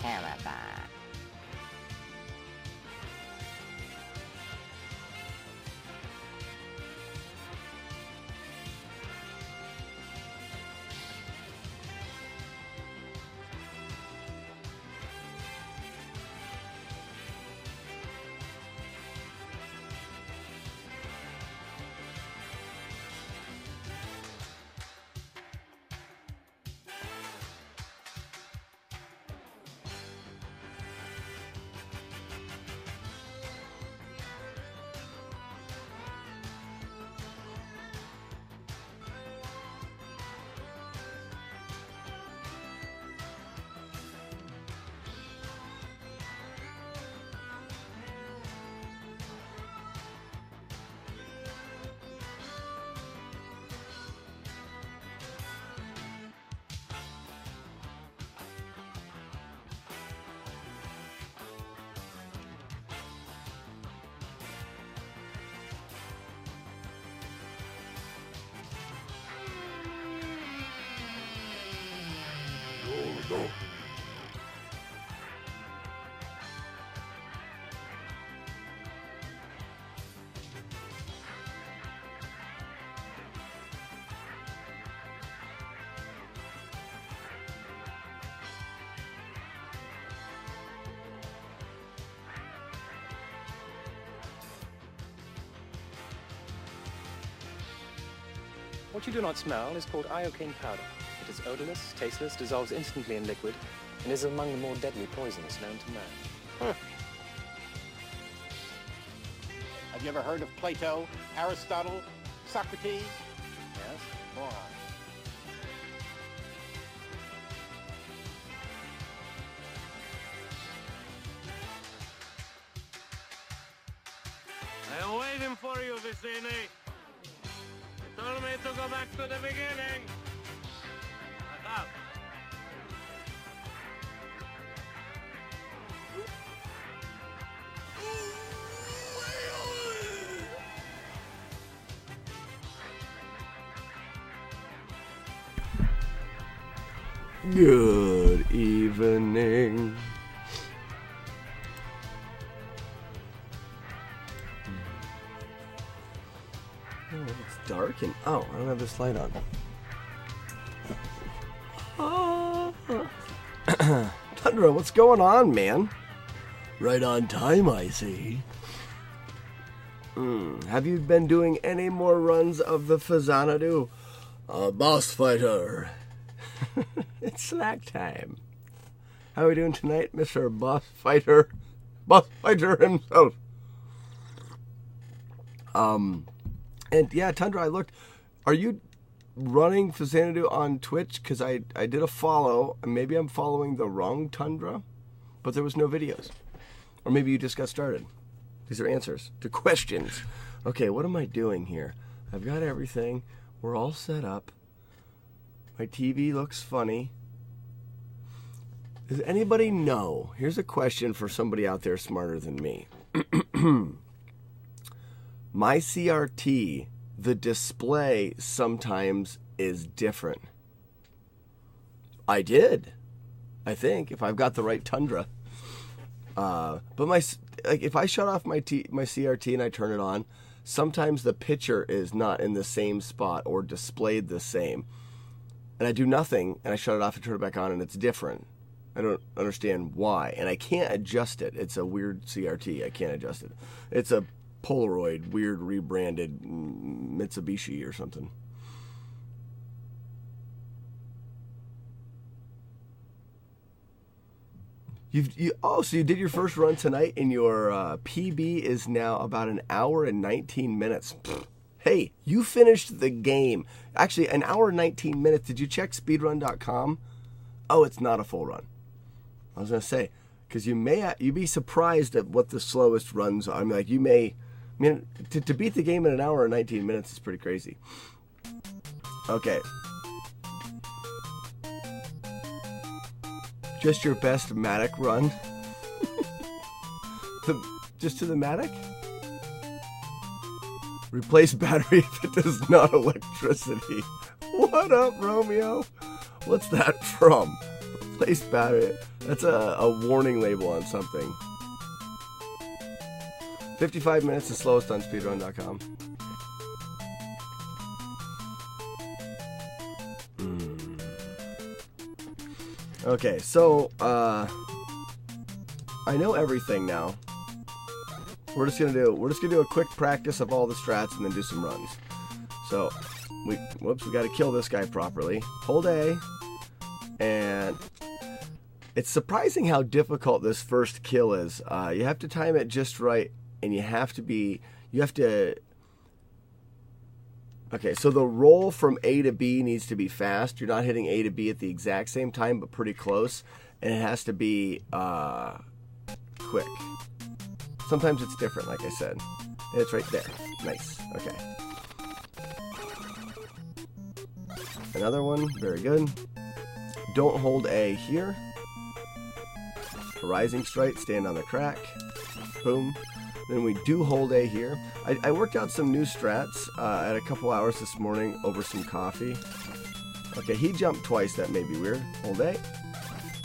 Caravan. What you do not smell is called iocane powder. It is odorless, tasteless, dissolves instantly in liquid, and is among the more deadly poisons known to man. Huh. Have you ever heard of Plato, Aristotle, Socrates? Yes? Go on. I am waiting for you, Vicini. You told me to go back to the beginning. I have. Good evening. Oh, it's dark and I don't have this light on. Tundra, what's going on, man? Right on time, I see. Have you been doing any more runs of the Faxanadu? Boss fighter. It's snack time. How are we doing tonight, Mr. Boss Fighter? Boss Fighter himself. And yeah, Tundra, I looked. Are you running Faxanadu on Twitch? Because I did a follow, and maybe I'm following the wrong Tundra, but there was no videos. Or maybe you just got started. These are answers to questions. Okay, what am I doing here? I've got everything. We're all set up. My TV looks funny. Does anybody know? Here's a question for somebody out there smarter than me. My CRT, the display sometimes is different. I think, if I've got the right Tundra. But if I shut off my CRT and I turn it on, sometimes the picture is not in the same spot or displayed the same. And I do nothing, and I shut it off and turn it back on, and it's different. I don't understand why. And I can't adjust it. It's a weird CRT. I can't adjust it. It's a Polaroid, weird rebranded Mitsubishi or something. So you did your first run tonight, and your PB is now about an hour and 19 minutes. Pfft. Hey, you finished the game. Actually, an hour and 19 minutes. Did you check speedrun.com? Oh, it's not a full run. I was going to say, because you'd be surprised at what the slowest runs are. I mean, to beat the game in an hour and 19 minutes is pretty crazy. Okay. Just your best Matic run? Just to the Matic? Replace battery if it does not electricity. What up, Romeo? What's that from? Replace battery. That's a warning label on something. 55 minutes is slowest on speedrun.com. Okay, so I know everything now. We're just gonna do a quick practice of all the strats and then do some runs. So we got to kill this guy properly. Hold A, and it's surprising how difficult this first kill is. You have to time it just right, and you have to. Okay, so the roll from A to B needs to be fast. You're not hitting A to B at the exact same time, but pretty close, and it has to be quick. Sometimes it's different, like I said. It's right there. Nice. Okay. Another one. Very good. Don't hold A here. Rising strike. Stand on the crack. Boom. Then we do hold A here. I worked out some new strats at a couple hours this morning over some coffee. Okay, he jumped twice. That may be weird. Hold A.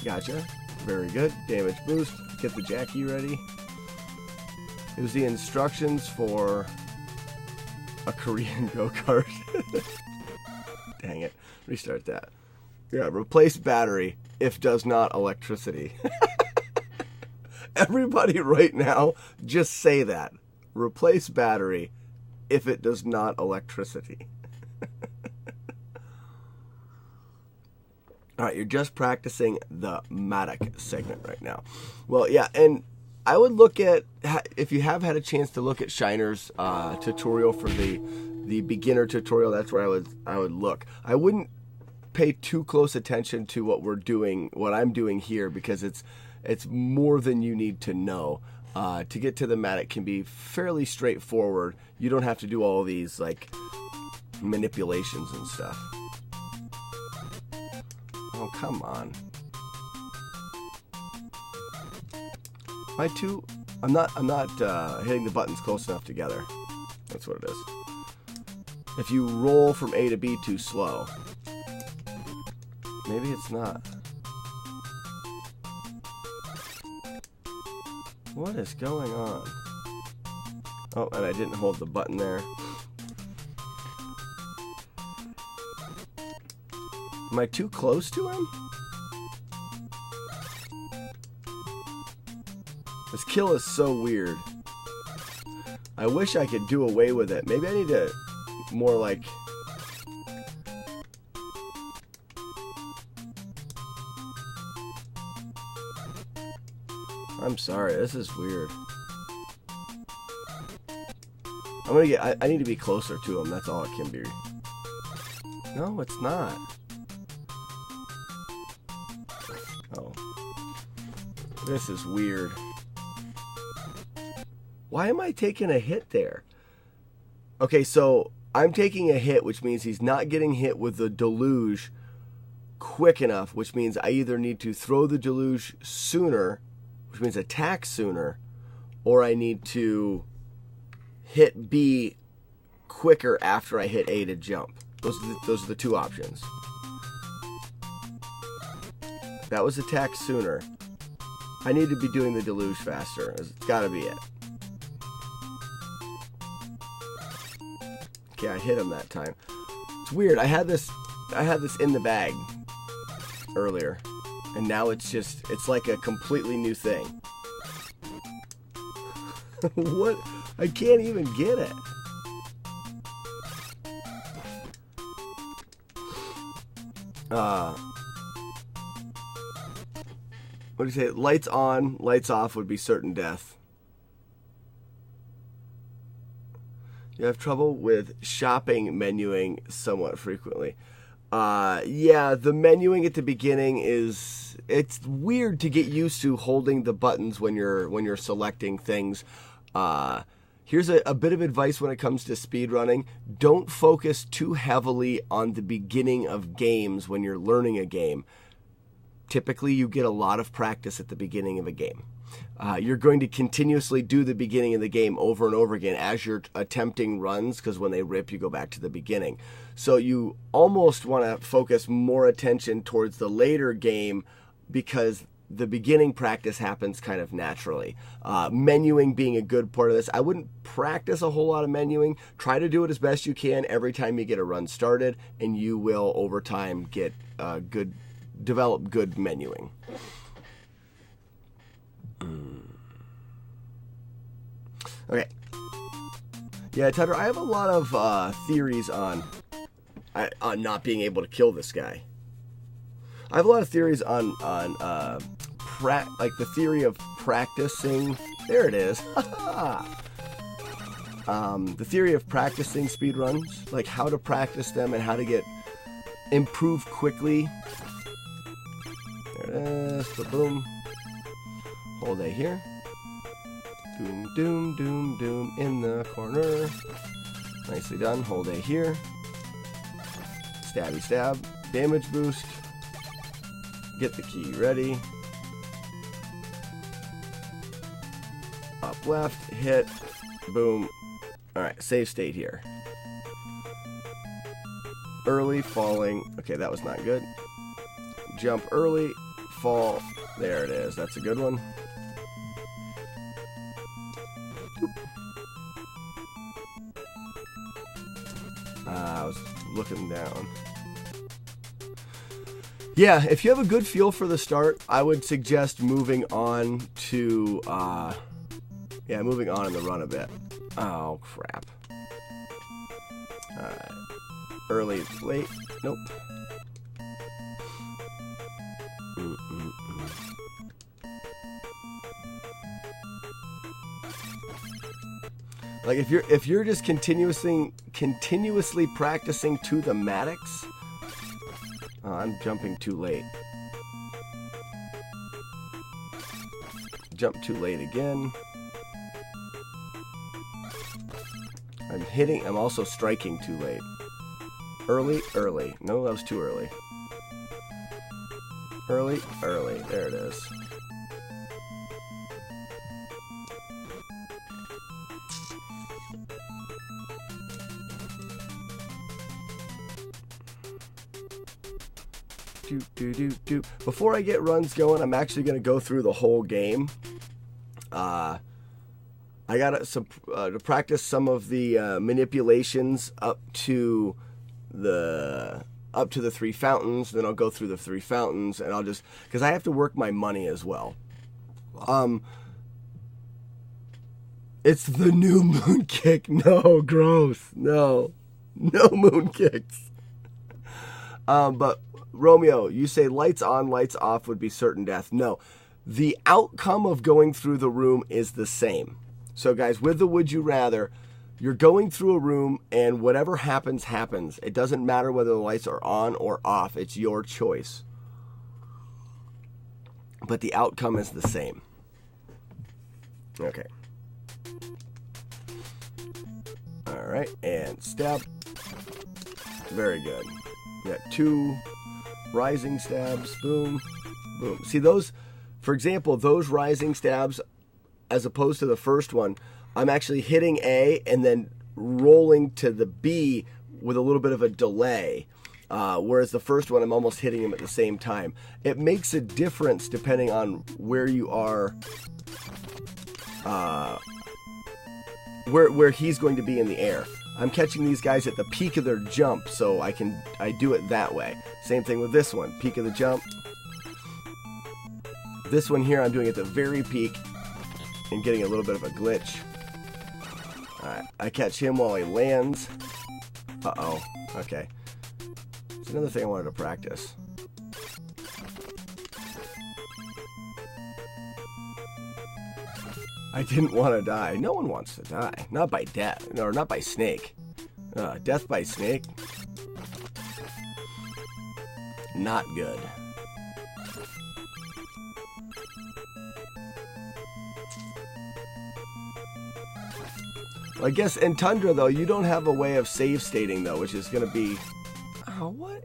Gotcha. Very good. Damage boost. Get the Jackie ready. It was the instructions for a Korean go-kart. Dang it. Restart that. Yeah, replace battery if does not electricity. Everybody right now, just say that. Replace battery if it does not electricity. All right, you're just practicing the Matic segment right now. Well, yeah, and I would look at, if you have had a chance to look at Shiner's tutorial for the beginner tutorial, that's where I would look. I wouldn't pay too close attention to what I'm doing here, because it's more than you need to know. To get to the Matic can be fairly straightforward. You don't have to do all these like manipulations and stuff. Oh, come on. I'm not hitting the buttons close enough together. That's what it is. If you roll from A to B too slow. Maybe it's not. What is going on? Oh, and I didn't hold the button there. Am I too close to him? This kill is so weird. I wish I could do away with it. Maybe I need to more like... I'm sorry, this is weird. I need to be closer to him, that's all it can be. No, it's not. Oh. This is weird. Why am I taking a hit there? Okay, so I'm taking a hit, which means he's not getting hit with the deluge quick enough, which means I either need to throw the deluge sooner, which means attack sooner, or I need to hit B quicker after I hit A to jump. Those are the two options. That was attack sooner. I need to be doing the deluge faster. It's got to be it. Okay, I hit him that time. It's weird. I had this in the bag earlier, and now it's like a completely new thing. What? I can't even get it. What do you say? Lights on, lights off would be certain death. You have trouble with shopping menuing somewhat frequently. Yeah, the menuing at the beginning it's weird to get used to holding the buttons when you're selecting things. Here's a bit of advice when it comes to speedrunning. Don't focus too heavily on the beginning of games when you're learning a game. Typically, you get a lot of practice at the beginning of a game. You're going to continuously do the beginning of the game over and over again as you're attempting runs, because when they rip, you go back to the beginning. So you almost want to focus more attention towards the later game, because the beginning practice happens kind of naturally. Menuing being a good part of this. I wouldn't practice a whole lot of menuing. Try to do it as best you can every time you get a run started, and you will, over time, develop good menuing. Okay. Yeah, Tundra, I have a lot of theories on not being able to kill this guy. I have a lot of theories on like the theory of practicing. There it is. The theory of practicing speedruns, like how to practice them and how to improve quickly. There it is. Boom. Hold A here. Doom, doom, doom, doom in the corner. Nicely done. Hold A here. Stabby stab. Damage boost. Get the key ready. Up left. Hit. Boom. Alright, save state here. Early, falling. Okay, that was not good. Jump early, fall. There it is. That's a good one. I was looking down. Yeah, if you have a good feel for the start, I would suggest moving on to, moving on in the run a bit. Oh, crap. Alright. Early, late. Nope. Like if you're just continuously practicing to the Maddox. Oh, I'm jumping too late. Jump too late again. I'm also striking too late. Early. No, that was too early. Early. There it is. Before I get runs going, I'm actually going to go through the whole game. I got to practice some of the manipulations up to the 3 fountains. Then I'll go through the 3 fountains, and I'll just, because I have to work my money as well. It's the new moon kick. No, gross. No moon kicks. But Romeo, you say lights on, lights off would be certain death. No, the outcome of going through the room is the same. So guys, with the would you rather, you're going through a room and whatever happens, happens. It doesn't matter whether the lights are on or off. It's your choice. But the outcome is the same. Okay. All right, and stab. Very good. You got 2 rising stabs. Boom, boom. See those, for example, those rising stabs, as opposed to the first one, I'm actually hitting A and then rolling to the B with a little bit of a delay. Whereas the first one, I'm almost hitting him at the same time. It makes a difference depending on where you are, where he's going to be in the air. I'm catching these guys at the peak of their jump, so I do it that way. Same thing with this one, peak of the jump. This one here, I'm doing at the very peak and getting a little bit of a glitch. Alright, I catch him while he lands. Uh-oh, okay. There's another thing I wanted to practice. I didn't want to die. No one wants to die. Not by death. Or not by snake. Death by snake. Not good. Well, I guess in Tundra, though, you don't have a way of save stating, though, which is going to be... Oh, what?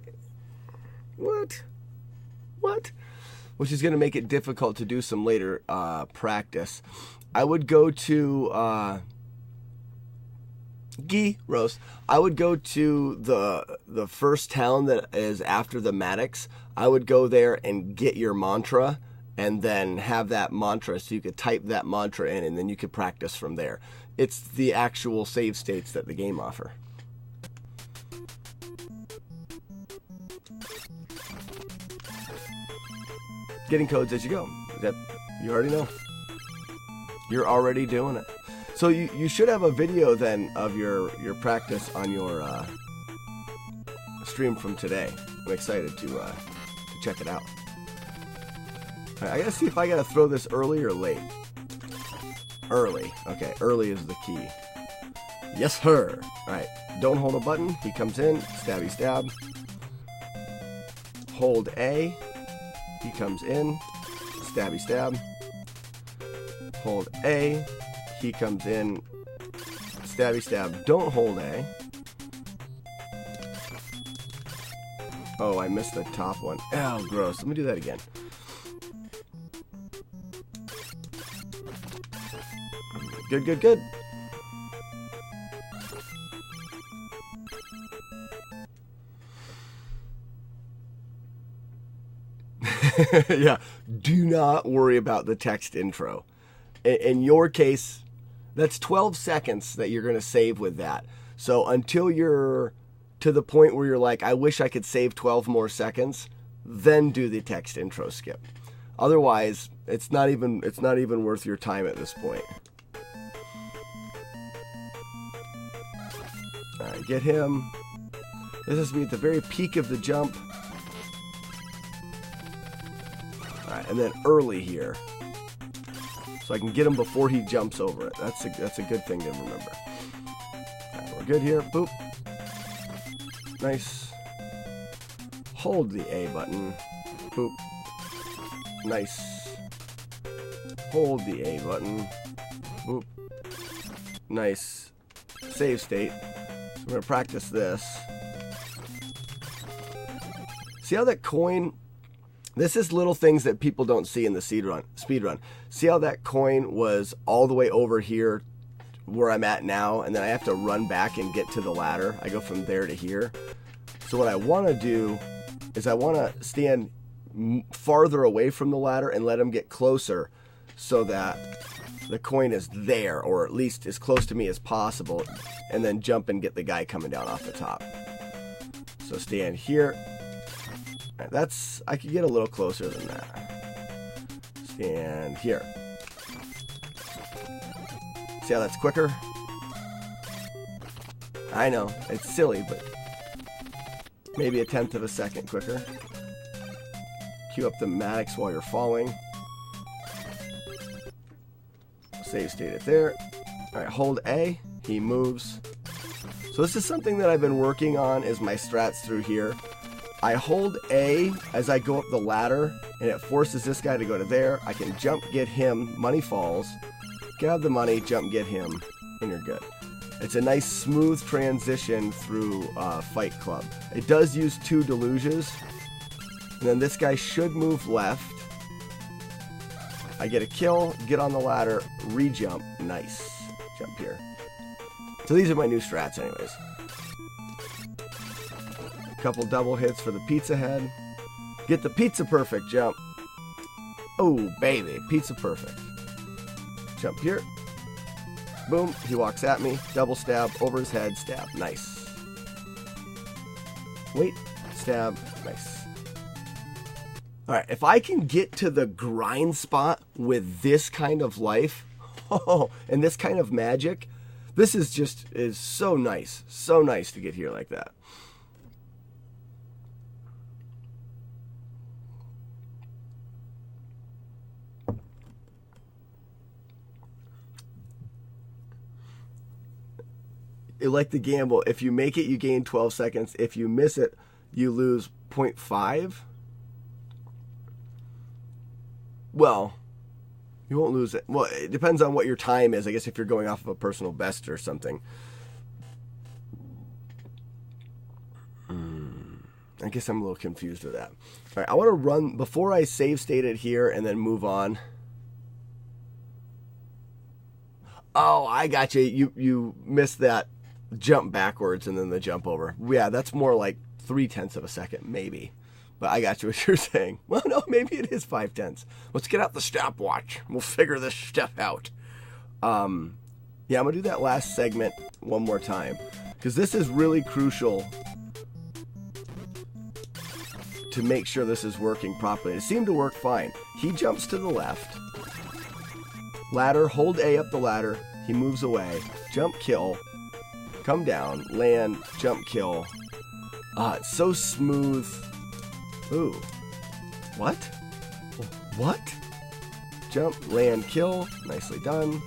What? Which is going to make it difficult to do some later practice. I would go to... Roast. I would go to the first town that is after the Maddox. I would go there and get your mantra, and then have that mantra, so you could type that mantra in, and then you could practice from there. It's the actual save states that the game offer. Getting codes as you go. That you already know. You're already doing it. So you should have a video then of your practice on your stream from today. I'm excited to check it out. All right, I gotta see if I gotta throw this early or late. Early. Okay, early is the key. Yes, sir. All right, don't hold a button. He comes in, stabby stab. Hold A. He comes in, stabby stab. Hold A. He comes in, stabby stab. Don't hold A. Oh, I missed the top one. Oh, gross. Let me do that again. Good, good, good. Yeah, do not worry about the text intro. In your case, that's 12 seconds that you're going to save with that. So until you're to the point where you're like, I wish I could save 12 more seconds, then do the text intro skip. Otherwise, it's not even worth your time at this point. All right, get him. This has to be at the very peak of the jump. All right, and then early here. So I can get him before he jumps over it. That's a good thing to remember. All right, we're good here. Boop. Nice. Hold the A button. Boop. Nice. Hold the A button. Boop. Nice. Save state. So we're going to practice this. See how that coin... This is little things that people don't see in the speed run. See how that coin was all the way over here where I'm at now, and then I have to run back and get to the ladder. I go from there to here. So what I want to do is I want to stand farther away from the ladder and let him get closer so that the coin is there, or at least as close to me as possible, and then jump and get the guy coming down off the top. So stand here. That's, I could get a little closer than that. Stand here. See how that's quicker? I know, it's silly, but maybe 1/10 of a second quicker. Cue up the Maddox while you're falling. Save state it there. All right, hold A, he moves. So this is something that I've been working on, is my strats through here. I hold A as I go up the ladder, and it forces this guy to go to there. I can jump, get him, money falls, grab the money, jump, get him, and you're good. It's a nice smooth transition through Fight Club. It does use 2 deluges, and then this guy should move left. I get a kill, get on the ladder, re-jump, nice. Jump here. So these are my new strats anyways. Couple double hits for the pizza head. Get the pizza perfect jump. Oh, baby. Pizza perfect. Jump here. Boom, he walks at me, double stab, over his head, stab, nice. Wait, stab, nice. Alright, if I can get to the grind spot with this kind of life, and this kind of magic, this is so nice to get here like that. Like the gamble, if you make it, you gain 12 seconds. If you miss it, you lose 0.5. Well, you won't lose it. Well, it depends on what your time is. I guess if you're going off of a personal best or something. I guess I'm a little confused with that. All right, I want to run, before I save state it here and then move on. Oh, I got you. You missed that jump backwards and then the jump over. Yeah, that's more like 0.3 of a second, maybe. But I got you what you're saying. Well, no, maybe it is 0.5. Let's get out the stopwatch. We'll figure this stuff out. Yeah, I'm going to do that last segment one more time, because this is really crucial to make sure this is working properly. It seemed to work fine. He jumps to the left. Ladder, hold A up the ladder. He moves away. Jump, kill. Come down, land, jump, kill. It's so smooth. Ooh. What? What? Jump, land, kill. Nicely done.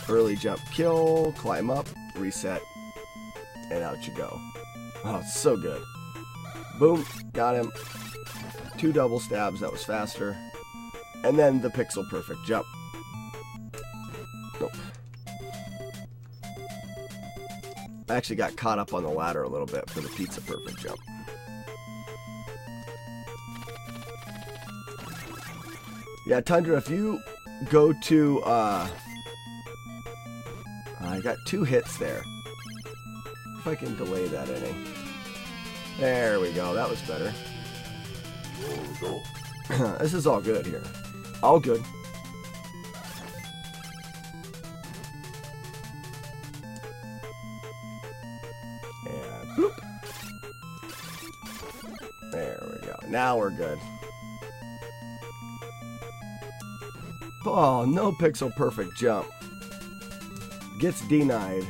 Early jump, kill. Climb up, reset, and out you go. Oh, it's so good. Boom, got him. 2 double stabs, that was faster. And then the pixel perfect jump. Nope. I actually got caught up on the ladder a little bit for the pizza perfect jump. Yeah, Tundra, if you go to, I got 2 hits there. If I can delay that any. There we go, that was better. This is all good here. All good. And boop. There we go. Now we're good. Oh, no pixel perfect jump. Gets denied.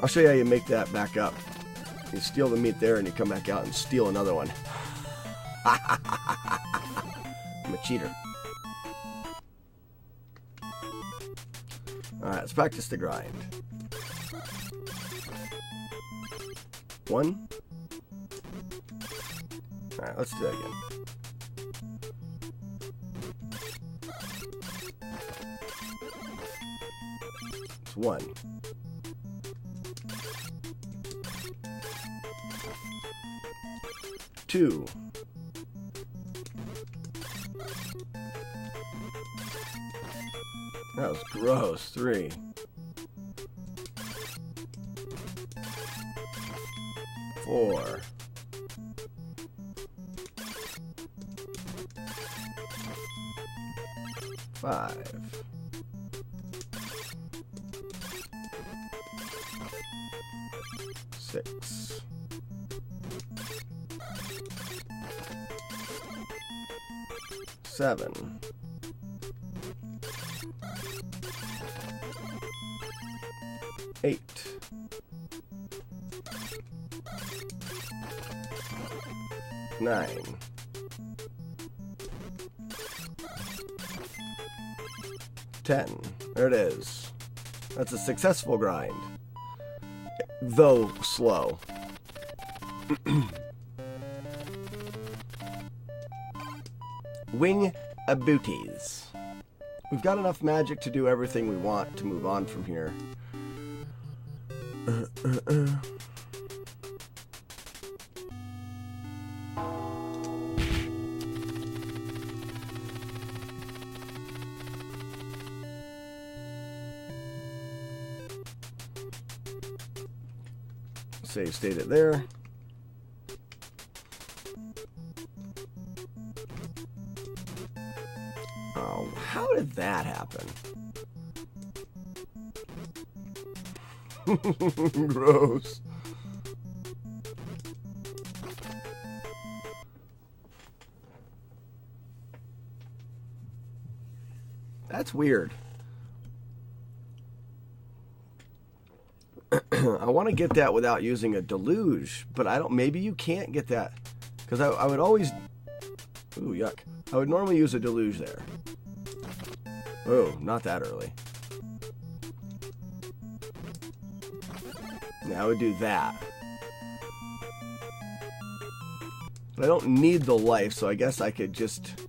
I'll show you how you make that back up. You steal the meat there and you come back out and steal another one. I'm a cheater. Alright, let's practice the grind. 1. Alright, let's do that again. It's 1. 2. 'That was gross. 3. 4. 5. 6. 7. 8. 9. 10. There it is. That's a successful grind. Though slow. Wing booties. We've got enough magic to do everything we want to move on from here. Save state it there. happen. Gross. That's weird. I want to get that without using a deluge, but I don't. Maybe you can't get that because I would always. Ooh, yuck! I would normally use a deluge there. Oh, not that early. Now I would do that. But I don't need the life, so I guess I could just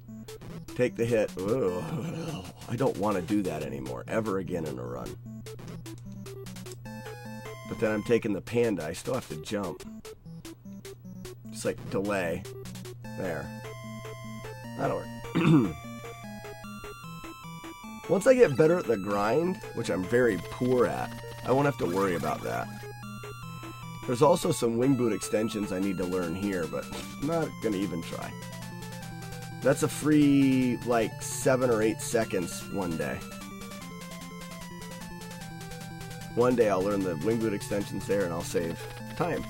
take the hit. Ooh, I don't want to do that anymore, ever again in a run. But then I'm taking the panda. I still have to jump. Just like delay. There. That'll work. Once I get better at the grind, which I'm very poor at, I won't have to worry about that. There's also some wing boot extensions I need to learn here, but I'm not going to even try. That's a free, like, 7 or 8 seconds one day. One day I'll learn the wing boot extensions there and I'll save time.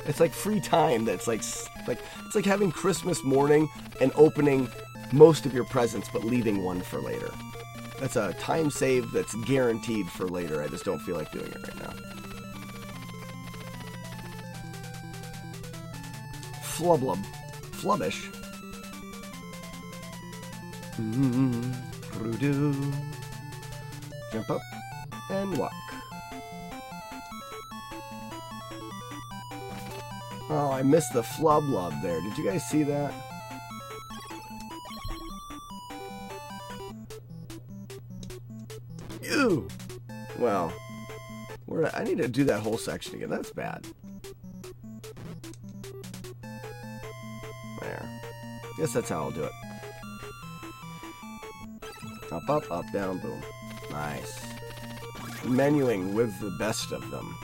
It's like free time that's it's like having Christmas morning and opening most of your presents but leaving one for later. That's a time save that's guaranteed for later. I just don't feel like doing it right now. Flublub. Flubbish. Jump up and walk. Oh, I missed the flublub there. Did you guys see that? Ew! Well, I need to do that whole section again. That's bad. There. Guess that's how I'll do it. Up, up, up, down, boom. Nice. Menuing with the best of them.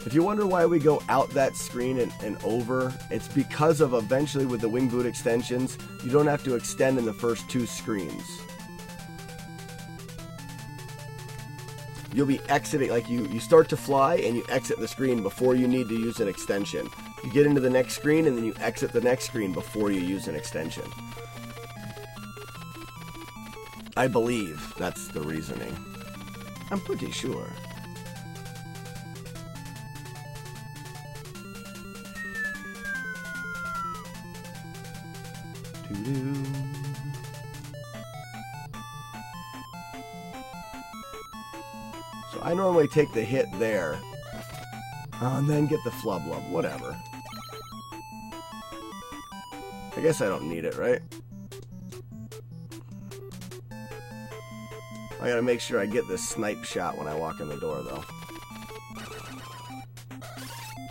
If you wonder why we go out that screen and over, it's because of eventually with the wing boot extensions, you don't have to extend in the first 2 screens. You'll be exiting, like you start to fly and you exit the screen before you need to use an extension. You get into the next screen and then you exit the next screen before you use an extension. I believe that's the reasoning. I'm pretty sure. So I normally take the hit there, and then get the flublub, whatever. I guess I don't need it, right? I gotta make sure I get this snipe shot when I walk in the door, though.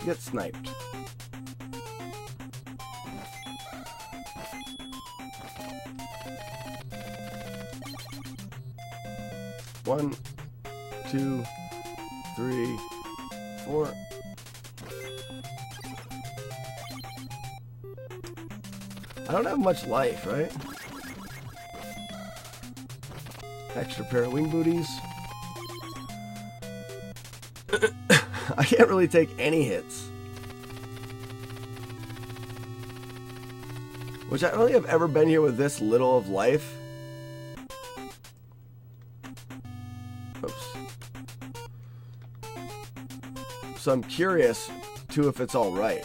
Get sniped. One, 2, 3, 4. I don't have much life, right? Extra pair of wing booties. I can't really take any hits. Which I don't think I've ever been here with this little of life. Oops. So I'm curious, too, if it's all right.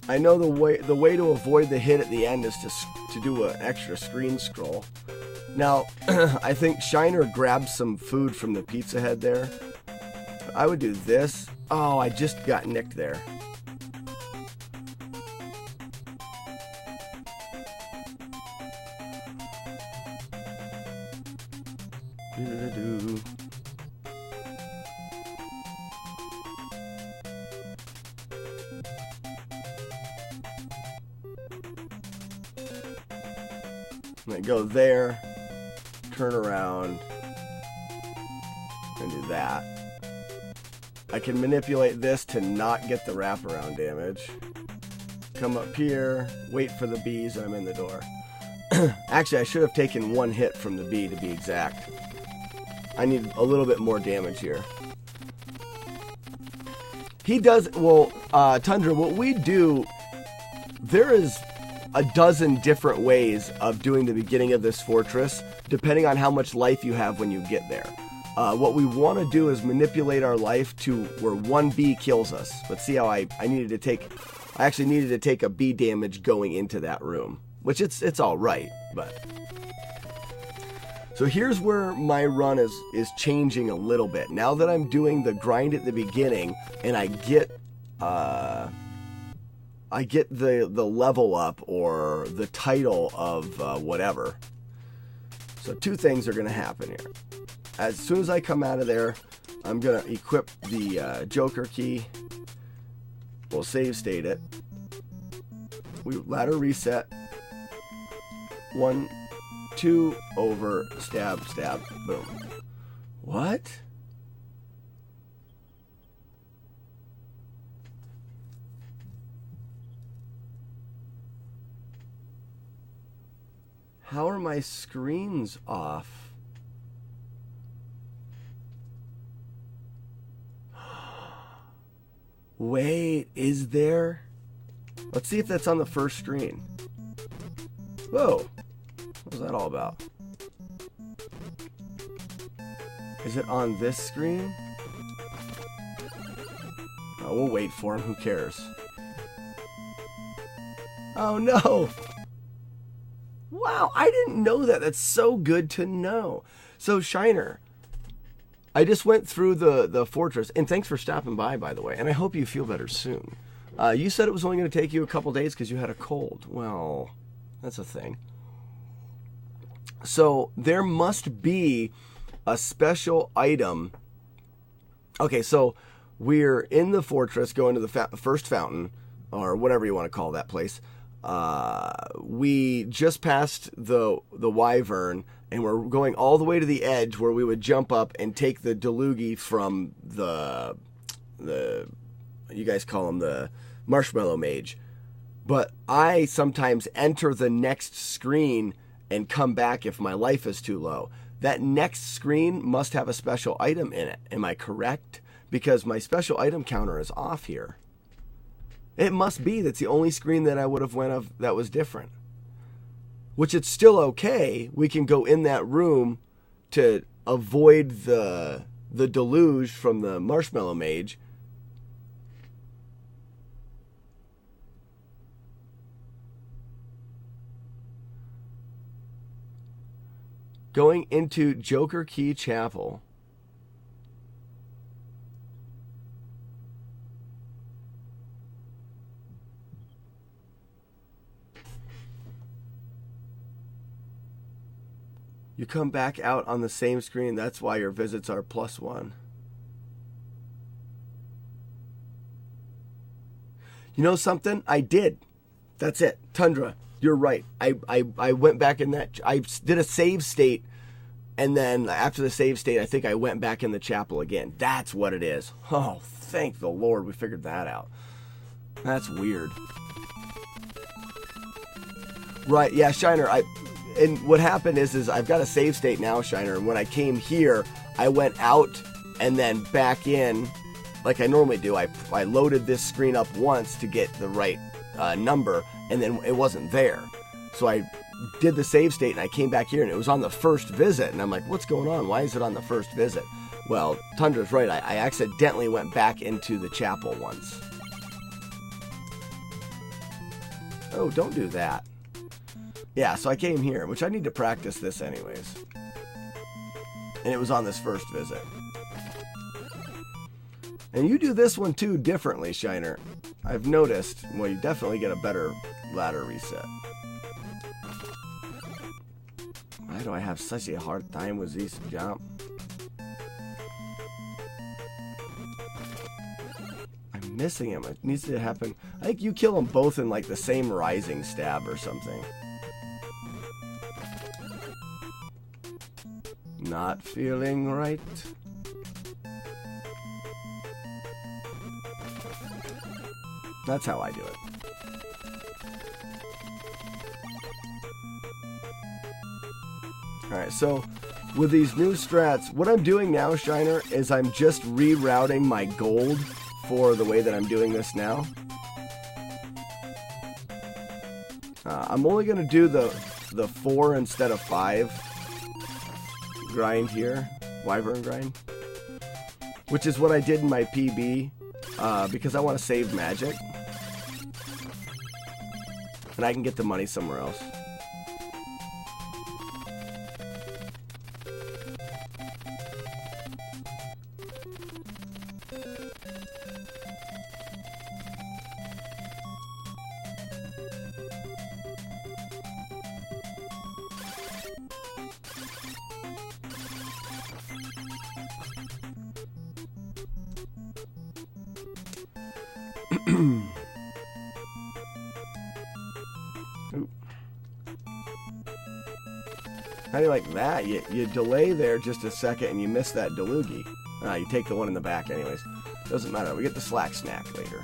I know the way to avoid the hit at the end is to do an extra screen scroll. Now, I think Shiner grabbed some food from the pizza head there. I would do this. Oh, I just got nicked there. I go there, turn around, and do that. I can manipulate this to not get the wraparound damage. come up here, wait for the bees, I'm in the door. Actually, I should have taken 1 hit from the bee to be exact. I need a little bit more damage here. He does, well, Tundra, what we do, there is a dozen different ways of doing the beginning of this fortress, depending on how much life you have when you get there. What we want to do is manipulate our life to where 1 bee kills us. But see how I actually needed to take a bee damage going into that room, which it's all right, but. So here's where my run is changing a little bit. Now that I'm doing the grind at the beginning and I get the level up or the title of whatever. So 2 things are going to happen here. As soon as I come out of there, I'm going to equip the Joker key. We'll save state it. We ladder reset. 1, 2, over, stab, stab, boom. What? How are my screens off? Wait, is there? Let's see if that's on the first screen. Whoa. What was that all about? Is it on this screen? Oh, we'll wait for him. Who cares? Oh, no. Wow, I didn't know that. That's so good to know. So, Shiner, I just went through the fortress, and thanks for stopping by the way, and I hope you feel better soon. You said it was only going to take you a couple days because you had a cold. Well, that's a thing. So, there must be a special item. Okay, so we're in the fortress going to the first fountain, or whatever you want to call that place. We just passed the wyvern, and we're going all the way to the edge where we would jump up and take the deluge from the you guys call him the marshmallow mage. But I sometimes enter the next screen and come back if my life is too low. That next screen must have a special item in it. Am I correct? Because my special item counter is off here. It must be. That's the only screen that I would have went of that was different. Which it's still okay. We can go in that room to avoid the deluge from the marshmallow mage. Going into Joker Key Chapel. You come back out on the same screen. That's why your visits are +1. You know something? I did. That's it. Tundra, you're right. I went back in that. I did a save state. And then after the save state, I think I went back in the chapel again. That's what it is. Oh, thank the Lord we figured that out. That's weird. Right, yeah, Shiner, and what happened is I've got a save state now, Shiner, and when I came here, I went out and then back in like I normally do. I loaded this screen up once to get the right number, and then it wasn't there. So I did the save state, and I came back here, and it was on the first visit, and I'm like, what's going on? Why is it on the first visit? Well, Tundra's right. I accidentally went back into the chapel once. Oh, don't do that. Yeah, so I came here, which I need to practice this anyways. And it was on this first visit. And you do this one too differently, Shiner. I've noticed. Well, you definitely get a better ladder reset. Why do I have such a hard time with this jump? I'm missing him. It needs to happen. I think you kill them both in like the same rising stab or something. Not feeling right. That's how I do it. Alright, so with these new strats, what I'm doing now, Shiner, is I'm just rerouting my gold for the way that I'm doing this now. I'm only going to do the 4 instead of 5 grind here, wyvern grind, which is what I did in my PB, because I want to save magic, and I can get the money somewhere else. How do you like that? You delay there just a second and you miss that deluge. You take the one in the back anyways. Doesn't matter. We get the slack snack later.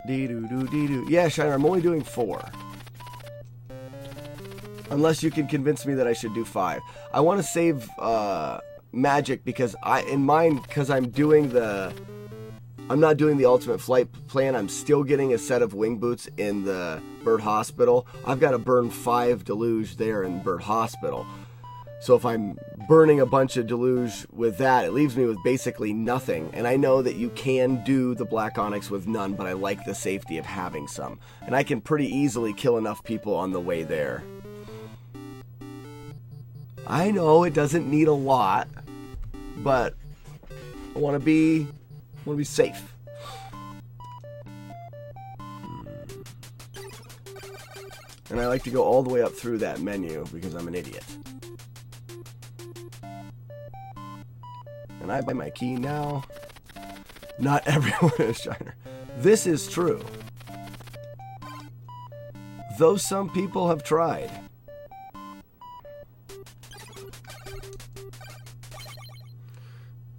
Dee-doo-doo-dee-doo. Yeah, Shiner, I'm only doing 4. Unless you can convince me that I should do 5. I want to save magic because I'm not doing the ultimate flight plan. I'm still getting a set of wing boots in the bird hospital. I've got to burn 5 deluge there in bird hospital. So if I'm burning a bunch of deluge with that, it leaves me with basically nothing. And I know that you can do the black onyx with none, but I like the safety of having some. And I can pretty easily kill enough people on the way there. I know it doesn't need a lot, but I want to be safe. And I like to go all the way up through that menu because I'm an idiot. And I buy my key now. Not everyone is Shiner. This is true. Though some people have tried.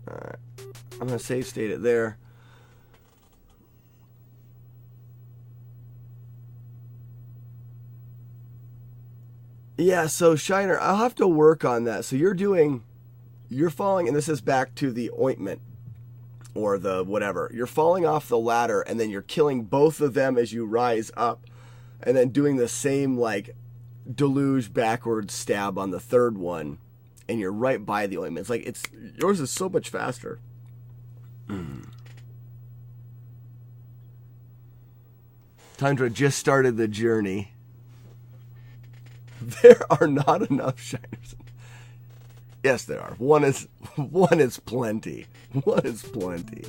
Alright. I'm going to save state it there. Yeah, so Shiner, I'll have to work on that. So you're falling, and this is back to the ointment or the whatever. You're falling off the ladder and then you're killing both of them as you rise up and then doing the same like deluge backwards stab on the third one, and you're right by the ointment. It's like yours is so much faster. Tundra just started the journey. There are not enough Shiners. Yes, there are. One is plenty. One is plenty.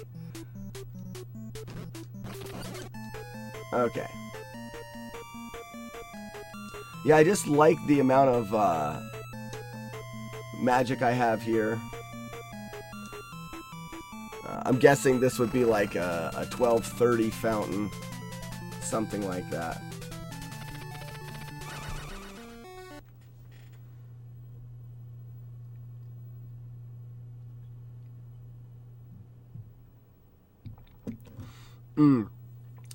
Okay. Yeah, I just like the amount of magic I have here. I'm guessing this would be like a 1230 fountain. Something like that.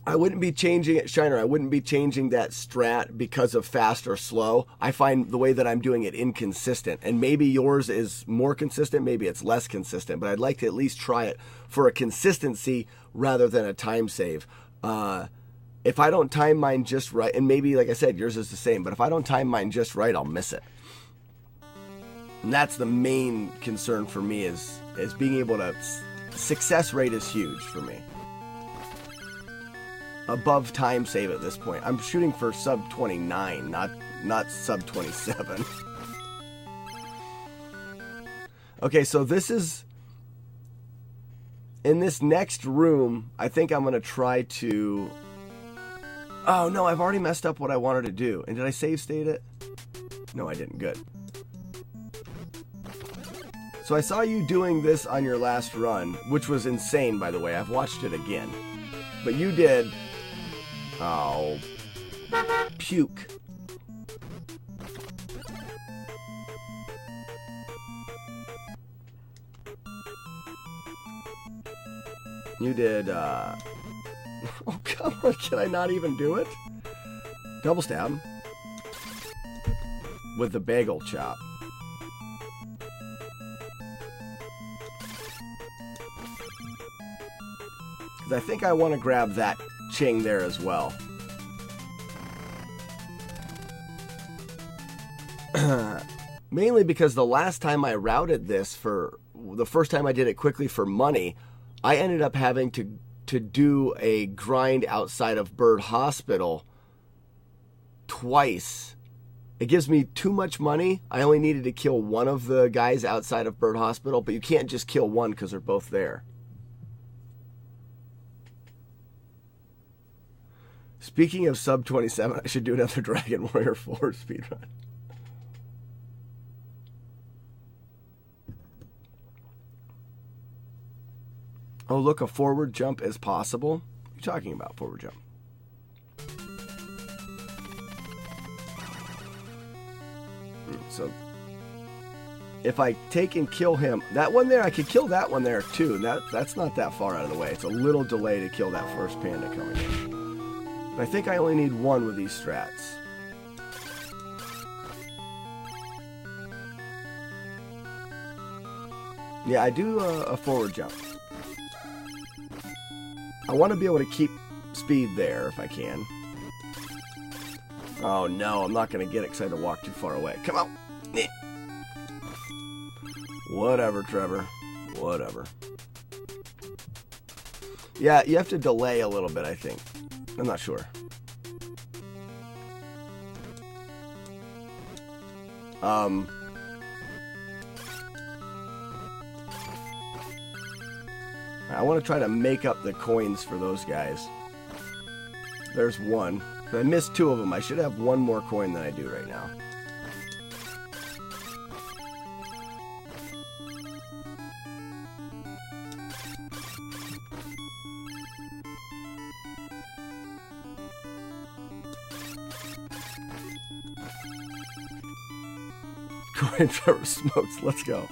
I wouldn't be changing it, Shiner. I wouldn't be changing that strat because of fast or slow. I find the way that I'm doing it inconsistent. And maybe yours is more consistent, maybe it's less consistent. But I'd like to at least try it for a consistency rather than a time save. If I don't time mine just right, and maybe, like I said, yours is the same. But if I don't time mine just right, I'll miss it. And that's the main concern for me is being able to... Success rate is huge for me. Above time save at this point. I'm shooting for sub 29, not sub 27. Okay, so this is... In this next room, I think I'm going to try to... Oh, no, I've already messed up what I wanted to do. And did I save state it? No, I didn't. Good. So I saw you doing this on your last run, which was insane, by the way. I've watched it again. But you did... Oh. Puke. You did, oh, come on, can I not even do it? Double stab. With the bagel chop. Because I think I want to grab that ching there as well. Mainly because the last time I routed this the first time I did it quickly for money, I ended up having to do a grind outside of Bird Hospital twice. It gives me too much money. I only needed to kill one of the guys outside of Bird Hospital, but you can't just kill one because they're both there. Speaking of sub 27, I should do another Dragon Warrior 4 speedrun. Oh, look, a forward jump is possible? What are you talking about, forward jump? So, if I take and kill him, that one there, I could kill that one there too. That's not that far out of the way. It's a little delay to kill that first panda coming in. But I think I only need one with these strats. Yeah, I do a forward jump. I want to be able to keep speed there if I can. Oh no, I'm not going to get it because I had to walk too far away. Come on. Whatever, Trevor. Whatever. Yeah, you have to delay a little bit, I think. I'm not sure. I want to try to make up the coins for those guys. There's one. I missed two of them. I should have one more coin than I do right now. Coin Trevor smokes. Let's go.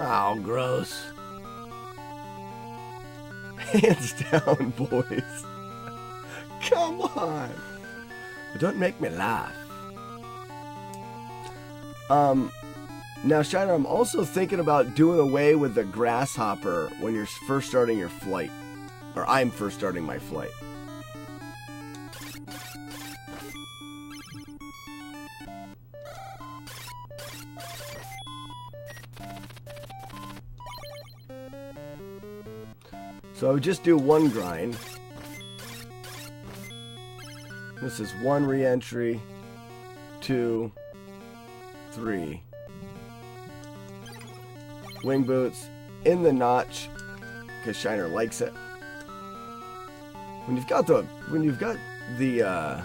Oh, gross. Hands down, boys. Come on. Don't make me laugh. Now, Shiner, I'm also thinking about doing away with the grasshopper when you're first starting your flight. Or I'm first starting my flight. So I would just do one grind. This is 1 re-entry, 2, 3. Wing boots in the notch, because Shiner likes it. When you've got the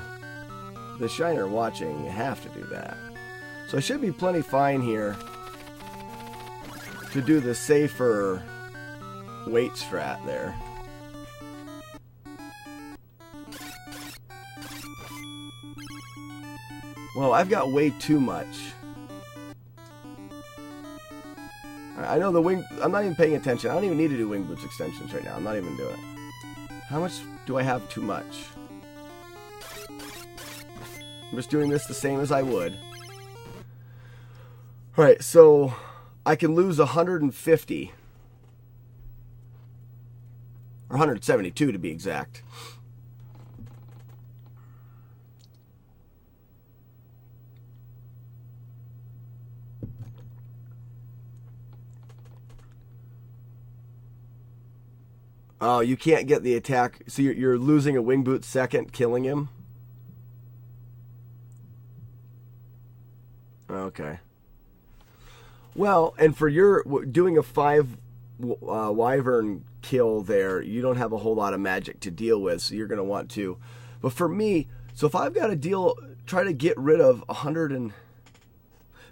Shiner watching, you have to do that. So I should be plenty fine here to do the safer weight strat there. Well, I've got way too much. I know the wing... I'm not even paying attention. I don't even need to do wing boots extensions right now. I'm not even doing it. How much do I have too much? I'm just doing this the same as I would. Alright, so I can lose 150. Or 172 to be exact. Oh, you can't get the attack. So you're losing a wing boot second, killing him? Okay. Well, and for your doing a 5 wyvern kill there, you don't have a whole lot of magic to deal with, so you're going to want to. But for me, so if I've got to deal try to get rid of 100 and...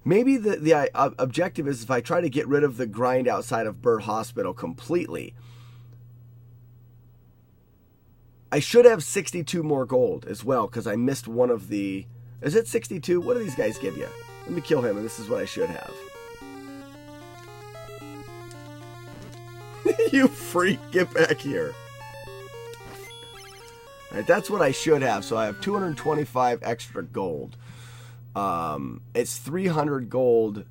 Maybe the objective is if I try to get rid of the grind outside of Bird Hospital completely, I should have 62 more gold as well, because I missed one of the... Is it 62? What do these guys give you? Let me kill him, and this is what I should have. You freak, get back here. Alright, that's what I should have, so I have 225 extra gold. It's 300 gold.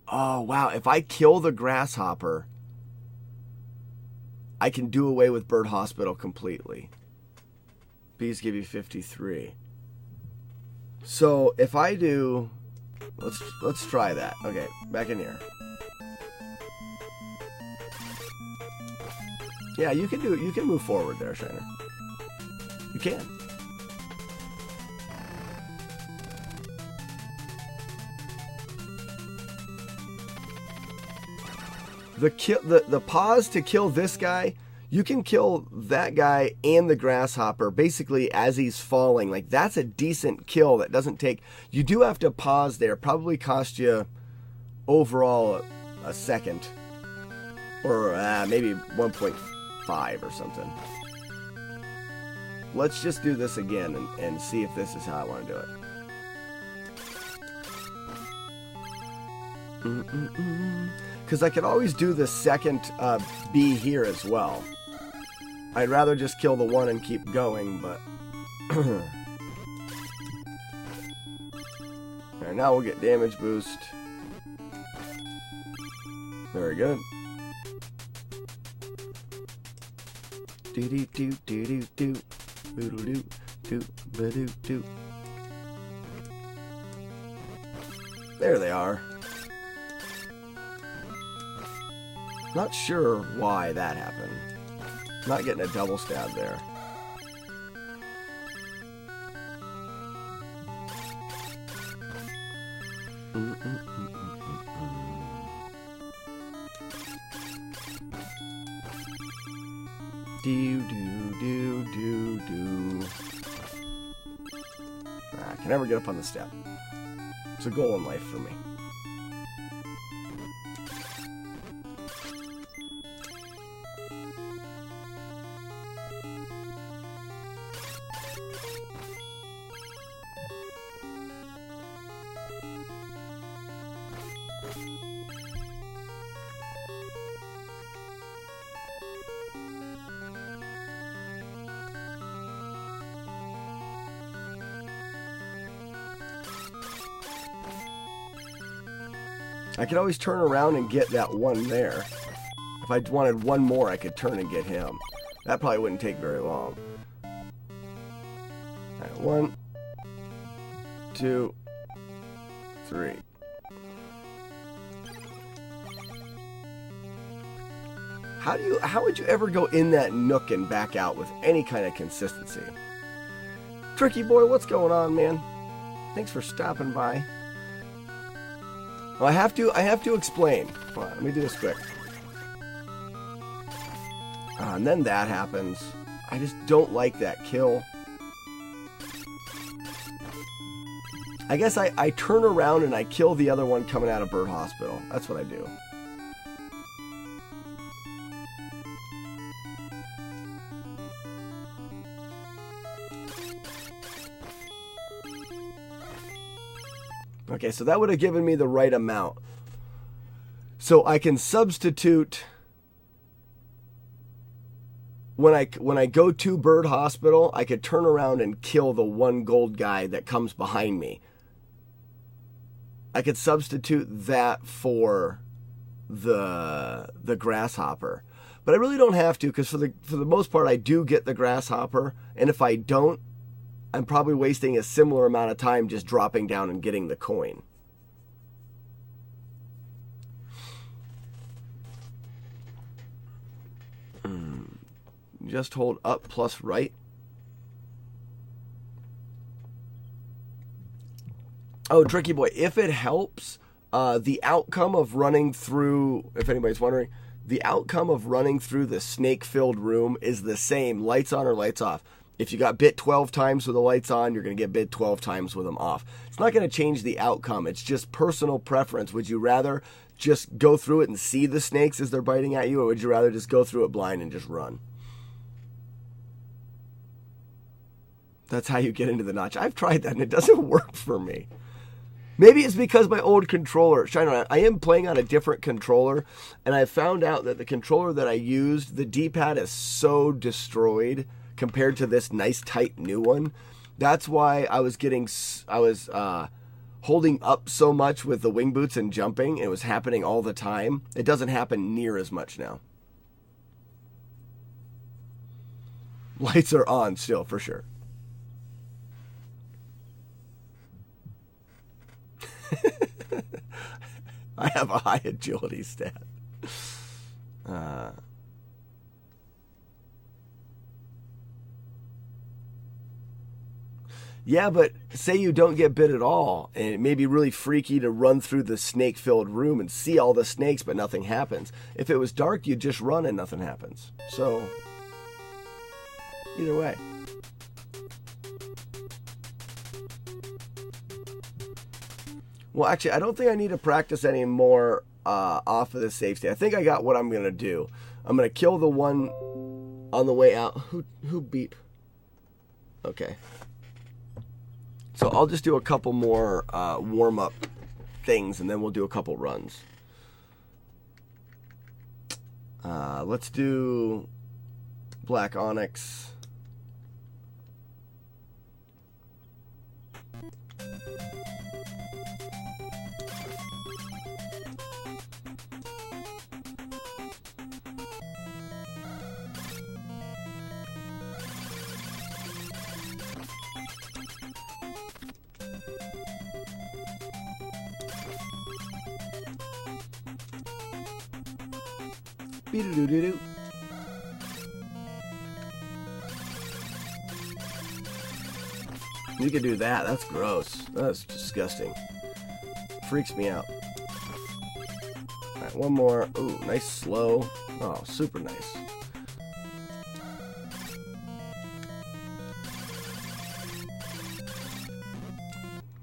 Oh, wow. If I kill the grasshopper, I can do away with Bird Hospital completely. Bees give you 53. So if I do... Let's try that. Okay, back in here. Yeah, you can move forward there, Shiner. You can. The pause to kill this guy, you can kill that guy and the grasshopper basically as he's falling. Like, that's a decent kill that doesn't take... You do have to pause there. Probably cost you overall a second. Or maybe 1.5 or something. Let's just do this again and see if this is how I want to do it. Because I could always do the second bee here as well. I'd rather just kill the one and keep going, but... Alright, now we'll get damage boost. Very good. Do-do-do-do-do-do. Boodle-doo-doo-ba-doo-doo. There they are. Not sure why that happened. Not getting a double stab there. Do. I can never get up on the step. It's a goal in life for me. I could always turn around and get that one there. If I wanted one more, I could turn and get him. That probably wouldn't take very long. Alright, 1, 2, 3. How would you ever go in that nook and back out with any kind of consistency? Tricky boy, what's going on, man? Thanks for stopping by. Well, I have to explain. Come on, let me do this quick. And then that happens. I just don't like that kill. I guess I turn around and I kill the other one coming out of Bird Hospital. That's what I do. Okay, so that would have given me the right amount. So I can substitute when I go to Bird Hospital, I could turn around and kill the one gold guy that comes behind me. I could substitute that for the grasshopper. But I really don't have to, because for the most part I do get the grasshopper, and if I don't, I'm probably wasting a similar amount of time just dropping down and getting the coin. Just hold up plus right. Oh, Tricky Boy, if it helps, the outcome of running through, if anybody's wondering, the outcome of running through the snake-filled room is the same, lights on or lights off. If you got bit 12 times with the lights on, you're going to get bit 12 times with them off. It's not going to change the outcome. It's just personal preference. Would you rather just go through it and see the snakes as they're biting at you, or would you rather just go through it blind and just run? That's how you get into the notch. I've tried that and it doesn't work for me. Maybe it's because my old controller, Shiner, I am playing on a different controller, and I found out that the controller that I used, the D-pad is so destroyed compared to this nice tight new one. That's why I was holding up so much with the wing boots and jumping. It was happening all the time. It doesn't happen near as much now. Lights are on still, for sure. I have a high agility stat. Yeah, but say you don't get bit at all, and it may be really freaky to run through the snake-filled room and see all the snakes, but nothing happens. If it was dark, you'd just run and nothing happens. So, either way. Well, actually, I don't think I need to practice any more off of the safe state. I think I got what I'm going to do. I'm going to kill the one on the way out. Who beep? Okay. So I'll just do a couple more warm-up things, and then we'll do a couple runs. Let's do Black Onyx. Be-do-do-do-do. You could do that. That's gross. That's disgusting. Freaks me out. Alright, one more. Ooh, nice slow. Oh, super nice.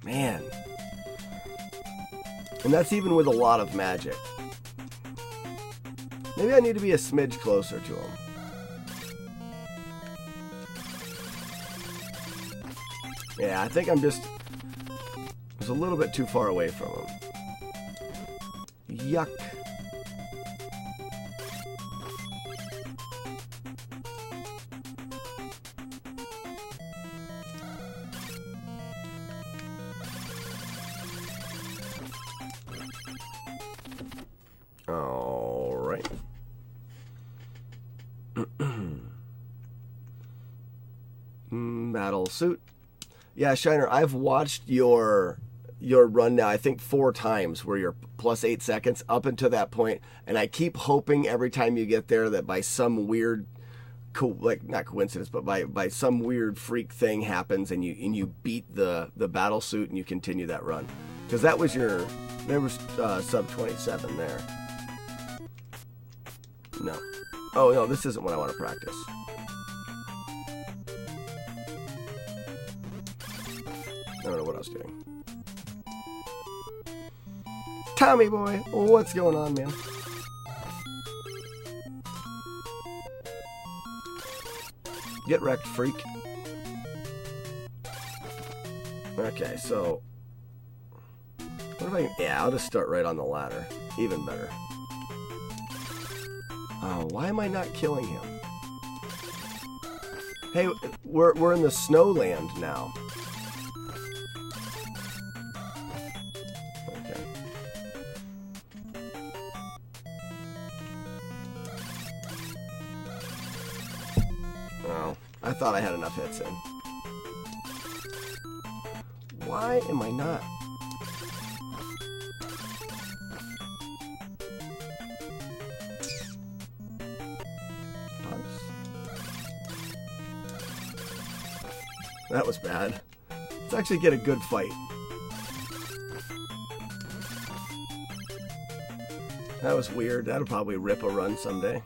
Man. And that's even with a lot of magic. Maybe I need to be a smidge closer to him. Yeah, I think I'm just a little bit too far away from him. Yuck. All right. Battle suit. Yeah, Shiner, I've watched your run now, I think 4 times, where you're plus 8 seconds up until that point, and I keep hoping every time you get there that by some weird, not coincidence, but by some weird freak thing happens and you beat the battle suit and you continue that run, because there was sub 27 there. No. Oh no, this isn't what I want to practice. I don't know what I was doing. Tommy boy, what's going on, man? Get wrecked, freak. Okay, so what if I? Yeah, I'll just start right on the ladder. Even better. Oh, why am I not killing him? Hey, we're in the snowland now. I thought I had enough hits in. Why am I not? That was bad. Let's actually get a good fight. That was weird. That'll probably rip a run someday.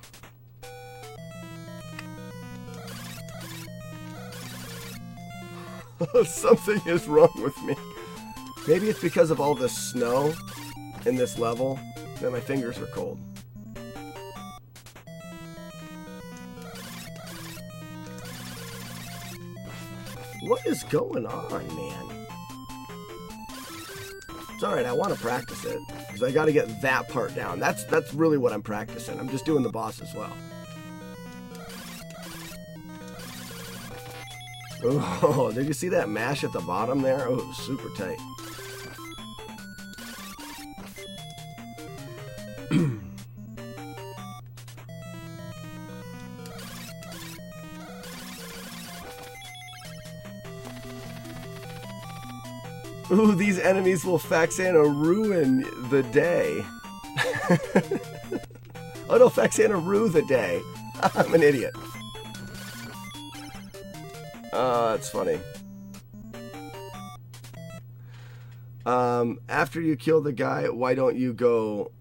Something is wrong with me. Maybe it's because of all the snow in this level that my fingers are cold. What is going on, man? It's alright, I want to practice it. Because I got to get that part down. That's really what I'm practicing. I'm just doing the boss as well. Oh, did you see that mash at the bottom there? Oh, it was super tight. Ooh, these enemies will Faxana ruin the day. Oh no, Faxana rue the day. I'm an idiot. That's funny. After you kill the guy, why don't you go...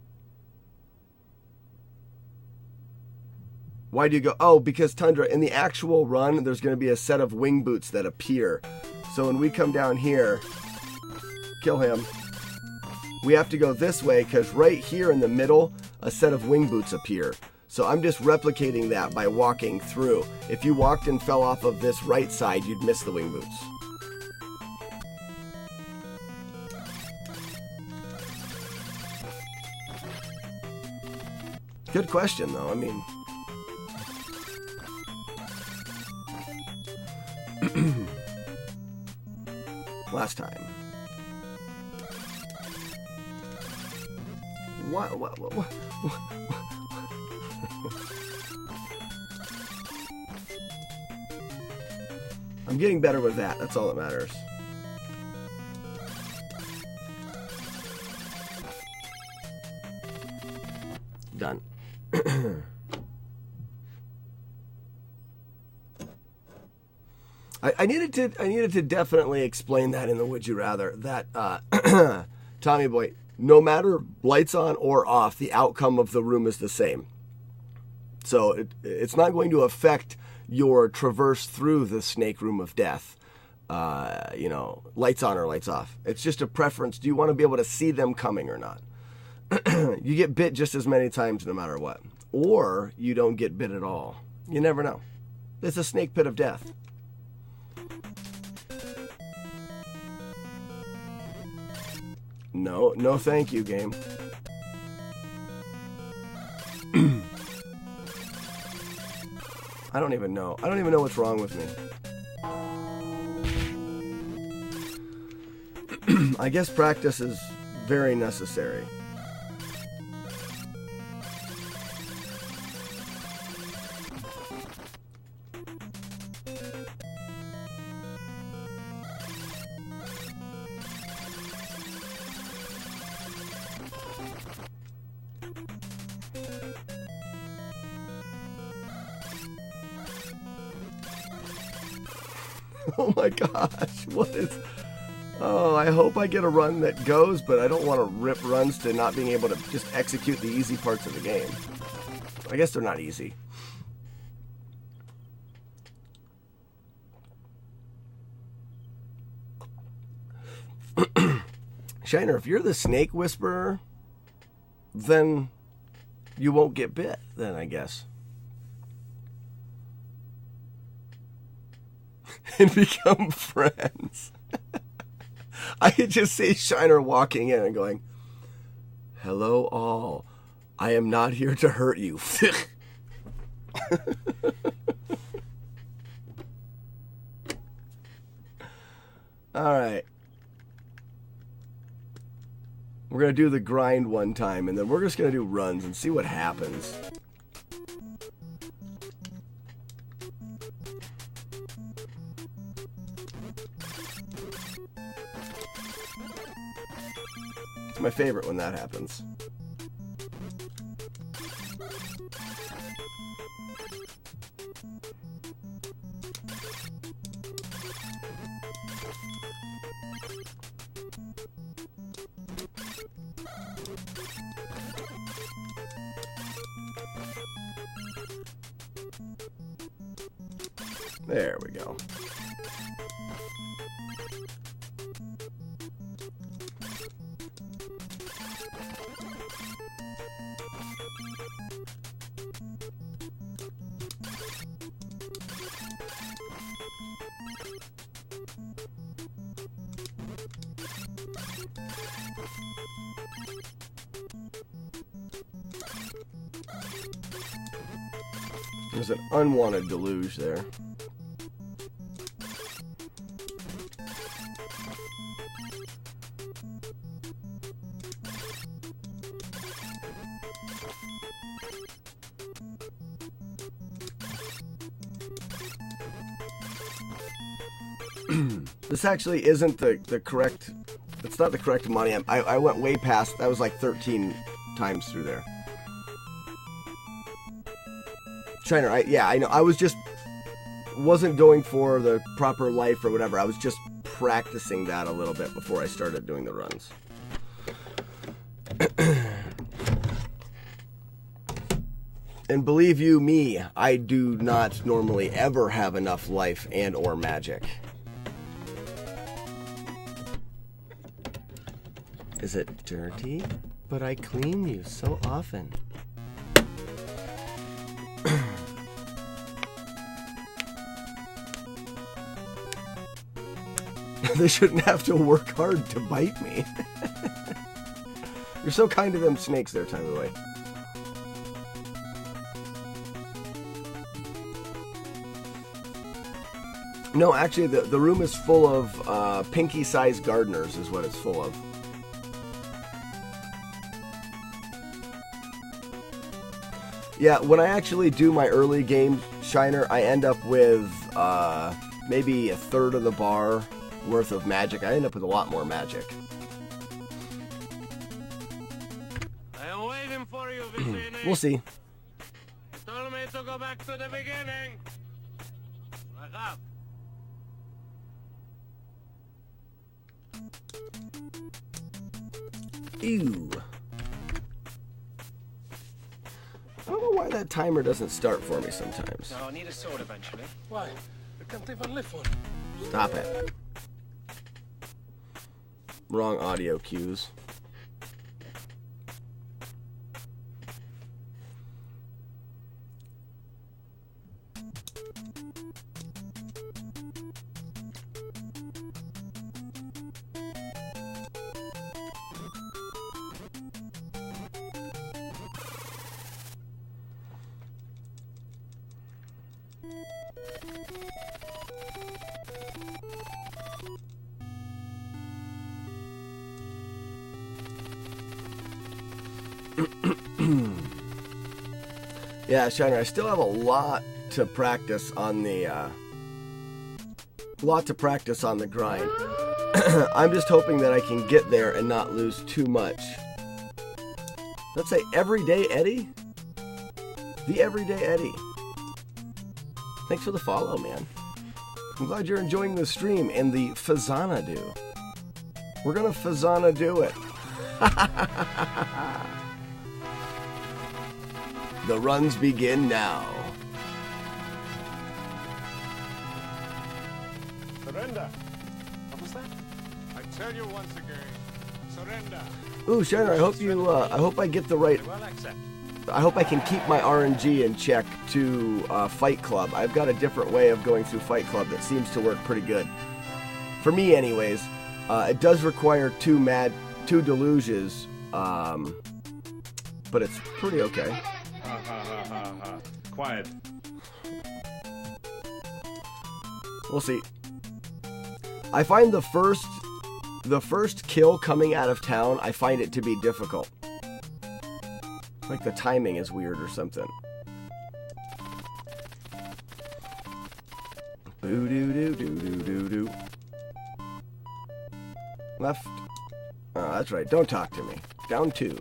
Why do you go... Oh, because Tundra, in the actual run, there's going to be a set of wing boots that appear. So when we come down here... Kill him. We have to go this way because right here in the middle, a set of wing boots appear. So I'm just replicating that by walking through. If you walked and fell off of this right side, you'd miss the wing boots. Good question, though. I mean... Last time. What? I'm getting better with that. That's all that matters. Done. I needed to definitely explain that in the Would You Rather. That Tommy Boy, no matter lights on or off, the outcome of the room is the same. So it's not going to affect your traverse through the snake room of death. You know, lights on or lights off. It's just a preference. Do you want to be able to see them coming or not? You get bit just as many times no matter what. Or you don't get bit at all. You never know. It's a snake pit of death. No thank you, game. I don't even know. I don't even know what's wrong with me. I guess practice is very necessary. Oh my gosh, what is... Oh, I hope I get a run that goes, but I don't want to rip runs to not being able to just execute the easy parts of the game. I guess they're not easy. Shiner, if you're the snake whisperer, then you won't get bit, then I guess. And become friends. I could just see Shiner walking in and going, "Hello all, I am not here to hurt you." Alright. We're going to do the grind one time, and then we're just going to do runs and see what happens. It's my favorite when that happens. There we go. There's an unwanted deluge there. This actually isn't the correct, it's not the correct money. I went way past, that was like 13 times through there. Shiner, yeah, I know. I wasn't going for the proper life or whatever. I was just practicing that a little bit before I started doing the runs. And believe you me, I do not normally ever have enough life and or magic. Is it dirty? But I clean you so often. They shouldn't have to work hard to bite me. You're so kind to them snakes there, time of the way. No, actually, the room is full of pinky-sized gardeners is what it's full of. Yeah, when I actually do my early game Shiner, I end up with maybe a third of the bar worth of magic. I end up with a lot more magic. I am waiting for you, Vicini. We'll see. You told me to go back to the beginning. Wake up. Ew. I don't know why that timer doesn't start for me sometimes. No, I'll need a sword eventually. Why? I can't even lift one. Stop it. Wrong audio cues. Yeah, Shiner, I still have a lot to practice on the grind. I'm just hoping that I can get there and not lose too much. Let's say Everyday Eddie? The Everyday Eddie. Thanks for the follow, man. I'm glad you're enjoying the stream and the Faxanadu. We're gonna Faxanadu it. The runs begin now. Surrender. What was that? I tell you once again, surrender. Ooh, Shiner, I hope you. I hope I get the right. Well, accept. I hope I can keep my RNG in check to Fight Club. I've got a different way of going through Fight Club that seems to work pretty good. For me, anyways. It does require two deluges, but it's pretty okay. Ha ha ha ha ha. Quiet. We'll see. I find the first kill coming out of town, I find it to be difficult. Like the timing is weird or something. Boo doo doo doo doo doo doo. Left. Oh, that's right. Don't talk to me. Down 2.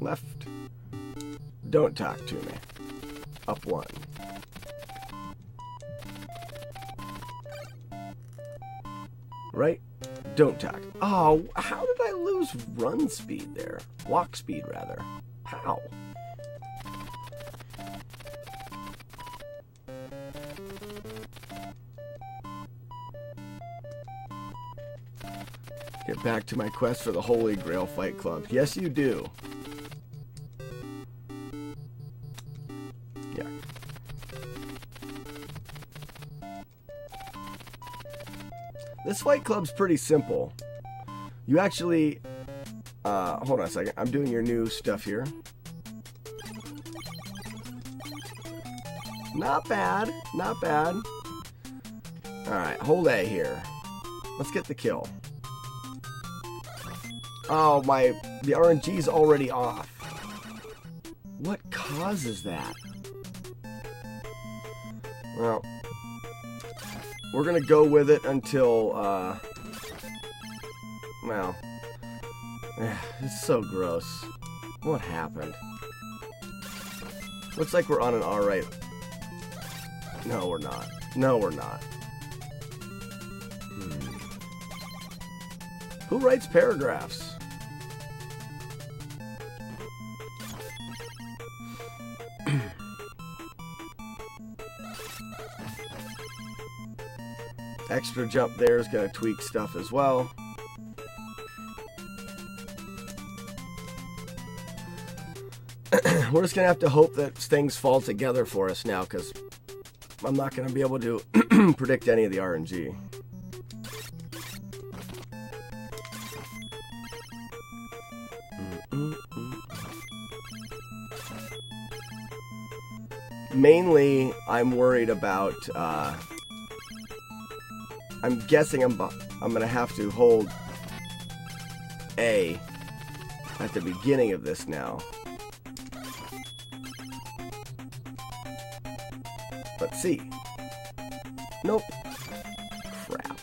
Left. Don't talk to me. Up 1. Right? Don't talk. Oh, how did I lose run speed there? Walk speed, rather. How? Get back to my quest for the Holy Grail Fight Club. Yes, you do. Yeah. This Fight Club's pretty simple. You actually... hold on a second. I'm doing your new stuff here. Not bad. Not bad. Alright, hold A here. Let's get the kill. Oh, the RNG's already off. What causes that? Well, we're gonna go with it until, well, it's so gross. What happened? Looks like we're on an alright. No, we're not. No, we're not. Who writes paragraphs? Extra jump there is going to tweak stuff as well. We're just going to have to hope that things fall together for us now, because I'm not going to be able to predict any of the RNG. Mainly, I'm worried about, I'm guessing I'm going to have to hold A at the beginning of this now. Let's see. Nope. Crap.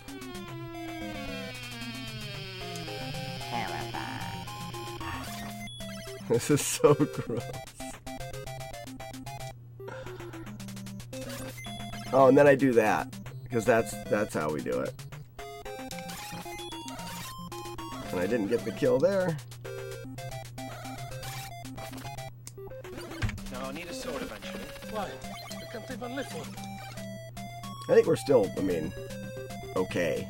This is so gross. Oh, and then I do that, because that's how we do it. And I didn't get the kill there. No, I'll need a sword eventually. Why? I can't even lift one. I think we're still, I mean, okay.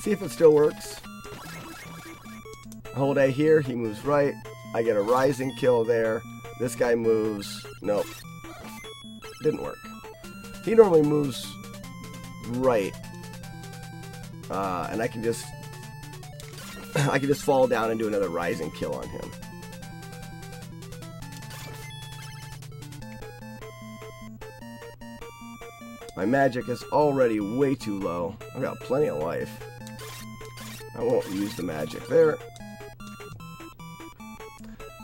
See if it still works. Hold A here, he moves right. I get a rising kill there. This guy moves. Nope. Didn't work. He normally moves right. And I can just fall down and do another rising kill on him. My magic is already way too low. I've got plenty of life. I won't use the magic there.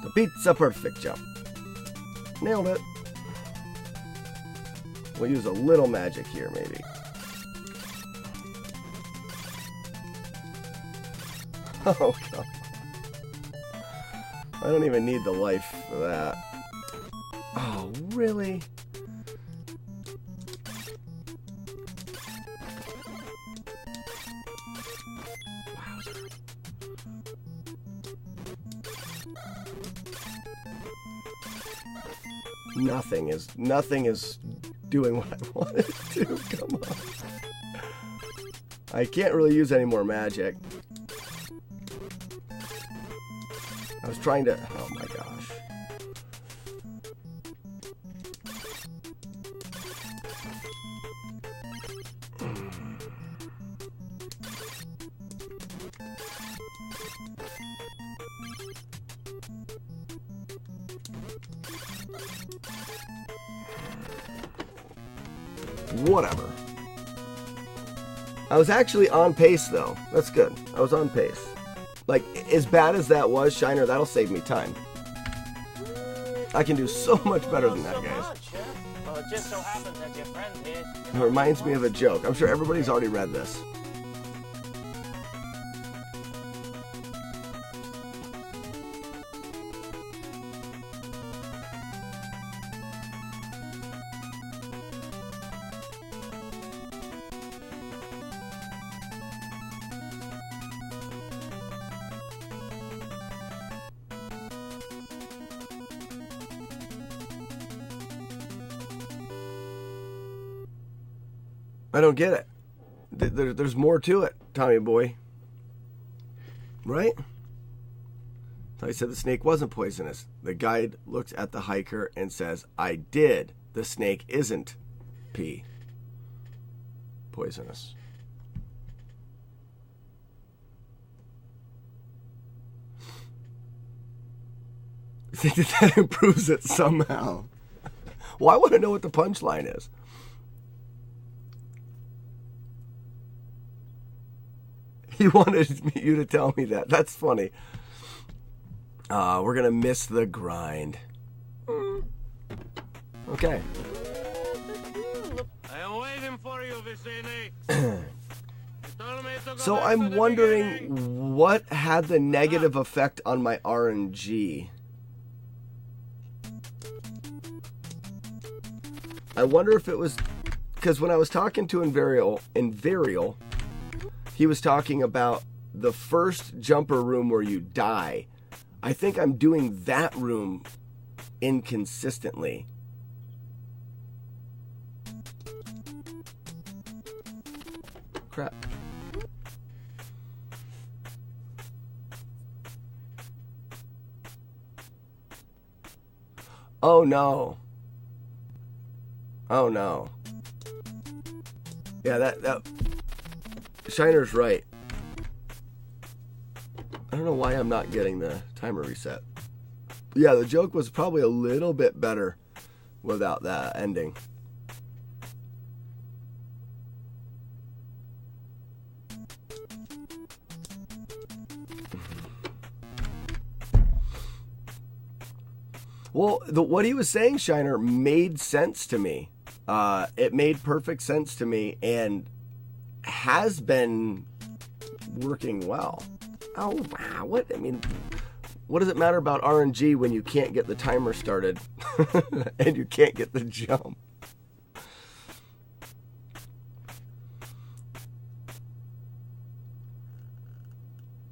The pizza perfect jump. Nailed it. We'll use a little magic here, maybe. Oh, God. I don't even need the life for that. Oh, really? Nothing is doing what I want it to. Come on. I can't really use any more magic. I was trying to... Oh my gosh. Whatever. I was actually on pace, though. That's good. I was on pace. Like, as bad as that was, Shiner, that'll save me time. I can do so much better than that, guys. Well, it just so happens that your friend here... It reminds me of a joke. I'm sure everybody's already read this. I don't get it. There's more to it, Tommy boy. Right? I said the snake wasn't poisonous. The guide looks at the hiker and says, I did. The snake isn't P. Poisonous. I think that improves it somehow. Well, I want to know what the punchline is. He wanted you to tell me that. That's funny. We're going to miss the grind. Okay. I am waiting for you, Vicini. So I'm wondering what had the negative effect on my RNG. I wonder if it was because when I was talking to Invarial, he was talking about the first jumper room where you die. I think I'm doing that room inconsistently. Crap. Oh no. Oh no. Yeah, that Shiner's right. I don't know why I'm not getting the timer reset. Yeah, the joke was probably a little bit better without that ending. Well, what he was saying, Shiner, made sense to me. It made perfect sense to me and has been working well. Oh, wow. What? I mean, what does it matter about RNG when you can't get the timer started and you can't get the jump?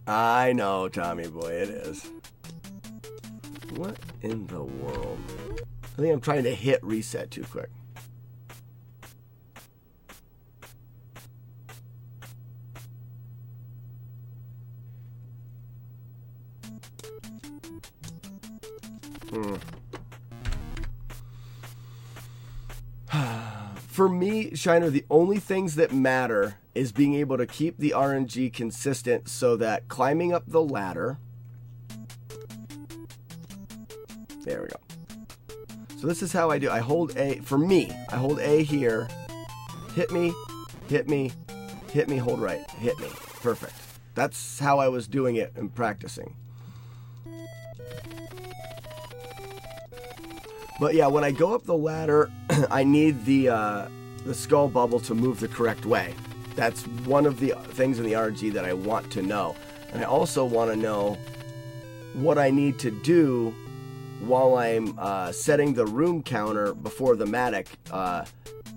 I know, Tommy boy, it is. What in the world? I think I'm trying to hit reset too quick. For me, Shiner, the only things that matter is being able to keep the RNG consistent so that climbing up the ladder. There we go. So this is how I do. I hold A. For me, I hold A here. Hit me, hit me, hit me, hold right. Hit me. Perfect. That's how I was doing it and practicing. But yeah, when I go up the ladder, I need the skull bubble to move the correct way. That's one of the things in the RNG that I want to know. And I also want to know what I need to do while I'm setting the room counter before the Matic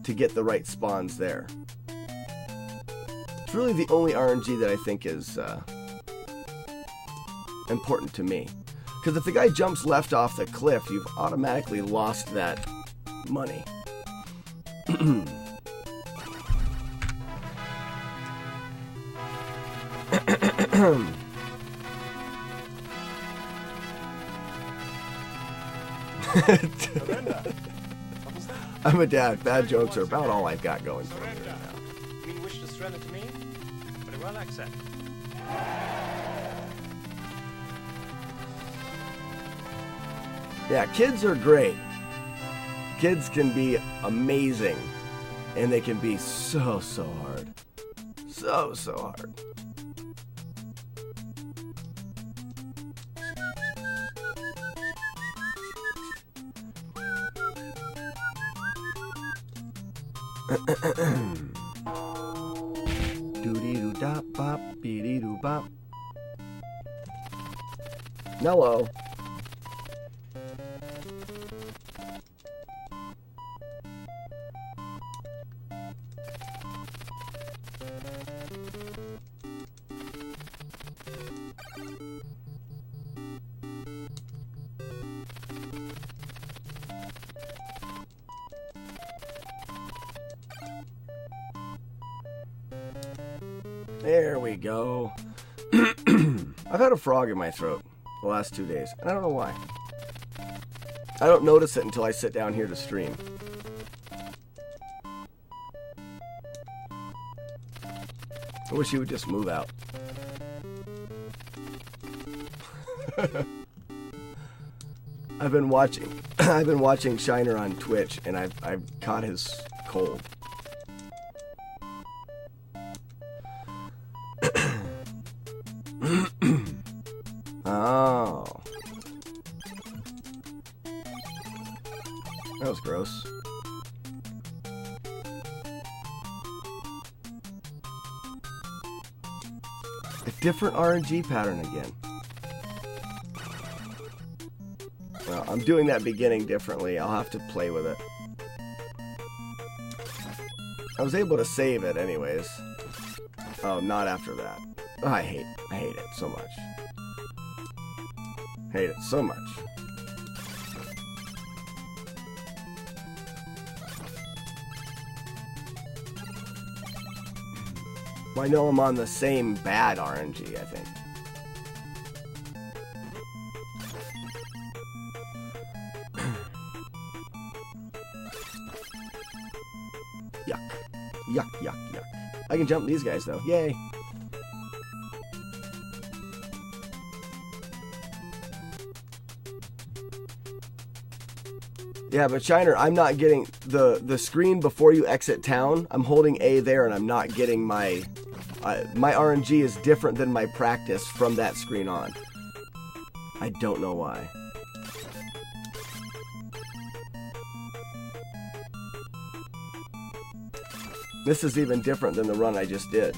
to get the right spawns there. It's really the only RNG that I think is important to me. Because if the guy jumps left off the cliff, you've automatically lost that money. I'm a dad. Bad jokes are about all I've got going for me right now. You wish to surrender to me? Very well, accept. Yeah, kids are great. Kids can be amazing. And they can be so hard. So hard. Doody-doo-dop bop, beady-doo bop. Mellow. There we go. I've had a frog in my throat the last 2 days. And I don't know why. I don't notice it until I sit down here to stream. I wish he would just move out. I've been watching Shiner on Twitch, and I've caught his cold. Oh. That was gross. A different RNG pattern again. Well, I'm doing that beginning differently. I'll have to play with it. I was able to save it anyways. Oh, not after that. Oh, I hate it so much. Hate it so much. Well, I know I'm on the same bad RNG, I think. Yuck. Yuck, yuck, yuck. I can jump these guys, though. Yay. Yeah, but Shiner, I'm not getting the screen before you exit town. I'm holding A there, and I'm not getting my RNG is different than my practice from that screen on. I don't know why. This is even different than the run I just did,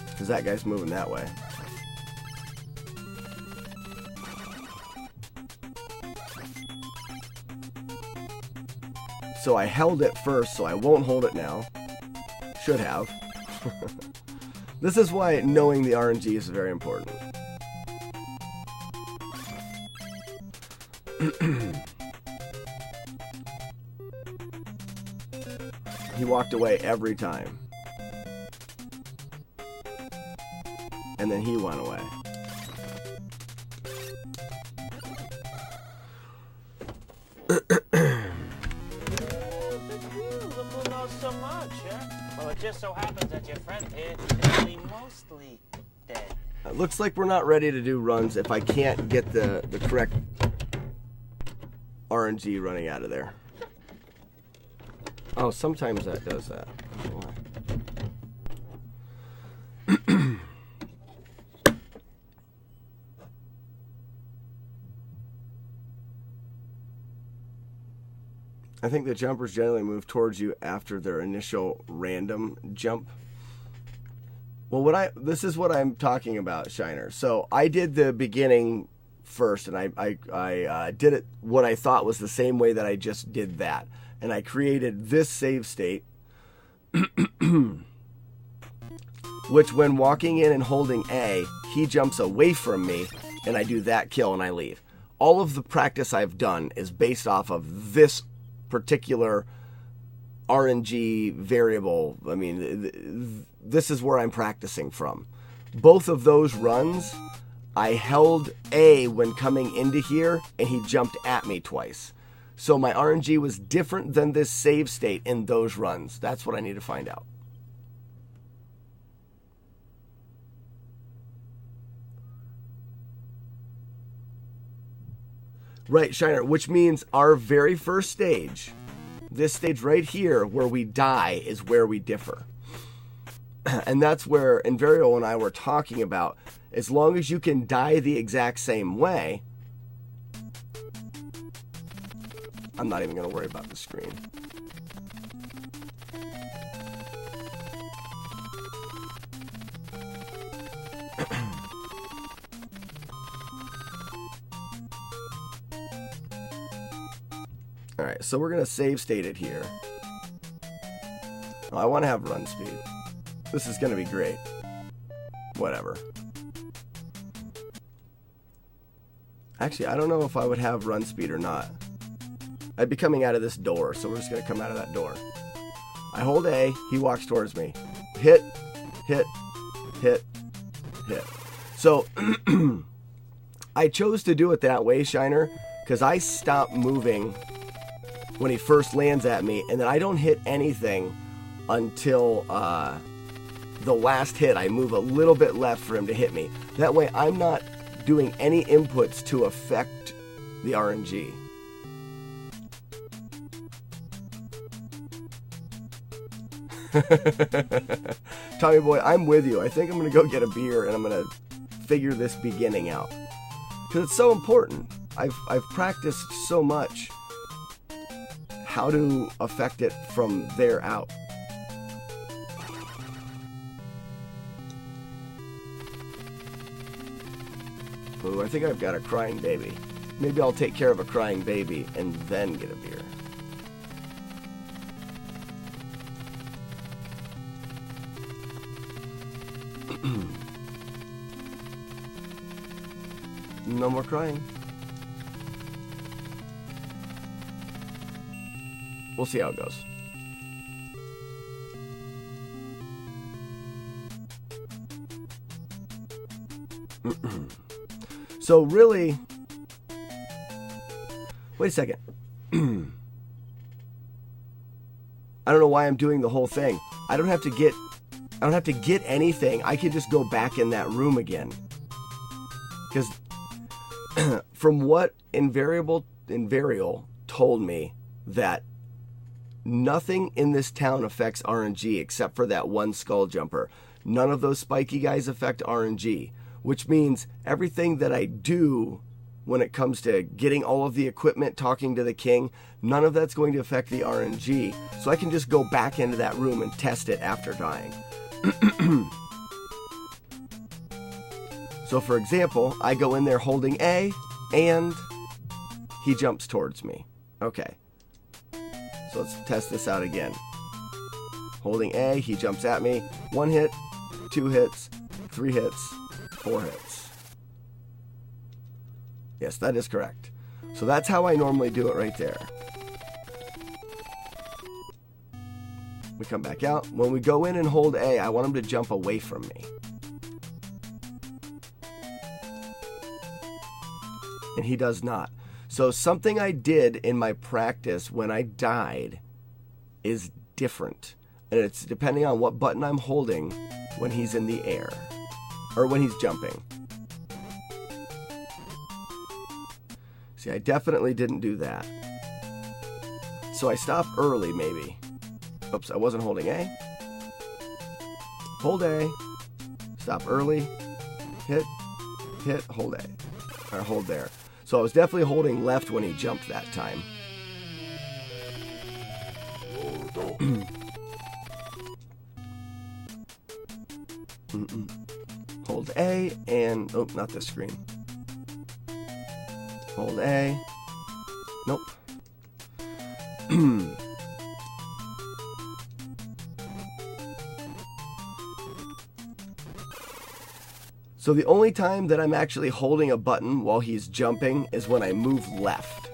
because that guy's moving that way. So I held it first, so I won't hold it now. Should have. This is why knowing the RNG is very important. He walked away every time. And then he went away. So much, huh? Well, it just so happens that your friend here is really mostly dead. It looks like we're not ready to do runs if I can't get the correct RNG running out of there. Oh, sometimes that does that. I don't know why. I think the jumpers generally move towards you after their initial random jump. Well, this is what I'm talking about, Shiner. So I did the beginning first, and I did it what I thought was the same way that I just did that. And I created this save state, which when walking in and holding A, he jumps away from me, and I do that kill and I leave. All of the practice I've done is based off of this particular RNG variable. I mean, this is where I'm practicing from. Both of those runs, I held A when coming into here, and he jumped at me twice. So my RNG was different than this save state in those runs. That's what I need to find out. Right, Shiner, which means our very first stage, this stage right here where we die, is where we differ. And that's where Invario and I were talking about, as long as you can die the exact same way, I'm not even going to worry about the screen. Alright, so we're going to save state it here. Oh, I want to have run speed. This is going to be great. Whatever. Actually, I don't know if I would have run speed or not. I'd be coming out of this door, so we're just going to come out of that door. I hold A, he walks towards me. Hit, hit, hit, hit. So, I chose to do it that way, Shiner, because I stop moving when he first lands at me, and then I don't hit anything until the last hit. I move a little bit left for him to hit me. That way I'm not doing any inputs to affect the RNG. Tommy boy, I'm with you. I think I'm going to go get a beer and I'm going to figure this beginning out. Because it's so important. I've practiced so much how to affect it from there out. Ooh, I think I've got a crying baby. Maybe I'll take care of a crying baby and then get a beer. No more crying. We'll see how it goes. So really, wait a second. I don't know why I'm doing the whole thing. I don't have to get anything. I could just go back in that room again. Because from what Invariable told me, that nothing in this town affects RNG except for that one skull jumper. None of those spiky guys affect RNG, which means everything that I do when it comes to getting all of the equipment, talking to the king, none of that's going to affect the RNG. So I can just go back into that room and test it after dying. So for example, I go in there holding A, and he jumps towards me. Okay. So let's test this out again. Holding A, he jumps at me. 1 hit, 2 hits, 3 hits, 4 hits. Yes, that is correct. So that's how I normally do it right there. We come back out. When we go in and hold A, I want him to jump away from me. And he does not. So something I did in my practice when I died is different. And it's depending on what button I'm holding when he's in the air. Or when he's jumping. See, I definitely didn't do that. So I stop early, maybe. Oops, I wasn't holding A. Hold A. Stop early. Hit. Hit. Hold A. Or hold there. So I was definitely holding left when he jumped that time. Hold A and... Oh, not this screen. Hold A. Nope. So the only time that I'm actually holding a button while he's jumping is when I move left.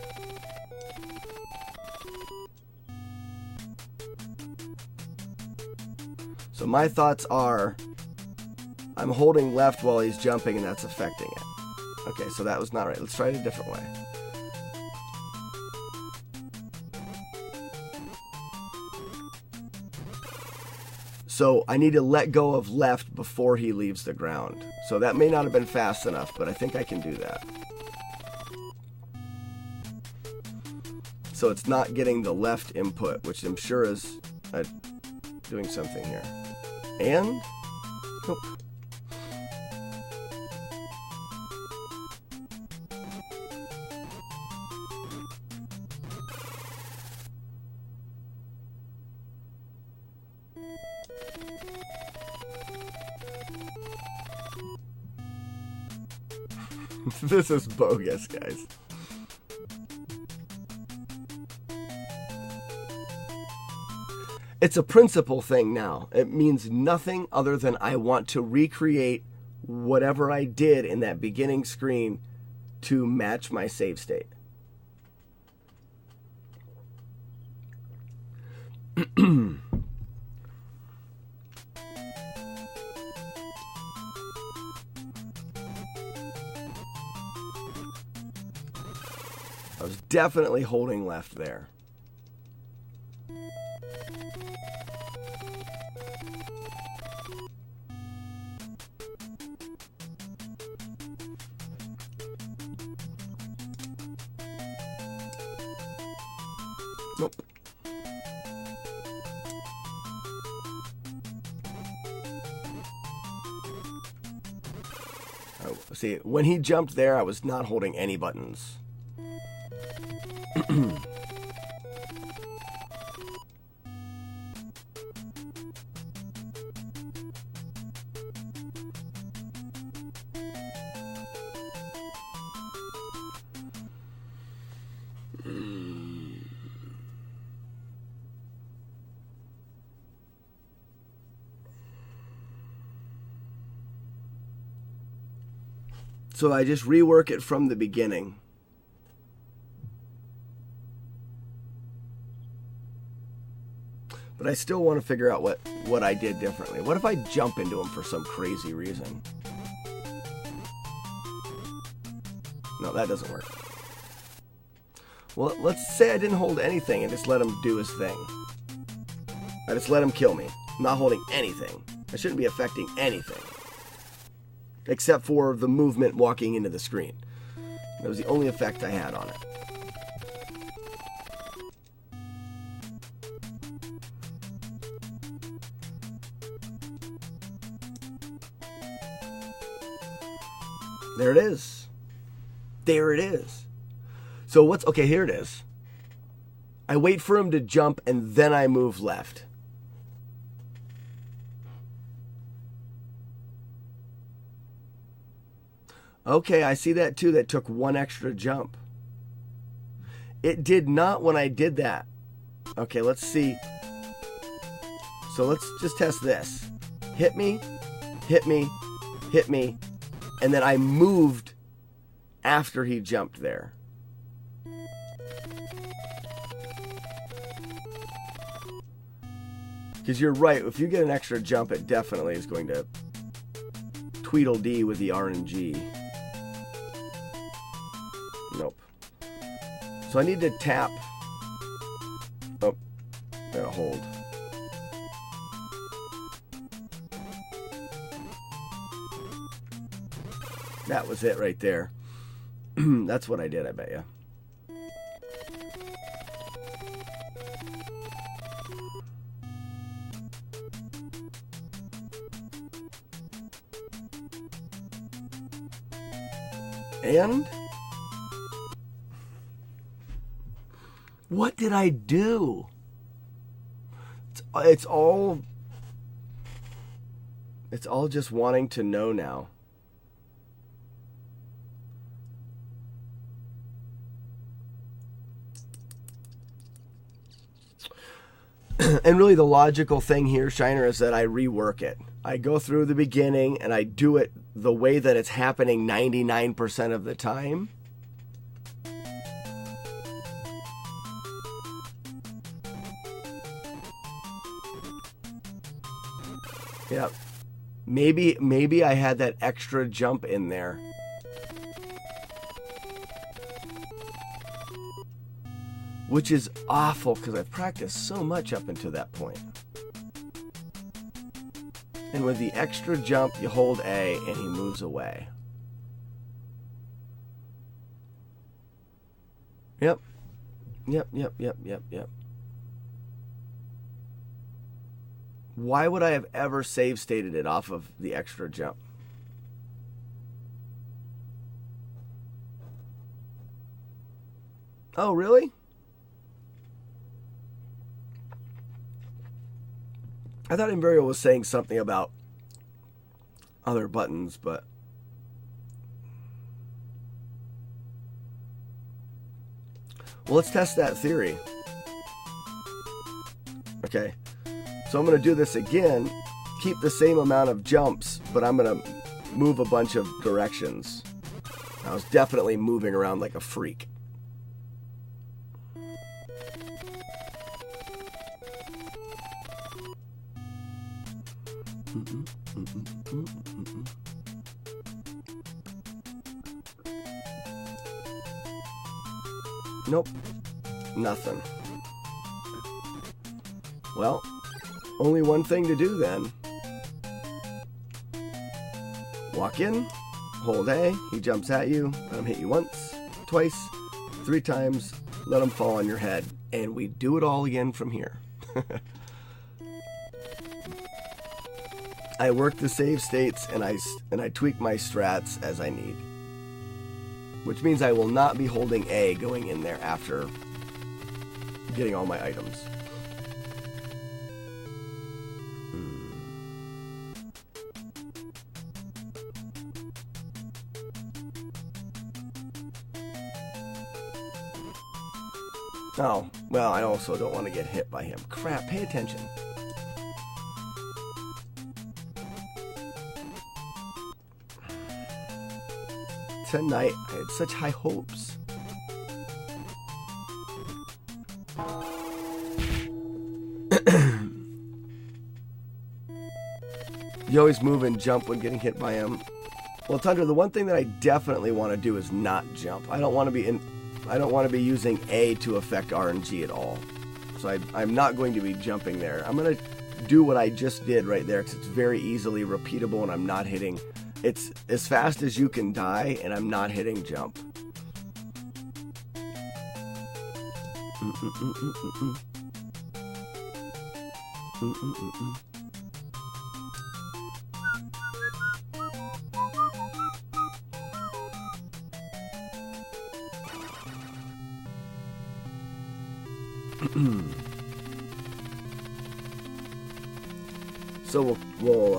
So my thoughts are, I'm holding left while he's jumping and that's affecting it. Okay, so that was not right. Let's try it a different way. So I need to let go of left before he leaves the ground. So that may not have been fast enough, but I think I can do that. So it's not getting the left input, which I'm sure is doing something here. And? Nope. This is bogus, guys. It's a principle thing now. It means nothing other than I want to recreate whatever I did in that beginning screen to match my save state. I was definitely holding left there. Nope. Oh, see, when he jumped there, I was not holding any buttons. So I just rework it from the beginning. But I still want to figure out what I did differently. What if I jump into him for some crazy reason? No, that doesn't work. Well, let's say I didn't hold anything and just let him do his thing. I just let him kill me. I'm not holding anything. I shouldn't be affecting anything. Except for the movement walking into the screen. That was the only effect I had on it. There it is. There it is. So what's... Okay, here it is. I wait for him to jump and then I move left. Okay, I see that too. That took one extra jump. It did not when I did that. Okay, let's see. So let's just test this. Hit me, hit me, hit me, and then I moved after he jumped there. Because you're right, if you get an extra jump, it definitely is going to Tweedledee with the RNG. Nope. So I need to tap. Oh, gotta hold. That was it right there. That's what I did, I bet you. And what did I do? It's all just wanting to know now. And really the logical thing here, Shiner, is that I rework it. I go through the beginning and I do it the way that it's happening 99% of the time. Yeah. Maybe I had that extra jump in there. Which is awful because I've practiced so much up until that point. And with the extra jump, you hold A and he moves away. Yep. Yep. Why would I have ever save stated it off of the extra jump? Oh, really? I thought Imverio was saying something about other buttons, but... Well, let's test that theory. Okay. So I'm going to do this again, keep the same amount of jumps, but I'm going to move a bunch of directions. I was definitely moving around like a freak. Nope. Nothing. Well, only one thing to do then. Walk in, hold A, he jumps at you, let him hit you once, twice, 3 times, let him fall on your head, and we do it all again from here. I work the save states and I tweak my strats as I need. Which means I will not be holding A going in there after getting all my items. Oh, well, I also don't want to get hit by him. Crap, pay attention. Tonight, I had such high hopes. You always move and jump when getting hit by him. Well, Tundra, the one thing that I definitely want to do is not jump. I don't want to be using A to affect RNG at all. So I'm not going to be jumping there. I'm going to do what I just did right there because it's very easily repeatable and I'm not hitting. It's as fast as you can die and I'm not hitting jump. So we'll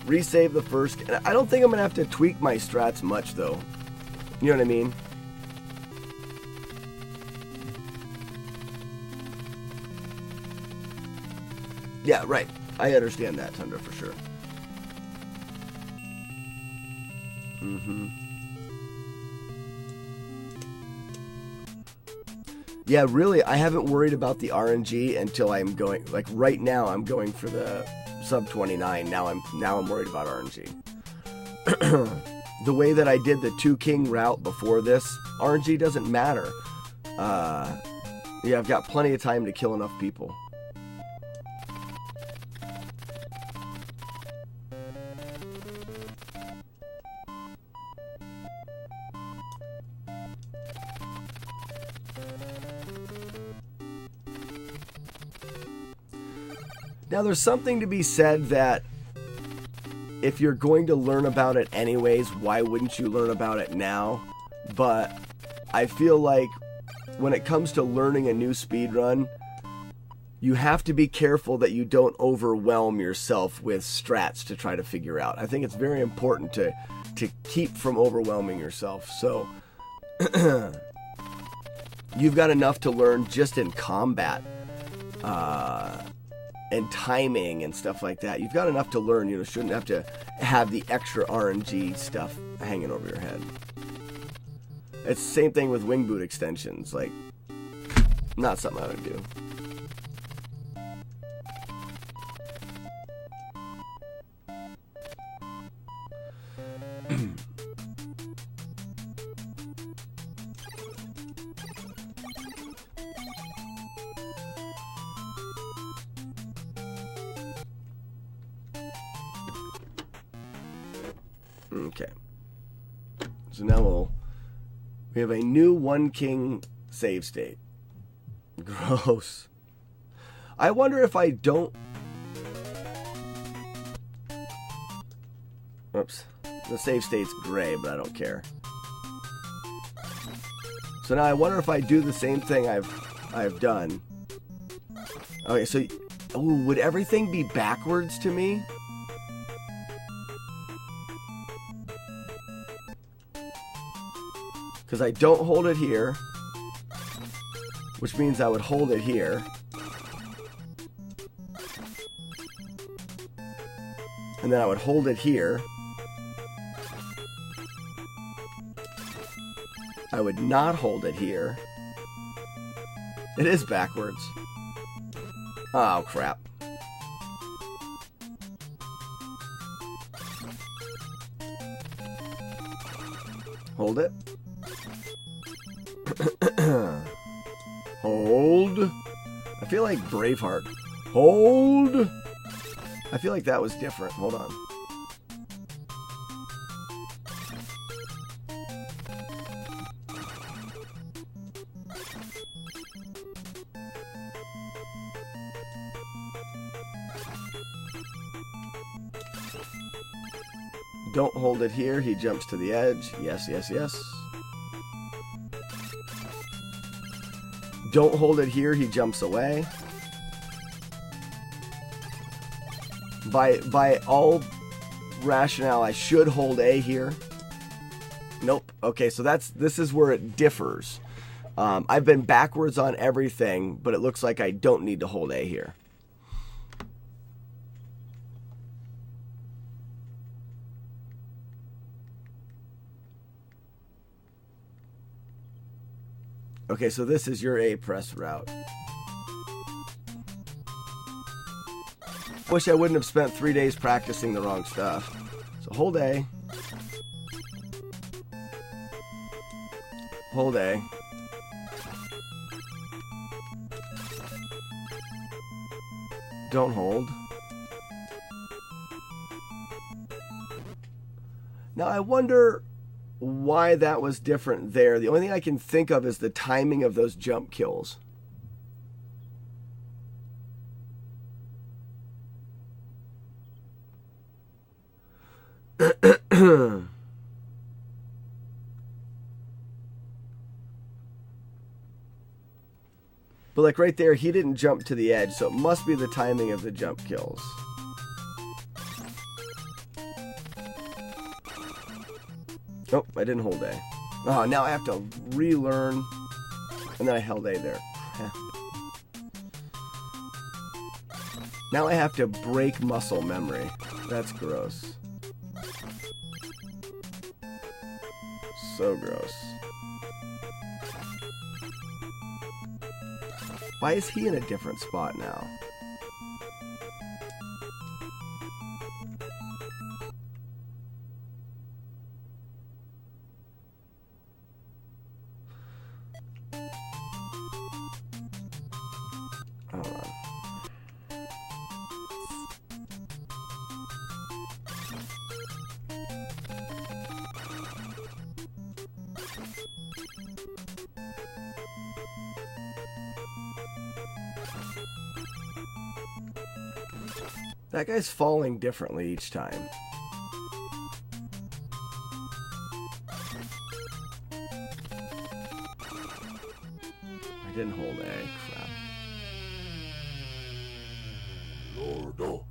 resave the first. And I don't think I'm gonna have to tweak my strats much though. You know what I mean? Yeah, right. I understand that, Tundra, for sure. Yeah, really, I haven't worried about the RNG until I'm going, like right now I'm going for the sub 29. Now I'm worried about RNG. The way that I did the 2 king route before this, RNG doesn't matter. Yeah, I've got plenty of time to kill enough people. Now, there's something to be said that if you're going to learn about it anyways, why wouldn't you learn about it now? But I feel like when it comes to learning a new speedrun, you have to be careful that you don't overwhelm yourself with strats to try to figure out. I think it's very important to keep from overwhelming yourself. So you've got enough to learn just in combat. And timing and stuff like that. You've got enough to learn, you know, shouldn't have to have the extra RNG stuff hanging over your head. It's the same thing with wing boot extensions, like, not something I would do. Okay. So now we have a new 1 king save state. Gross. I wonder if I don't... Oops. The save state's gray, but I don't care. So now I wonder if I do the same thing I've done. Okay, so... Ooh, would everything be backwards to me? Because I don't hold it here, which means I would hold it here. And then I would hold it here. I would not hold it here. It is backwards. Oh, crap. Hold it. Hold. I feel like Braveheart. Hold. I feel like that was different. Hold on. Don't hold it here. He jumps to the edge. Yes, yes, yes. Don't hold it here. He jumps away. By all rationale, I should hold A here. Nope. Okay, so this is where it differs. I've been backwards on everything, but it looks like I don't need to hold A here. Okay, so this is your A press route. Wish I wouldn't have spent 3 days practicing the wrong stuff. So hold A. Hold A. Don't hold. Now I wonder why that was different there. The only thing I can think of is the timing of those jump kills. But like right there, he didn't jump to the edge, so it must be the timing of the jump kills. Nope, I didn't hold A. Oh, now I have to relearn. And then I held A there. Now I have to break muscle memory. That's gross. So gross. Why is he in a different spot now? Hold on. That guy's falling differently each time. I didn't hold A. Crap. Lordo.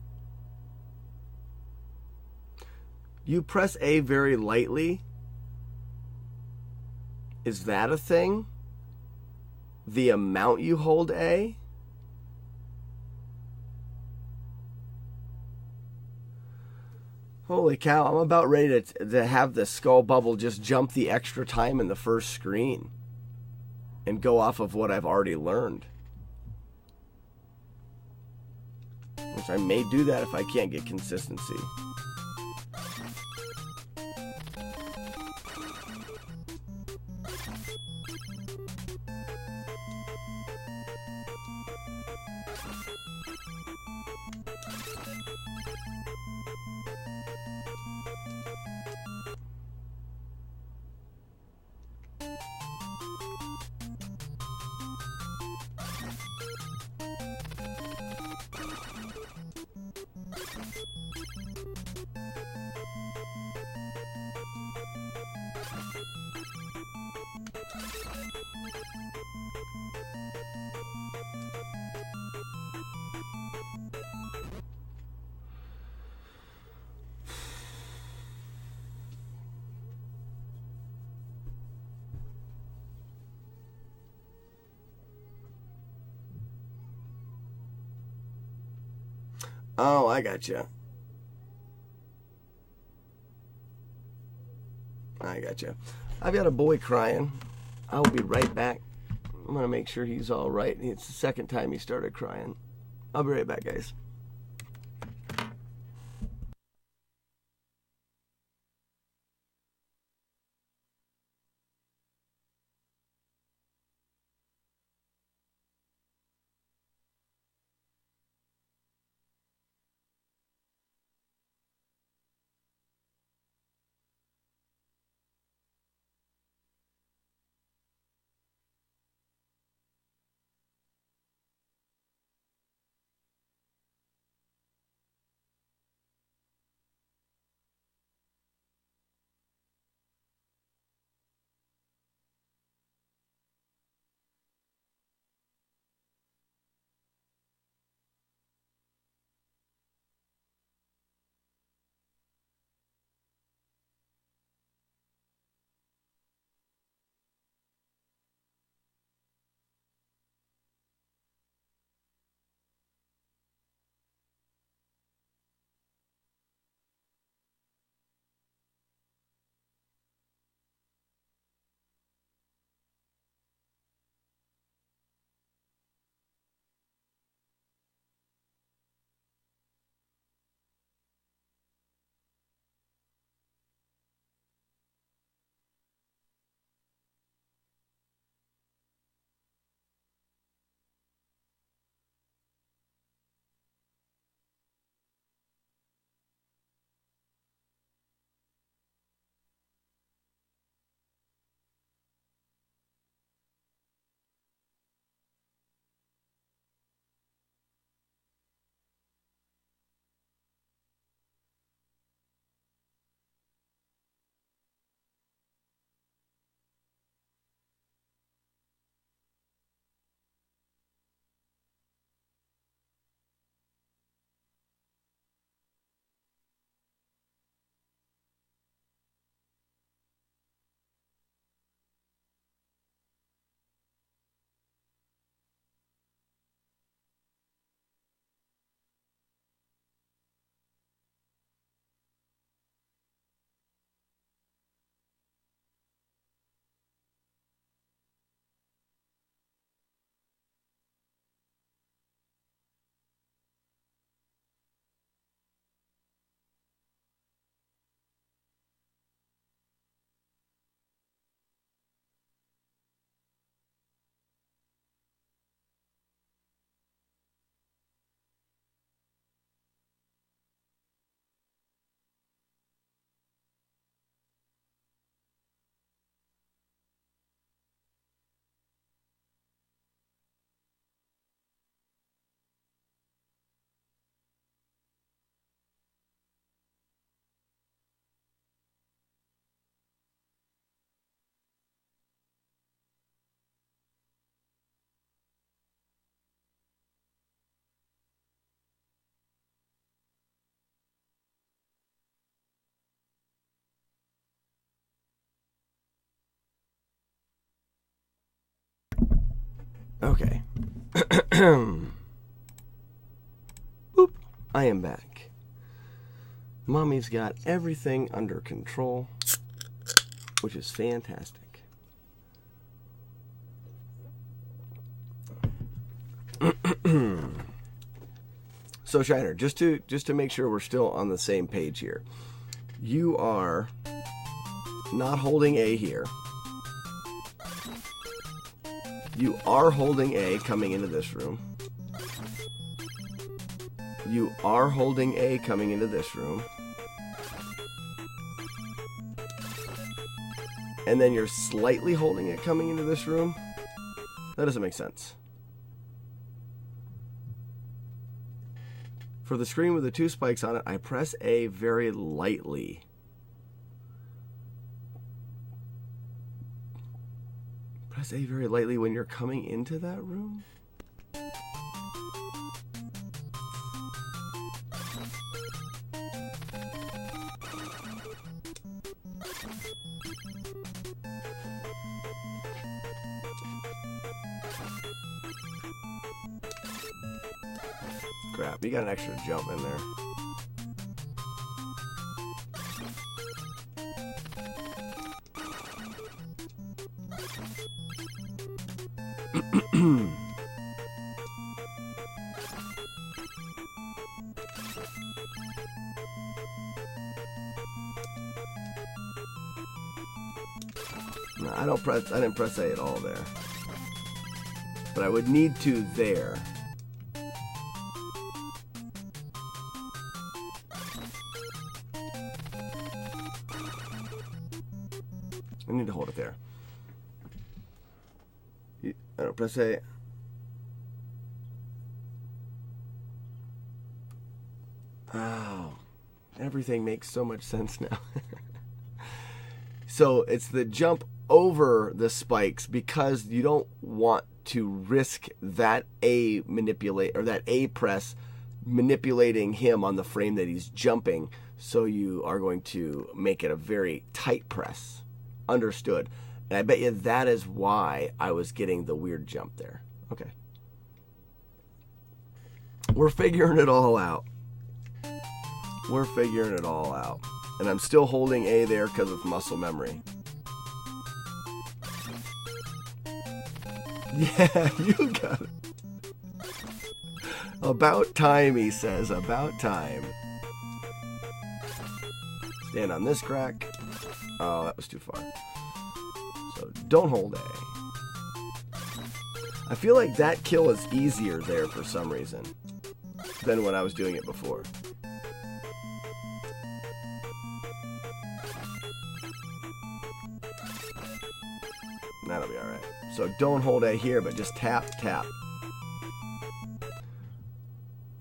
You press A very lightly. Is that a thing? The amount you hold A? Holy cow, I'm about ready to have the skull bubble just jump the extra time in the first screen and go off of what I've already learned. Which I may do that if I can't get consistency. Oh, I gotcha. I gotcha. I've got a boy crying. I'll be right back. I'm going to make sure he's all right. It's the second time he started crying. I'll be right back, guys. Okay. Boop. I am back. Mommy's got everything under control, which is fantastic. So Shiner, just to make sure we're still on the same page here, you are not holding A here. You are holding A coming into this room. You are holding A coming into this room. And then you're slightly holding it coming into this room. That doesn't make sense. For the screen with the 2 spikes on it, I press A very lightly. Press A very lightly when you're coming into that room? Crap, you got an extra jump in there. No, I didn't press A at all there. But I would need to there. I need to hold it there. I don't press A. Oh, everything makes so much sense now. So it's the jump over the spikes because you don't want to risk that A manipulate or that A press manipulating him on the frame that he's jumping. So you are going to make it a very tight press. Understood. And I bet you that is why I was getting the weird jump there. Okay. We're figuring it all out. We're figuring it all out. And I'm still holding A there because of muscle memory. Yeah, you got it. About time, he says. About time. Stand on this crack. Oh, that was too far. So don't hold A. I feel like that kill is easier there for some reason than when I was doing it before. That'll be alright. So don't hold A here, but just tap, tap.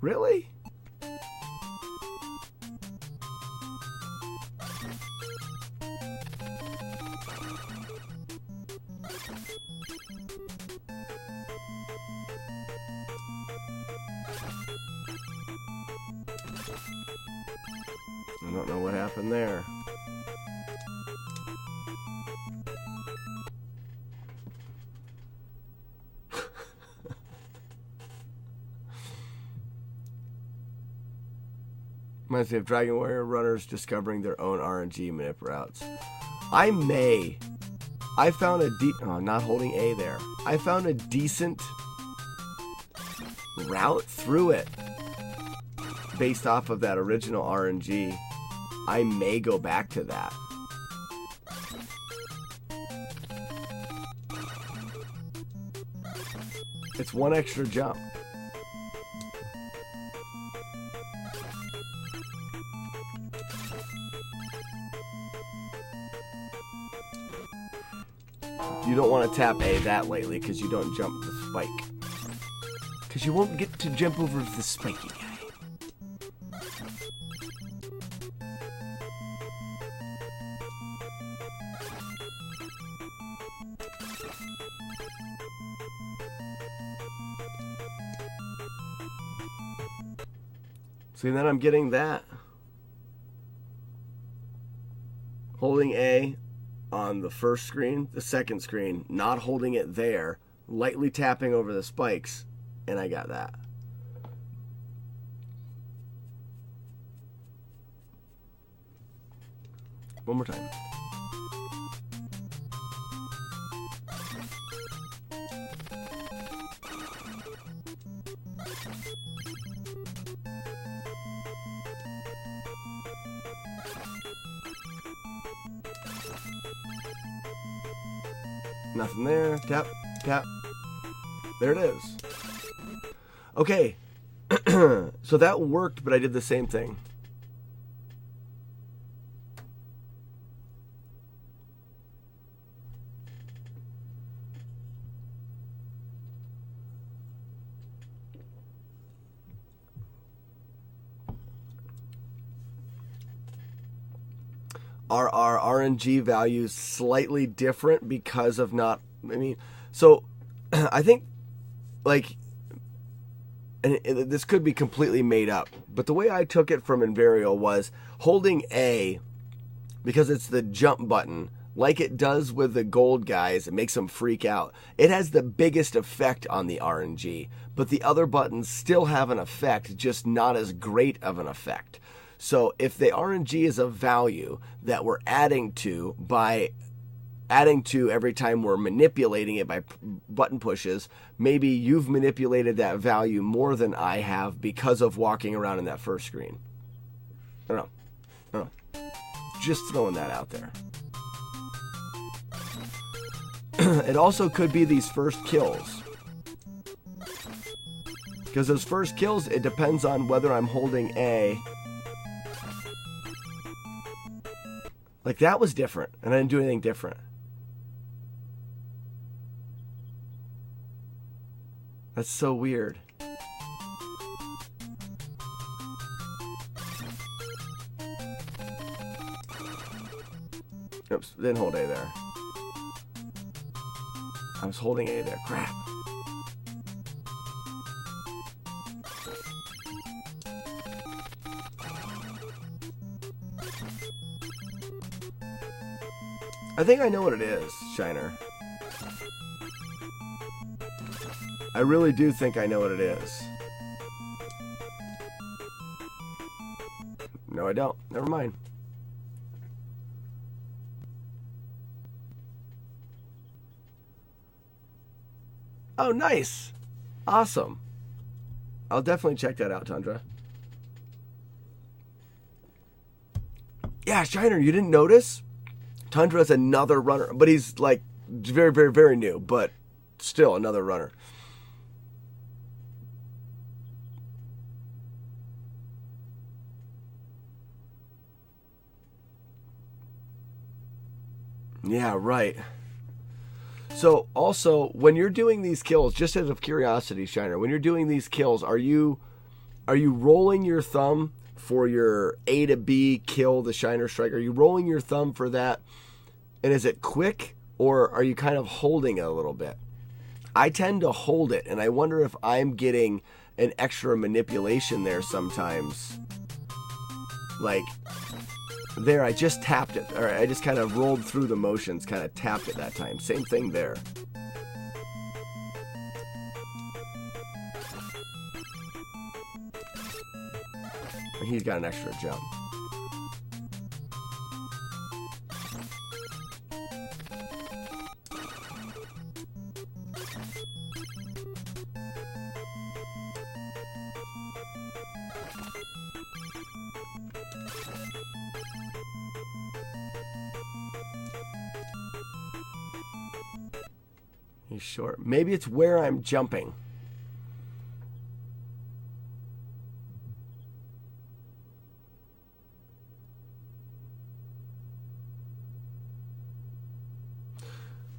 Really? I don't know what happened there. Reminds me of Dragon Warrior runners discovering their own RNG manip routes. I found a not holding A there. I found a decent route through it based off of that original RNG. I may go back to that. It's one extra jump. You don't want to tap A that lately because you don't jump the spike. Because you won't get to jump over the spiky guy. See, then I'm getting that. Holding A on the first screen, the second screen, not holding it there, lightly tapping over the spikes, and I got that. One more time. Nothing there. Tap, tap. There it is. Okay. So that worked, but I did the same thing. Are our RNG values slightly different because of not, I mean, so I think, like, and this could be completely made up, but the way I took it from Invario was holding A, because it's the jump button, like it does with the gold guys, it makes them freak out. It has the biggest effect on the RNG, but the other buttons still have an effect, just not as great of an effect. So if the RNG is a value that we're adding to by adding to every time we're manipulating it by button pushes, maybe you've manipulated that value more than I have because of walking around in that first screen. I don't know. Just throwing that out there. It also could be these first kills. Because those first kills, it depends on whether I'm holding A. Like, that was different, and I didn't do anything different. That's so weird. Oops, didn't hold A there. I was holding A there. Crap. I think I know what it is, Shiner. I really do think I know what it is. No, I don't. Never mind. Oh, nice. Awesome. I'll definitely check that out, Tundra. Yeah, Shiner, you didn't notice? Tundra's another runner, but he's like very, very, very new, but still another runner. Yeah, right. So also, when you're doing these kills, just out of curiosity, Shiner, when you're doing these kills, are you rolling your thumb for your A to B kill, the Shiner Strike? Are you rolling your thumb for that? And is it quick, or are you kind of holding it a little bit? I tend to hold it, and I wonder if I'm getting an extra manipulation there sometimes. Like, there, I just tapped it. All right, I just kind of rolled through the motions, kind of tapped it that time. Same thing there. And he's got an extra jump. He's short. Maybe it's where I'm jumping.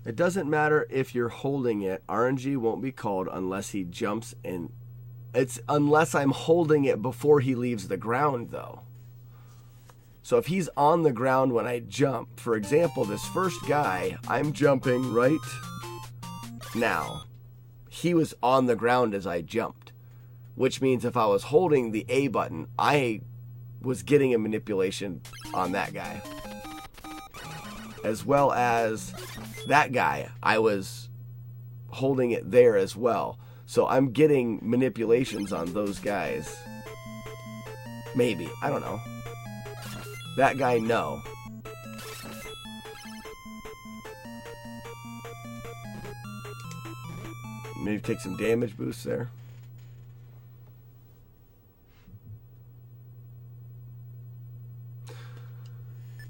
It doesn't matter if you're holding it. RNG won't be called unless he jumps in. It's unless I'm holding it before he leaves the ground, though. So if he's on the ground when I jump, for example, this first guy, I'm jumping right now. He was on the ground as I jumped, which means if I was holding the A button, I was getting a manipulation on that guy. As well as that guy, I was holding it there as well. So I'm getting manipulations on those guys. Maybe. I don't know. That guy, no. Maybe take some damage boosts there.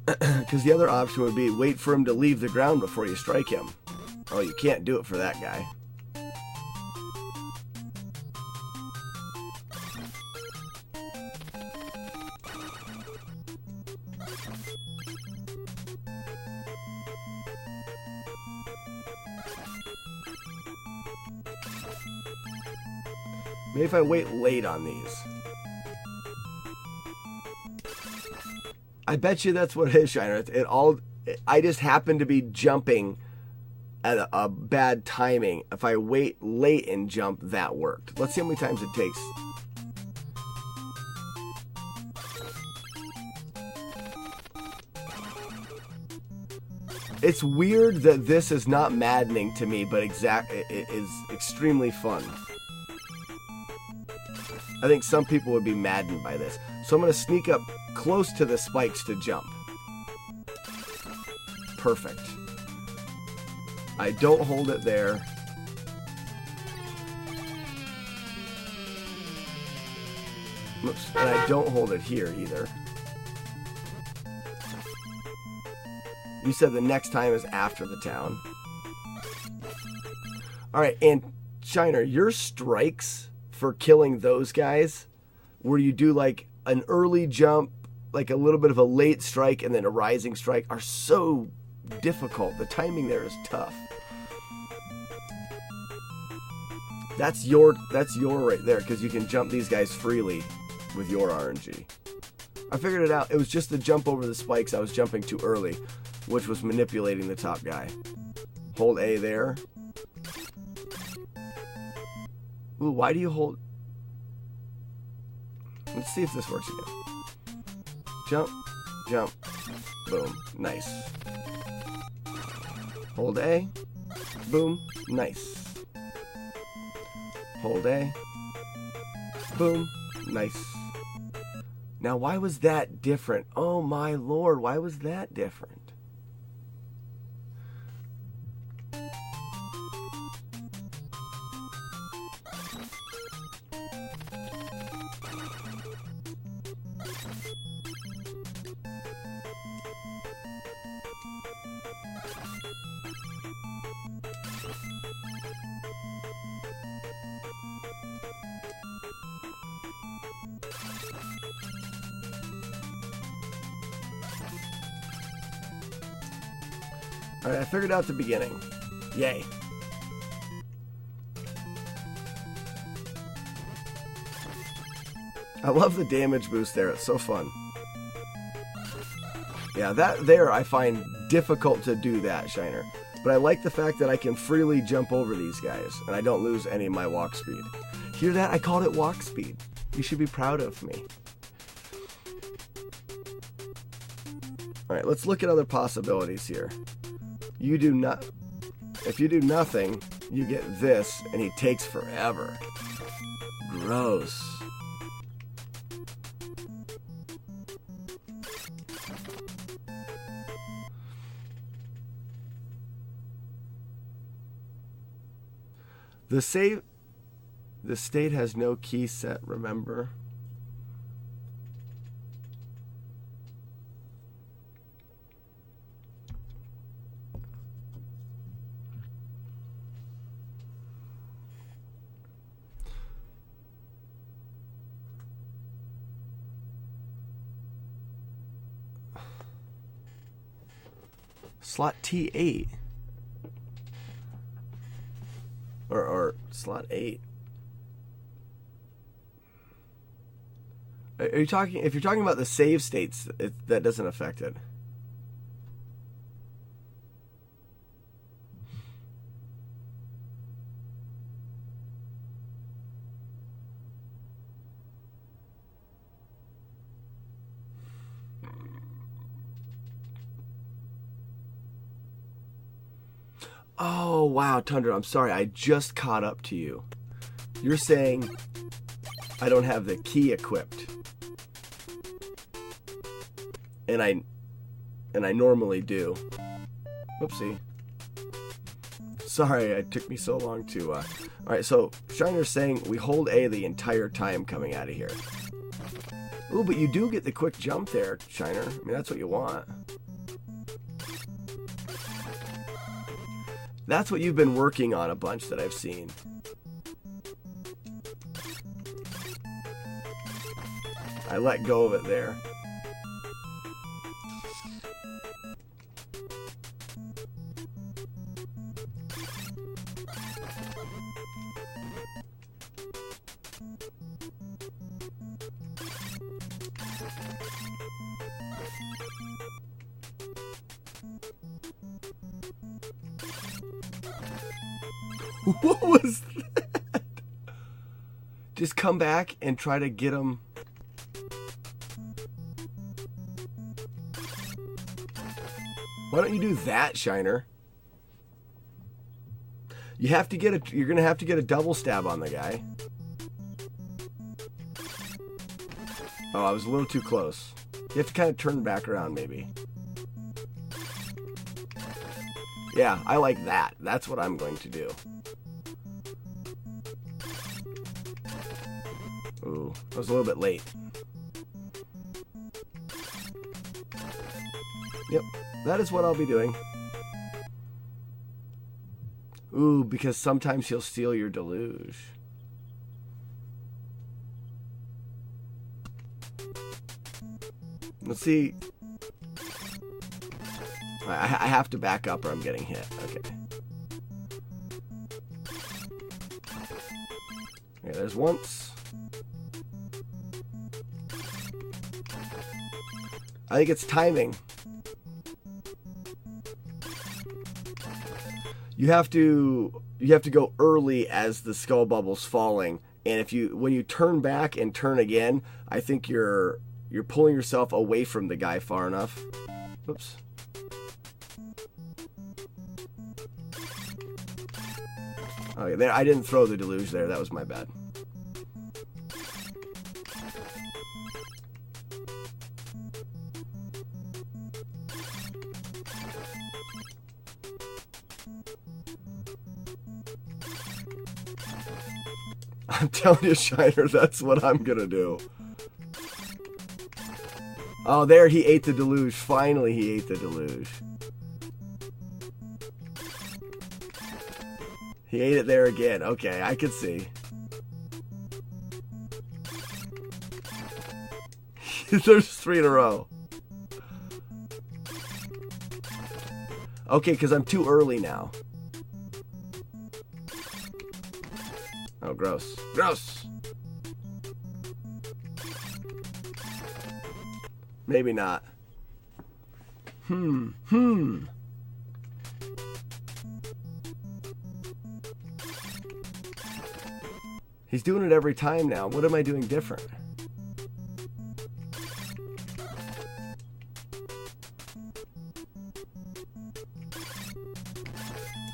Because the other option would be wait for him to leave the ground before you strike him. Oh, you can't do it for that guy. Maybe if I wait late on these. I bet you that's what it is, Shiner. I just happen to be jumping at a bad timing. If I wait late and jump, that worked. Let's see how many times it takes. It's weird that this is not maddening to me, but it is extremely fun. I think some people would be maddened by this. So I'm going to sneak up close to the spikes to jump. Perfect. I don't hold it there. Oops. And I don't hold it here either. You said the next time is after the town. Alright, and Shiner, your strikes for killing those guys, where you do like an early jump, like a little bit of a late strike, and then a rising strike, are so difficult. The timing there is tough. That's your right there, because you can jump these guys freely with your RNG. I figured it out. It was just the jump over the spikes. I was jumping too early, which was manipulating the top guy. Hold A there. Ooh, why do you hold... Let's see if this works again. Jump, jump, boom, nice. Hold A, boom, nice. Hold A, boom, nice. Now, why was that different? Oh my lord, why was that different? Alright, I figured out the beginning. Yay. I love the damage boost there. It's so fun. Yeah, that there I find difficult to do that, Shiner. But I like the fact that I can freely jump over these guys, and I don't lose any of my walk speed. Hear that? I called it walk speed. You should be proud of me. Alright, let's look at other possibilities here. You do not... If you do nothing, you get this, and he takes forever. Gross. The state has no key set, remember? Slot T8. Or slot 8. Are you talking? If you're talking about the save states, that doesn't affect it. Oh, wow, Tundra, I'm sorry. I just caught up to you. You're saying I don't have the key equipped. And I normally do. Whoopsie. Sorry, it took me so long to... Alright, so Shiner's saying we hold A the entire time coming out of here. Ooh, but you do get the quick jump there, Shiner. I mean, that's what you want. That's what you've been working on a bunch that I've seen. I let go of it there. What was that? Just come back and try to get him. Why don't you do that, Shiner? You have to get you're gonna have to get a double stab on the guy. Oh, I was a little too close. You have to kind of turn back around, maybe. Yeah, I like that. That's what I'm going to do. Ooh, I was a little bit late. Yep, that is what I'll be doing. Ooh, because sometimes he'll steal your deluge. Let's see. I have to back up or I'm getting hit. Okay. Okay, there's once. I think it's timing. You have to go early as the skull bubble's falling, and when you turn back and turn again, I think you're pulling yourself away from the guy far enough. Oops. Okay, there, I didn't throw the deluge there. That was my bad. I'm telling you, Shiner, that's what I'm gonna do. Oh, there, he ate the deluge. Finally, he ate the deluge. He ate it there again. Okay, I could see. There's 3 in a row. Okay, because I'm too early now. Oh, gross. Gross! Maybe not. He's doing it every time now. What am I doing different?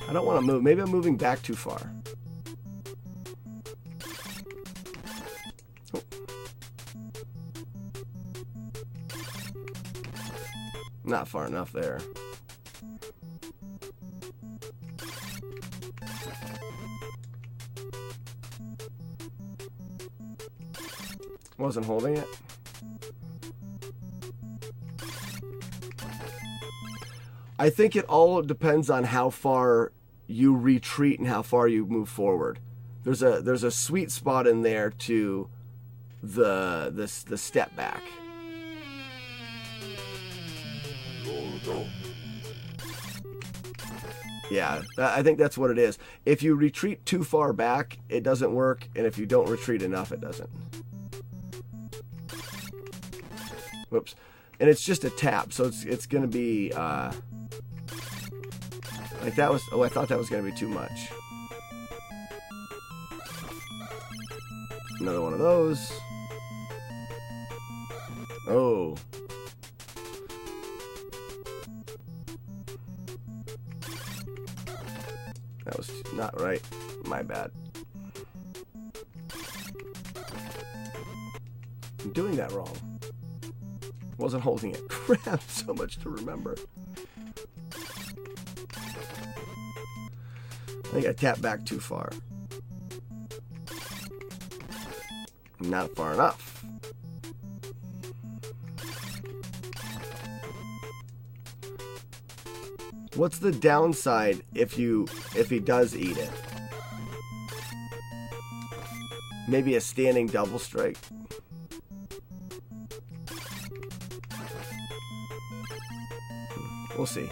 I don't want to move. Maybe I'm moving back too far. Oh. Not far enough there. Wasn't holding it. I think it all depends on how far you retreat and how far you move forward. There's a sweet spot in there to the step back. Yeah, I think that's what it is. If you retreat too far back, it doesn't work, and if you don't retreat enough, it doesn't. Whoops. And it's just a tap, so it's going to be, like that was, oh, I thought that was going to be too much. Another one of those. Oh. That was not right. My bad. I'm doing that wrong. Wasn't holding it. Crap, so much to remember. I think I tapped back too far. Not far enough. What's the downside if he does eat it? Maybe a standing double strike. We'll see.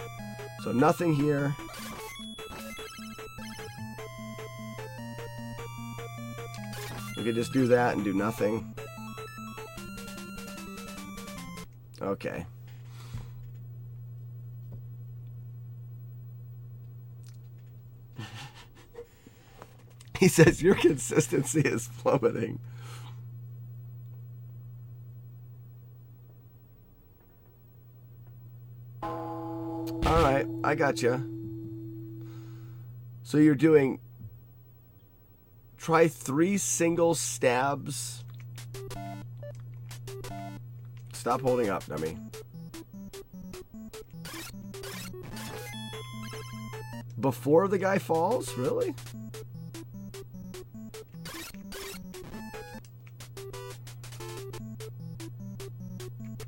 So nothing here. We could just do that and do nothing. Okay. He says your consistency is plummeting. All right, I got you. So you're doing, try 3 single stabs. Stop holding up, dummy. Before the guy falls? Really?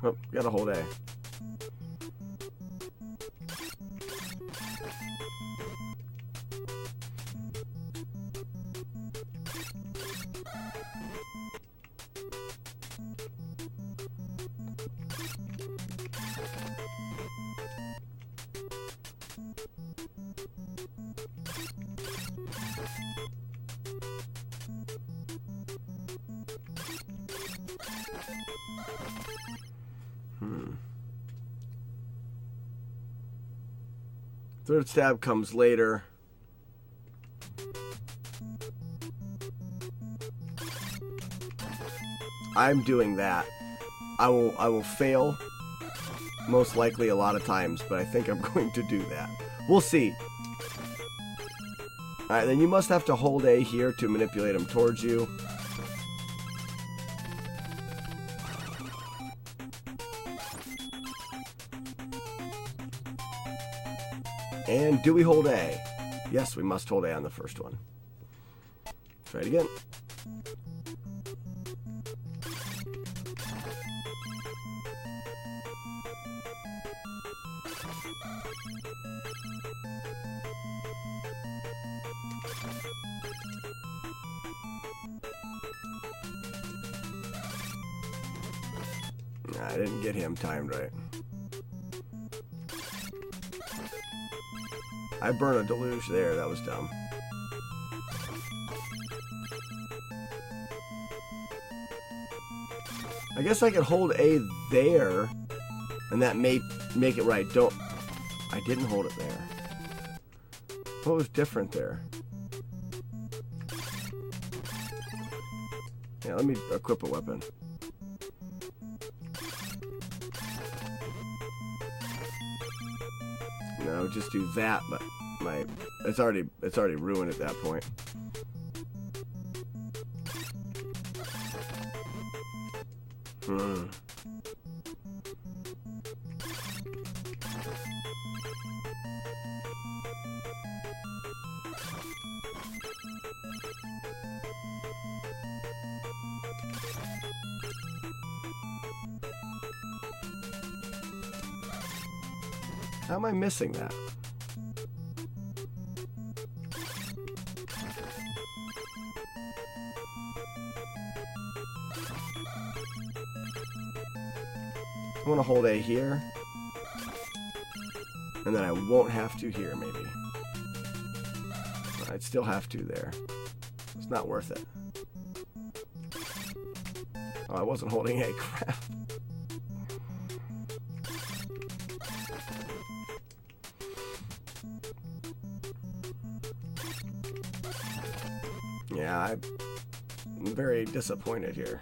Oh, gotta hold A. Third stab comes later. I'm doing that. I will fail most likely a lot of times, but I think I'm going to do that. We'll see. Alright, then you must have to hold A here to manipulate him towards you. And do we hold A? Yes, we must hold A on the first one. Try it again. I didn't get him timed right. I burned a deluge there. That was dumb. I guess I could hold A there, and that may make it right. I didn't hold it there. What was different there? Yeah, let me equip a weapon. No, just do that, but it's already ruined at that point. How am I missing that? I want to hold A here, and then I won't have to here, maybe. I'd still have to there. It's not worth it. Oh, I wasn't holding A. Crap. Yeah, I'm very disappointed here.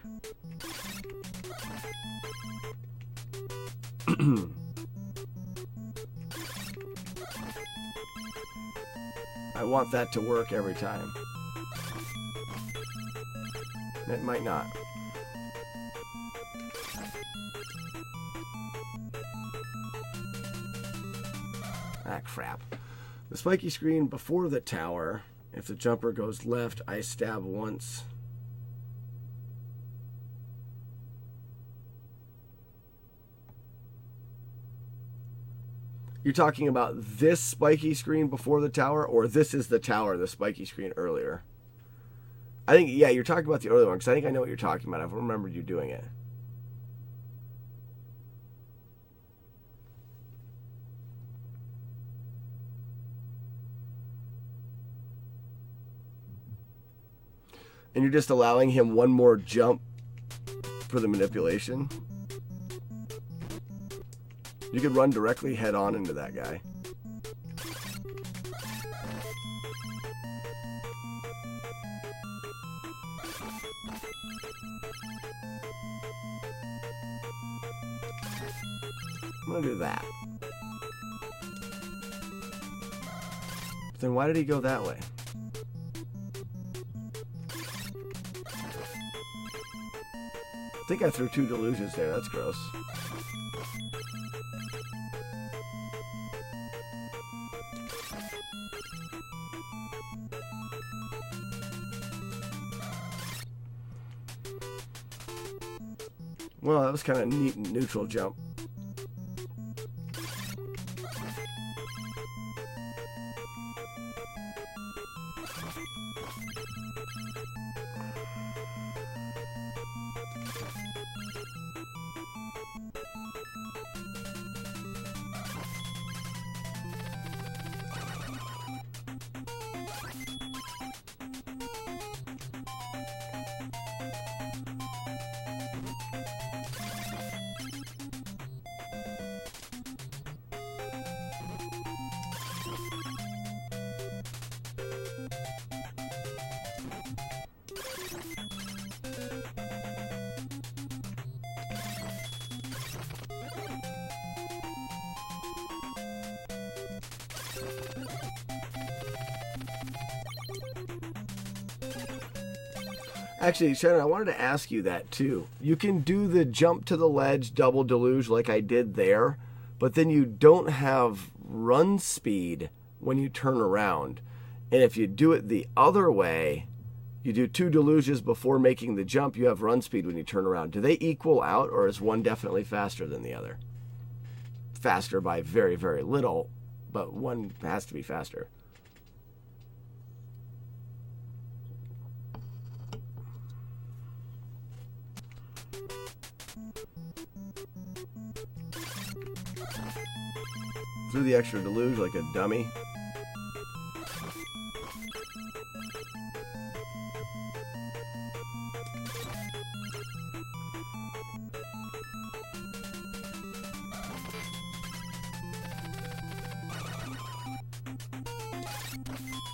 I want that to work every time. It might not. Ah, crap. The spiky screen before the tower. If the jumper goes left, I stab once. You're talking about this spiky screen before the tower, or this is the tower, the spiky screen earlier? I think, yeah, you're talking about the earlier one, because I think I know what you're talking about. I've remembered you doing it. And you're just allowing him one more jump for the manipulation. You could run directly head on into that guy. I'm gonna do that. Then why did he go that way? I think I threw 2 delusions there. That's gross. Well, that was kind of neat and neutral jump. Actually, Shannon, I wanted to ask you that too. You can do the jump to the ledge double deluge like I did there, but then you don't have run speed when you turn around. And if you do it the other way, you do 2 deluges before making the jump, you have run speed when you turn around. Do they equal out, or is one definitely faster than the other? Faster by very, very little, but one has to be faster. Threw the extra deluge like a dummy.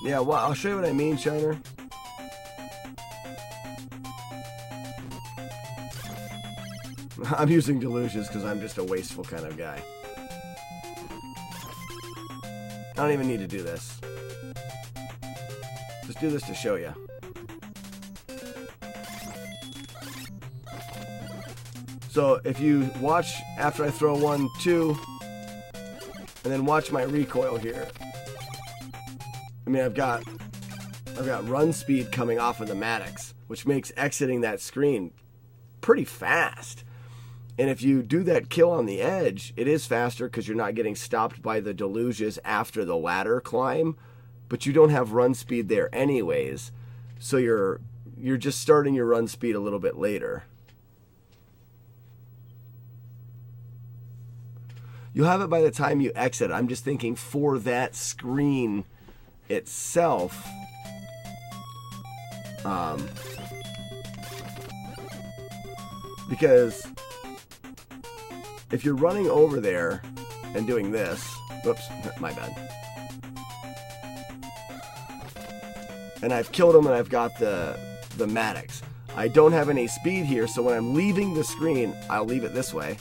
Yeah, well, I'll show you what I mean, Shiner. I'm using delusions because I'm just a wasteful kind of guy. I don't even need to do this. Just do this to show you. So if you watch after I throw 1, 2, and then watch my recoil here. I mean, I've got run speed coming off of the Maddox, which makes exiting that screen pretty fast. And if you do that kill on the edge, it is faster because you're not getting stopped by the deluges after the ladder climb, but you don't have run speed there anyways. So you're just starting your run speed a little bit later. You'll have it by the time you exit. I'm just thinking for that screen itself. Because if you're running over there and doing this, whoops, my bad. And I've killed him and I've got the Maddox. I don't have any speed here, so when I'm leaving the screen, I'll leave it this way.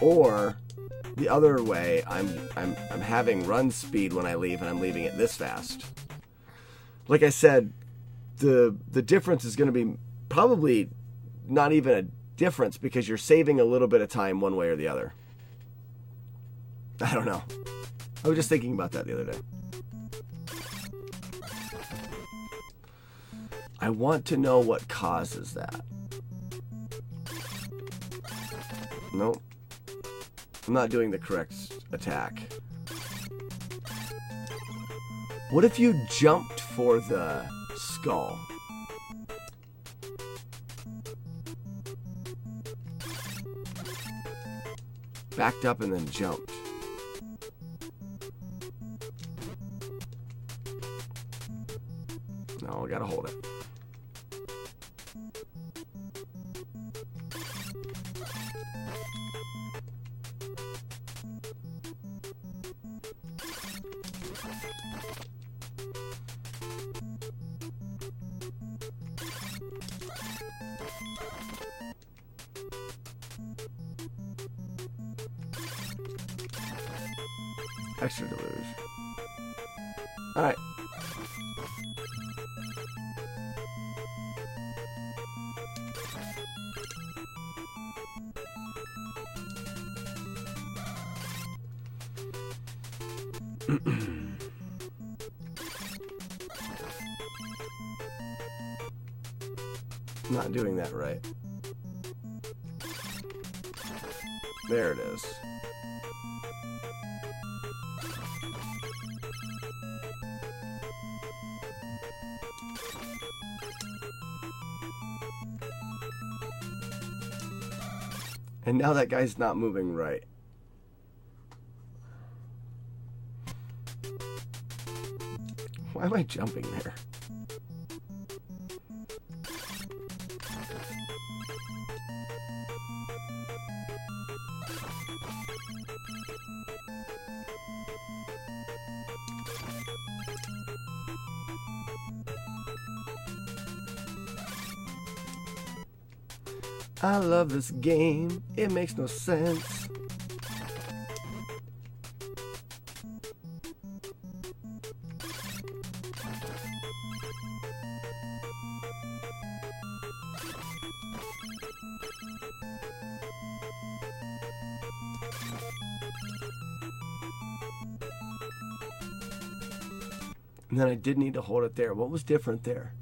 Or The other way, I'm having run speed when I leave, and I'm leaving it this fast. Like I said, the difference is going to be probably not even a difference because you're saving a little bit of time one way or the other. I don't know. I was just thinking about that the other day. I want to know what causes that. Nope. I'm not doing the correct attack. What if you jumped for the skull? Backed up and then jumped. No, I gotta hold it. Extra deluge. Alright. Not doing that right. There it is. And now that guy's not moving right. Why am I jumping there? I love this game. It makes no sense. And then I did need to hold it there. What was different there?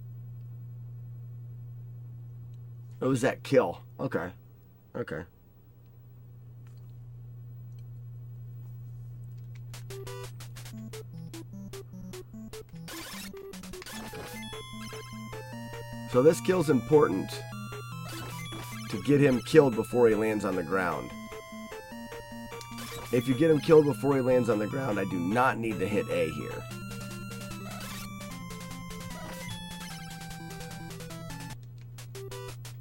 It was that kill. Okay. Okay. So this kill's important to get him killed before he lands on the ground. If you get him killed before he lands on the ground, I do not need to hit A here.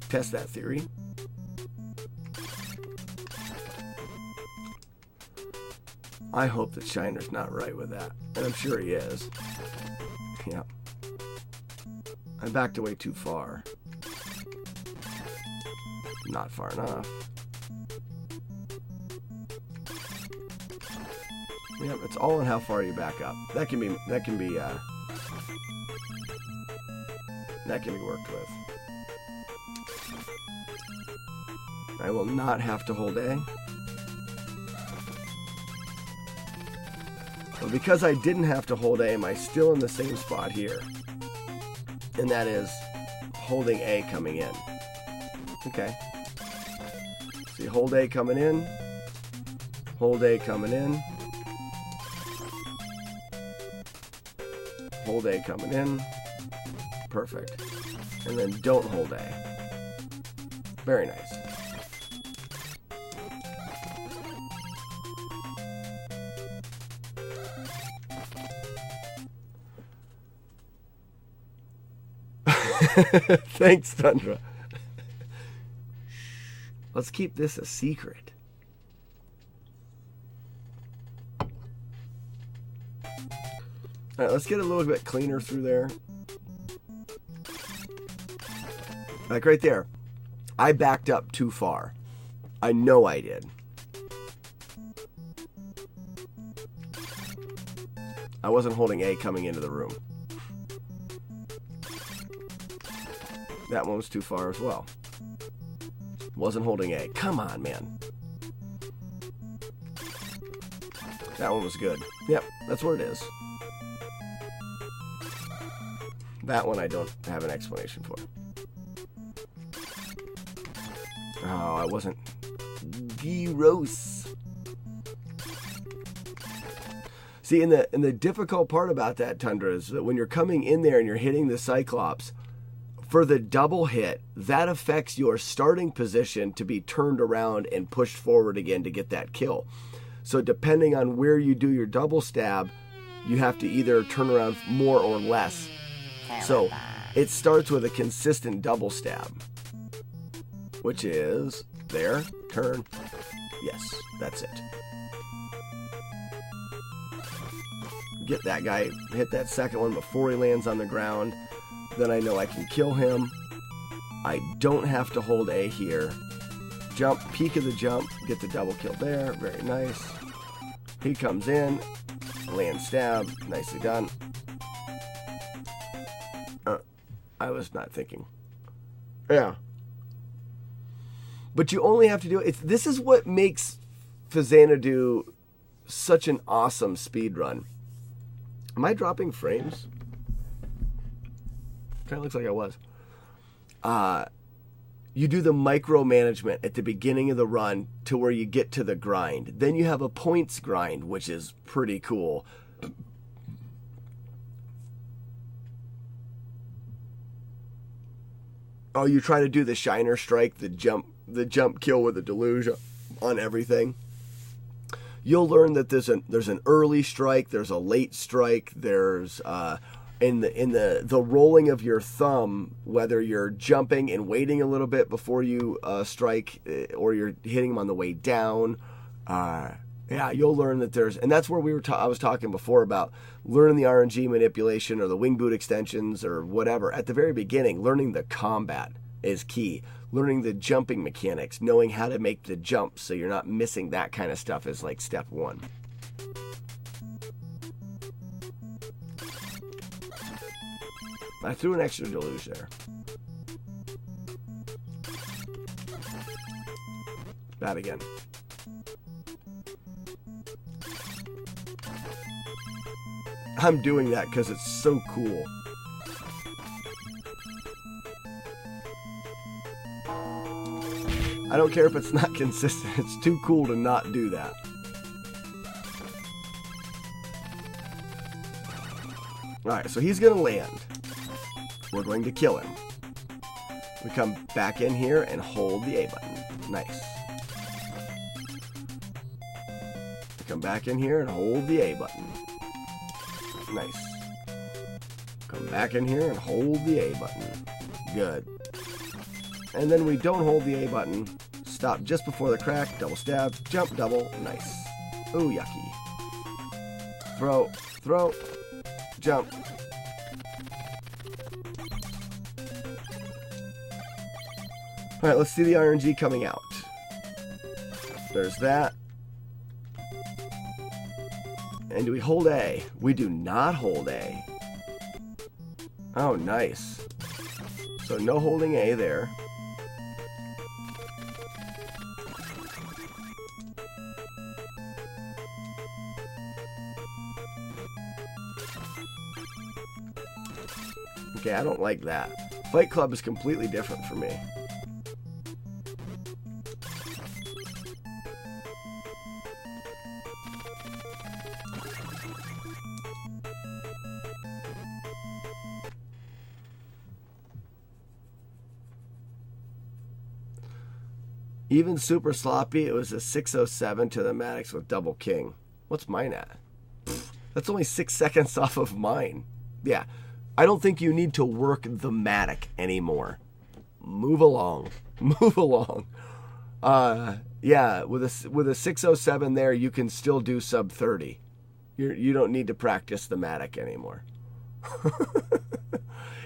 Test that theory. I hope that Shiner's not right with that. And I'm sure he is. Yeah. I backed away too far. Not far enough. Yep, it's all in how far you back up. That can be worked with. I will not have to hold A. But because I didn't have to hold A, am I still in the same spot here? And that is holding A coming in. Okay. So you hold A coming in. Hold A coming in. Hold A coming in. Perfect. And then don't hold A. Very nice. Thanks, Tundra. Let's keep this a secret. Alright, let's get a little bit cleaner through there. Like right there. I backed up too far. I know I did. I wasn't holding A coming into the room. That one was too far as well. Wasn't holding A. Come on, man. That one was good. Yep, that's what it is. That one I don't have an explanation for. Oh, I wasn't. Gross. See, and the difficult part about that, Tundra, is that when you're coming in there and you're hitting the Cyclops, for the double hit, that affects your starting position to be turned around and pushed forward again to get that kill. So depending on where you do your double stab, you have to either turn around more or less. So it starts with a consistent double stab, which is there, turn. Yes, that's it. Get that guy, hit that second one before he lands on the ground. Then I know I can kill him. I don't have to hold A here. Jump, peek of the jump, get the double kill there. Very nice. He comes in, land stab, nicely done. I was not thinking. Yeah. But you only have to do it. This is what makes Faxanadu such an awesome speed run. Am I dropping frames? Kind of looks like I was. You do the micromanagement at the beginning of the run to where you get to the grind. Then you have a points grind, which is pretty cool. Oh, you try to do the shiner strike, the jump kill with the deluge on everything. You'll learn that there's an early strike, there's a late strike, there's in the rolling of your thumb, whether you're jumping and waiting a little bit before you strike, or you're hitting them on the way down. Yeah, you'll learn that there's, and that's where I was talking before about learning the RNG manipulation or the wing boot extensions or whatever. At the very beginning, learning the combat is key. Learning the jumping mechanics, knowing how to make the jumps so you're not missing that kind of stuff is like step one. I threw an extra deluge there. That again. I'm doing that because it's so cool. I don't care if it's not consistent. It's too cool to not do that. Alright, so he's going to land. We're going to kill him. We come back in here and hold the A button. Nice. We come back in here and hold the A button. Nice. Come back in here and hold the A button. Good. And then we don't hold the A button. Stop just before the crack. Double stab. Jump double. Nice. Ooh, yucky. Throw. Throw. Jump. Alright, let's see the RNG coming out. There's that. And do we hold A? We do not hold A. Oh, nice. So no holding A there. Okay, I don't like that. Fight Club is completely different for me. Even super sloppy, it was a 607 to the Maddox with double king. What's mine at? Pfft, that's only 6 seconds off of mine. Yeah, I don't think you need to work the Matic anymore. Move along. Move along. Yeah, with a 607 there, you can still do sub 30. You don't need to practice the Matic anymore.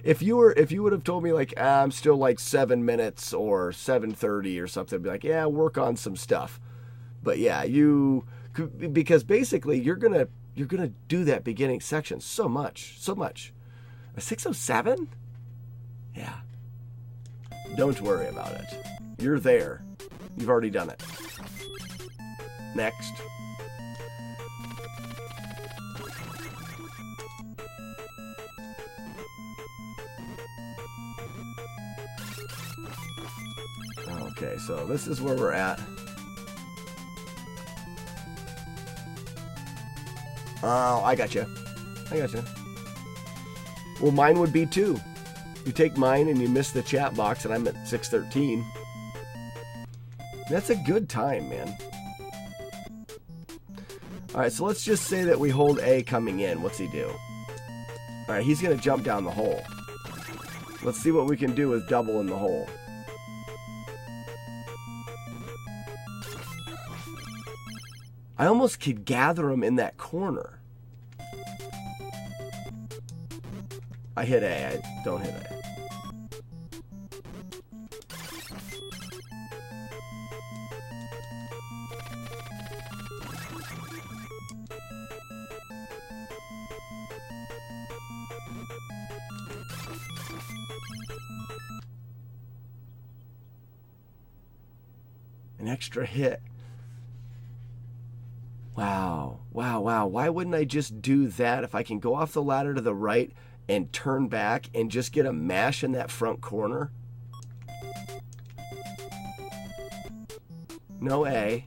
If you would have told me like I'm still like 7 minutes or 7:30 or something, I'd be like, yeah, work on some stuff. But yeah, because basically you're gonna you're going to do that beginning section so much. A 607? Yeah. Don't worry about it. You're there. You've already done it. Next. Okay, so this is where we're at. Oh, I got you. Well, mine would be 2. You take mine and you miss the chat box, and I'm at 613. That's a good time, man. All right, so let's just say that we hold A coming in. What's he do? All right, he's going to jump down the hole. Let's see what we can do with double in the hole. I almost could gather him in that corner. I hit A. I don't hit A. An extra hit. Wow. Why wouldn't I just do that if I can go off the ladder to the right and turn back and just get a mash in that front corner? No A.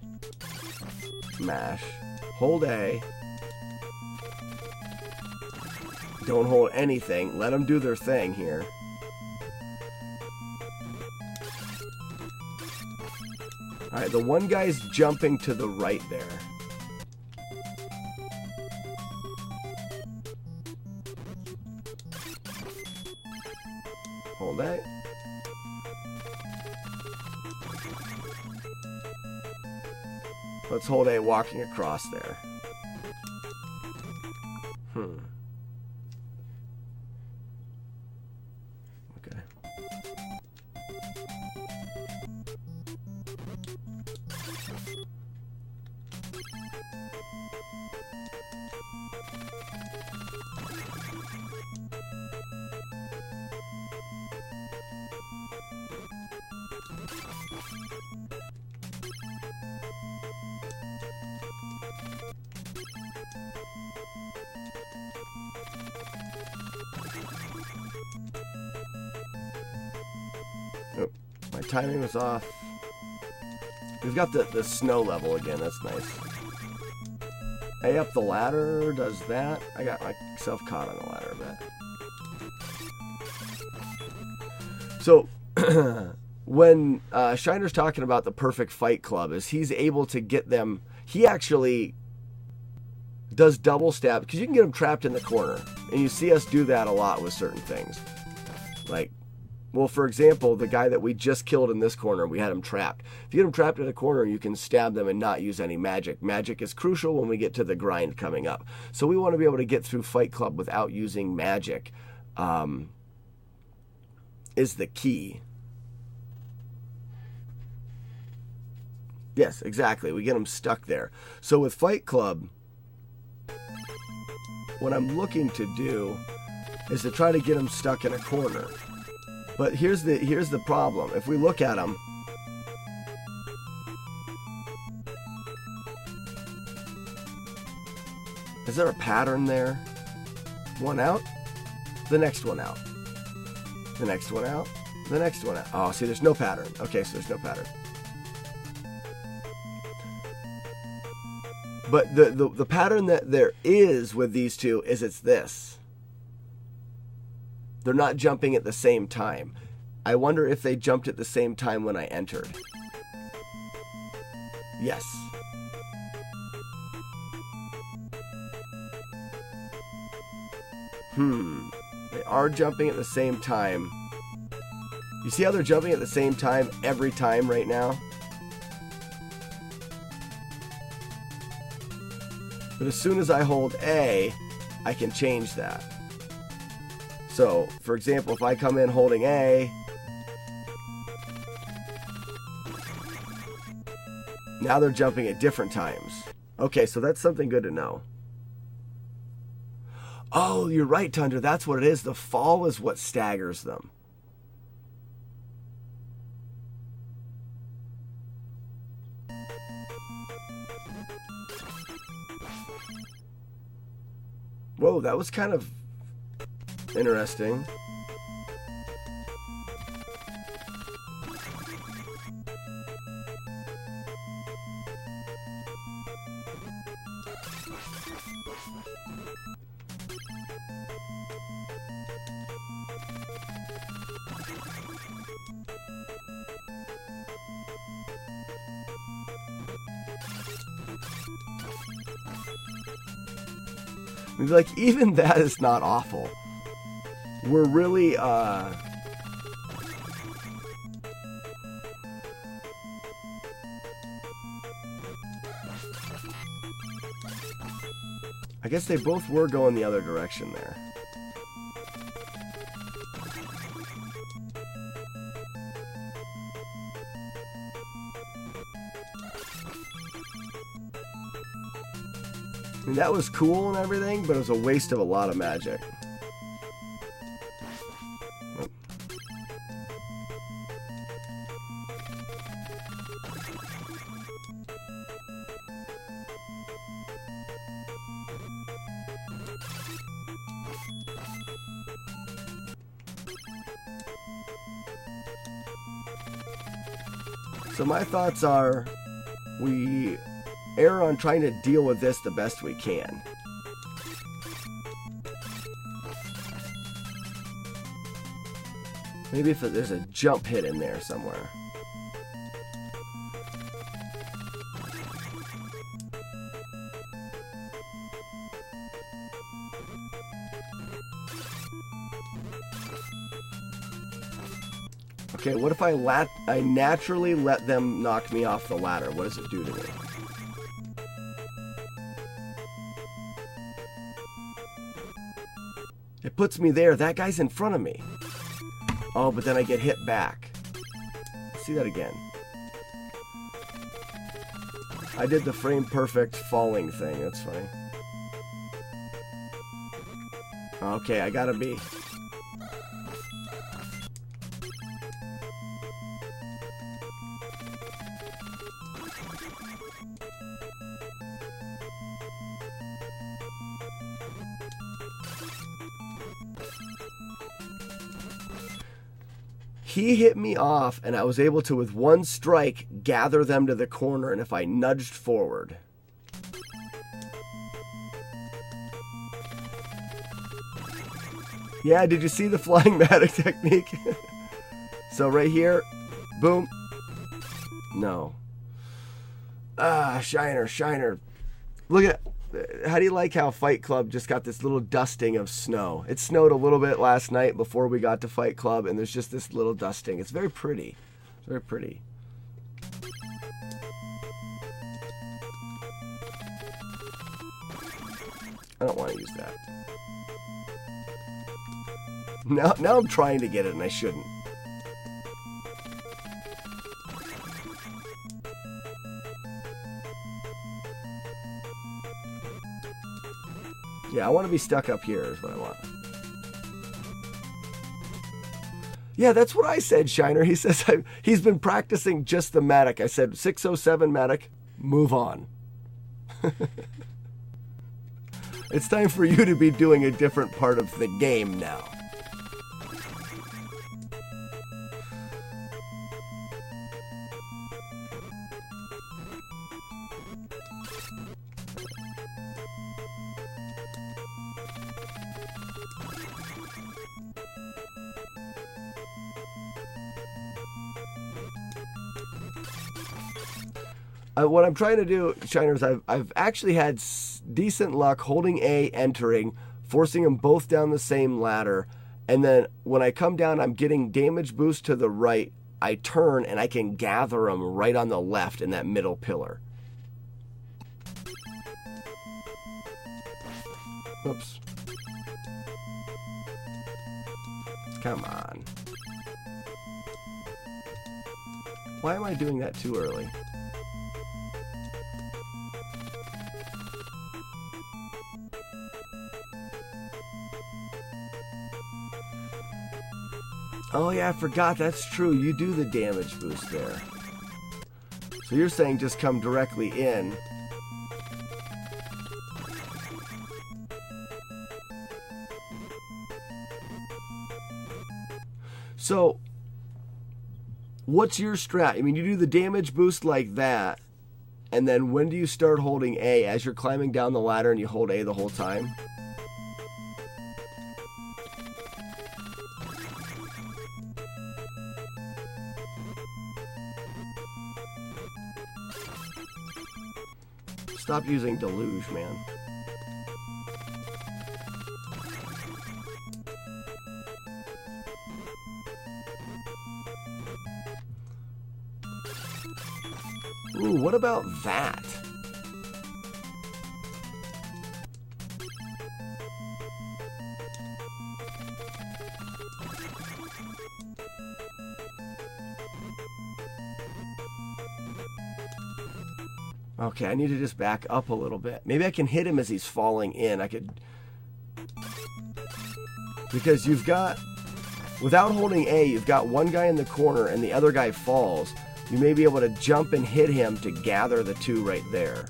Mash. Hold A. Don't hold anything. Let them do their thing here. Alright, the one guy's jumping to the right there. Hold A. Let's hold A walking across there. Okay. Oh, my timing was off. We've got the snow level again. That's nice. A up the ladder does that. I got myself caught on the ladder a bit. So when Shiner's talking about the perfect fight club, is he's able to get them. He actually does double stab because you can get them trapped in the corner, and you see us do that a lot with certain things. Like, well, for example, the guy that we just killed in this corner, we had him trapped. If you get him trapped in a corner, you can stab them and not use any magic. Magic is crucial when we get to the grind coming up. So we want to be able to get through Fight Club without using magic. Is the key. Yes, exactly. We get them stuck there. So with Fight Club, what I'm looking to do is to try to get them stuck in a corner. But here's the problem. If we look at them, is there a pattern there? One out, the next one out. The next one out, the next one out. Oh, see, there's no pattern. Okay, so there's no pattern. But the pattern that there is with these two is it's this. They're not jumping at the same time. I wonder if they jumped at the same time when I entered. Yes. They are jumping at the same time. You see how they're jumping at the same time every time right now? But as soon as I hold A, I can change that. So, for example, if I come in holding A, now they're jumping at different times. Okay, so that's something good to know. Oh, you're right, Tundra. That's what it is. The fall is what staggers them. Whoa, that was kind of interesting. Like, even that is not awful. We're really, I guess they both were going the other direction there. I mean, that was cool and everything, but it was a waste of a lot of magic. So my thoughts are, we err on trying to deal with this the best we can. Maybe if there's a jump hit in there somewhere. Okay, what if I naturally let them knock me off the ladder? What does it do to me? It puts me there. That guy's in front of me. Oh, but then I get hit back. Let's see that again. I did the frame perfect falling thing. That's funny. Okay, I gotta be. He hit me off, and I was able to, with one strike, gather them to the corner, and if I nudged forward. Yeah, did you see the flying matic technique? So right here, boom. No. Ah, Shiner. Look at, how do you like how Fight Club just got this little dusting of snow? It snowed a little bit last night before we got to Fight Club, and there's just this little dusting. It's very pretty. It's very pretty. I don't want to use that. Now I'm trying to get it, and I shouldn't. Yeah, I want to be stuck up here is what I want. Yeah, that's what I said, Shiner. He says he's been practicing just the matic. I said 607 matic, move on. It's time for you to be doing a different part of the game now. What I'm trying to do, Shiner, is I've actually had decent luck holding A, entering, forcing them both down the same ladder, and then when I come down, I'm getting damage boost to the right. I turn, and I can gather them right on the left in that middle pillar. Oops. Come on. Why am I doing that too early? Oh yeah, I forgot. That's true. You do the damage boost there. So you're saying just come directly in. So, what's your strat? I mean, you do the damage boost like that, and then when do you start holding A? As you're climbing down the ladder and you hold A the whole time? Stop using deluge, man. Ooh, what about that? Okay, I need to just back up a little bit. Maybe I can hit him as he's falling in. I could... Because you've got... Without holding A, you've got one guy in the corner and the other guy falls. You may be able to jump and hit him to gather the two right there.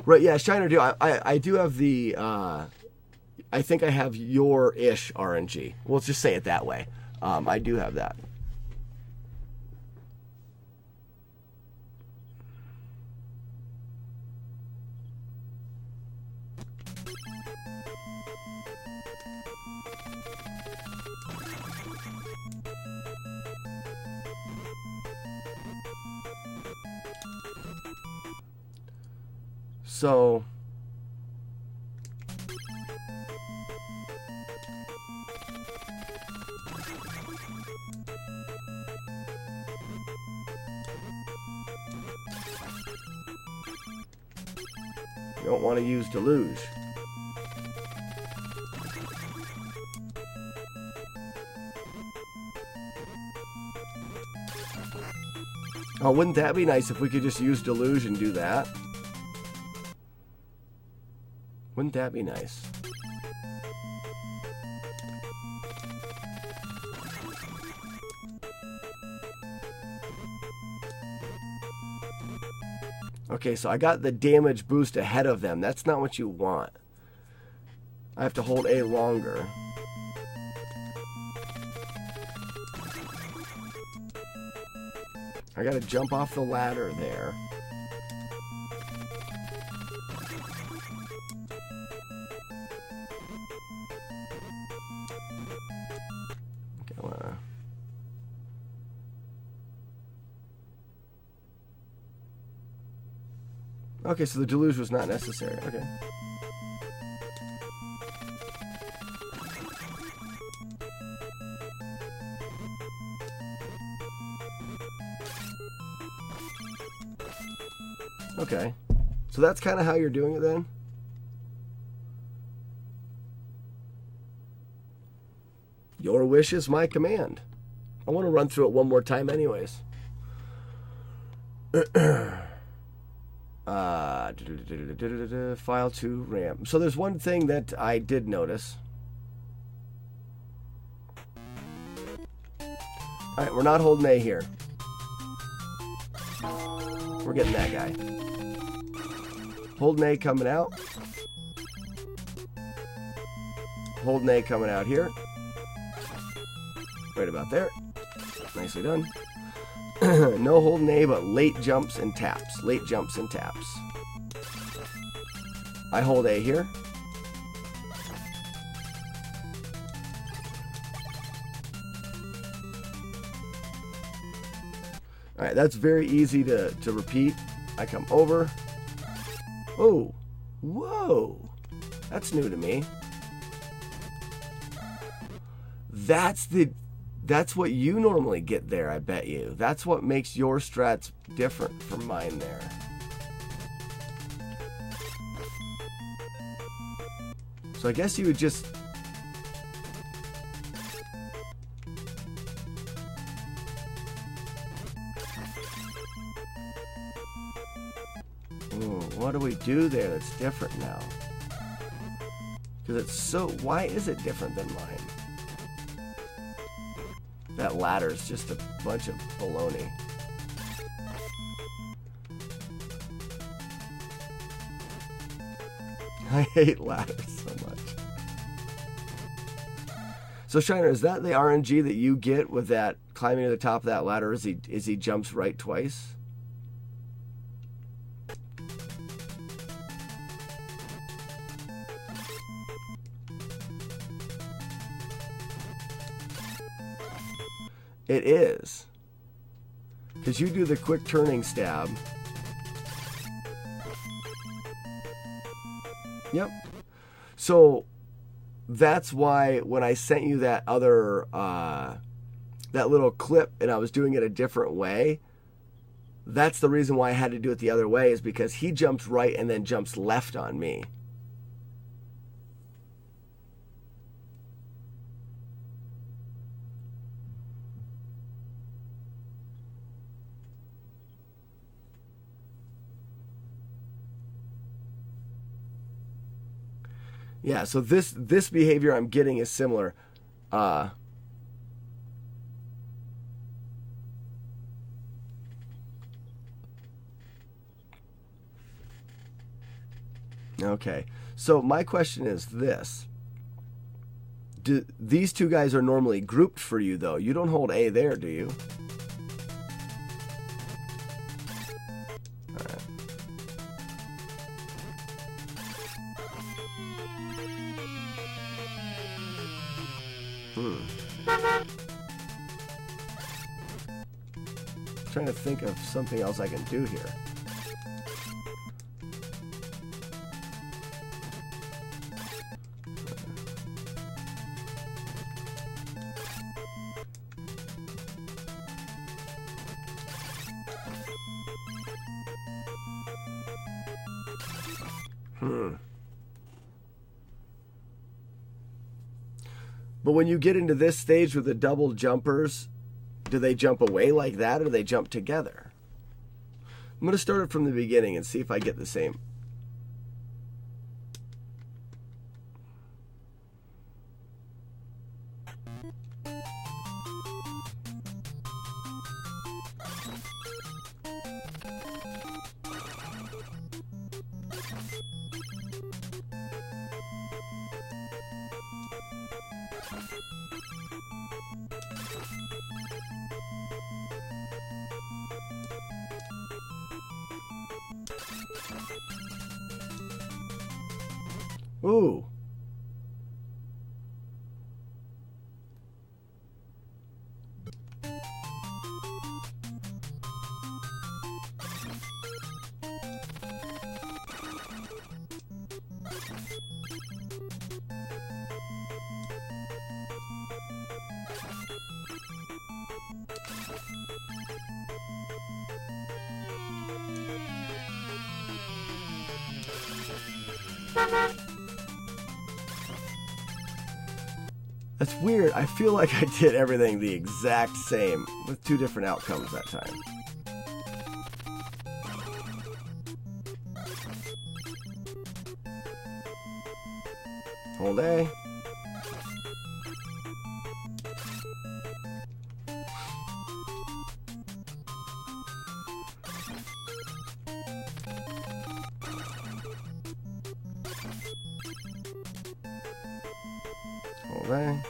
Right, yeah, Shiner do. I do have the, I think I have your-ish RNG. Well, let's just say it that way. I do have that. So, you don't want to use deluge. Oh, wouldn't that be nice if we could just use deluge and do that? Wouldn't that be nice? Okay, so I got the damage boost ahead of them. That's not what you want. I have to hold A longer. I gotta jump off the ladder there. Okay, so the deluge was not necessary. Okay. Okay. So that's kind of how you're doing it then? Your wish is my command. I want to run through it one more time anyways. File to RAM. So there's one thing that I did notice. Alright, we're not holding A here. We're getting that guy. Holding A coming out. Holding A coming out here. Right about there. Nicely done. No holding A, but late jumps and taps. Late jumps and taps. I hold A here. All right, that's very easy to repeat. I come over. Oh, whoa. That's new to me. That's what you normally get there, I bet you. That's what makes your strats different from mine there. So I guess you would just... Ooh, what do we do there that's different now? Because it's so... Why is it different than mine? That ladder's just a bunch of baloney. I hate ladders so much. So Shiner, is that the RNG that you get with that climbing to the top of that ladder? Is he jumps right twice? It is. Because you do the quick turning stab. Yep. So that's why when I sent you that other, that little clip and I was doing it a different way, that's the reason why I had to do it the other way, is because he jumps right and then jumps left on me. Yeah, so this behavior I'm getting is similar. Okay, so my question is this. These two guys are normally grouped for you, though. You don't hold A there, do you? Trying to think of something else I can do here. But when you get into this stage with the double jumpers, do they jump away like that, or do they jump together? I'm going to start it from the beginning and see if I get the same. Ooh. That's weird. I feel like I did everything the exact same with two different outcomes that time. Hold A. Hold A.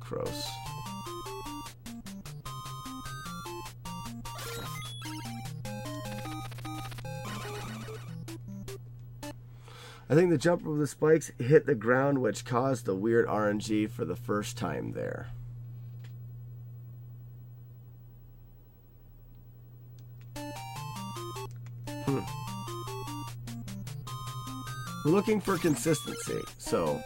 Gross. I think the jump over the spikes hit the ground, which caused the weird RNG for the first time there. We're looking for consistency, so...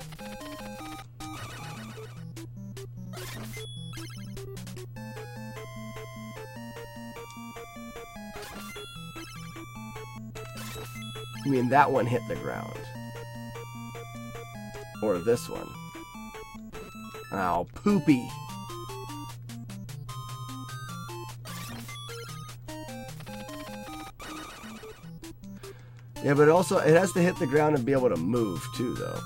I mean, that one hit the ground. Or this one. Ow, poopy. Yeah, but it has to hit the ground and be able to move too, though.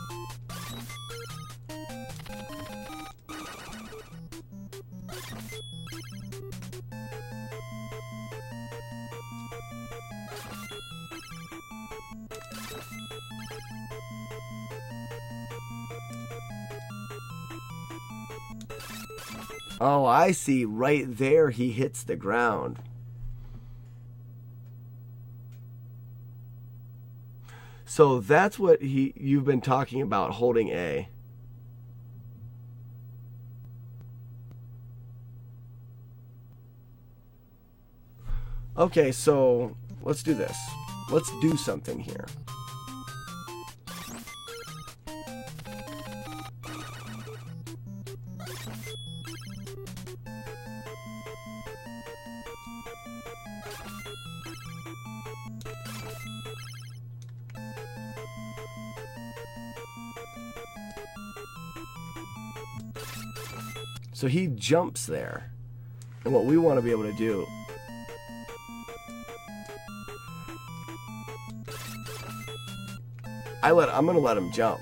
Oh, I see. Right there, he hits the ground. So that's what you've been talking about, holding A. Okay, so let's do this. Let's do something here. So he jumps there. And what we want to be able to do... I'm going to let him jump.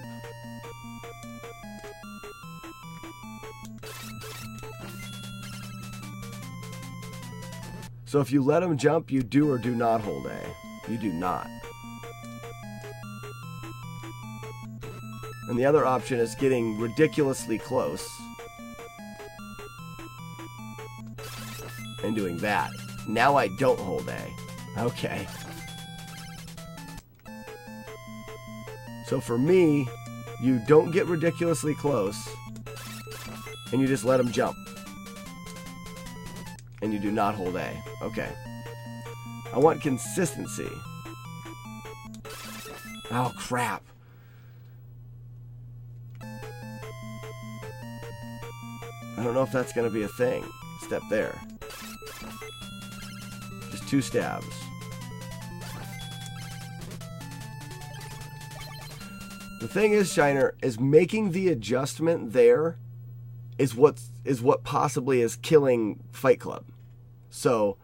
So if you let him jump, you do or do not hold A. You do not. And the other option is getting ridiculously close and doing that. Now I don't hold A. Okay. So for me, you don't get ridiculously close and you just let him jump. And you do not hold A. Okay. I want consistency. Oh, crap. I don't know if that's going to be a thing. Step there. Just 2 stabs. The thing is, Shiner, is making the adjustment there is what possibly is killing Fight Club. So,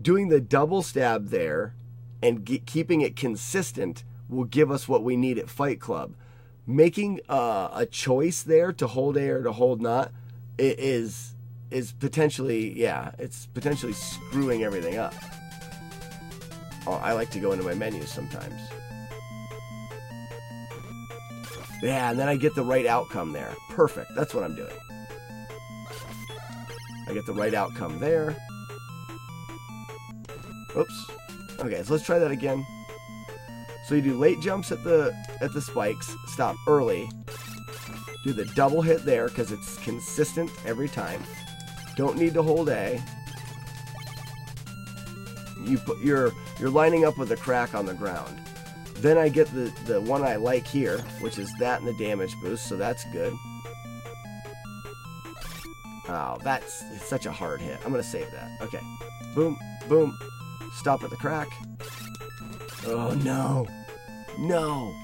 doing the double stab there and keeping it consistent will give us what we need at Fight Club. Making a choice there to hold A or to hold not is potentially, yeah, it's potentially screwing everything up. Oh, I like to go into my menus sometimes. Yeah, and then I get the right outcome there. Perfect. That's what I'm doing. I get the right outcome there. Oops. Okay, so let's try that again. So you do late jumps at the spikes, stop early, do the double hit there because it's consistent every time. Don't need to hold A. You're lining up with a crack on the ground. Then I get the one I like here, which is that and the damage boost, so that's good. Oh, it's such a hard hit. I'm going to save that. Okay. Boom, boom. Stop at the crack. Oh, no. No.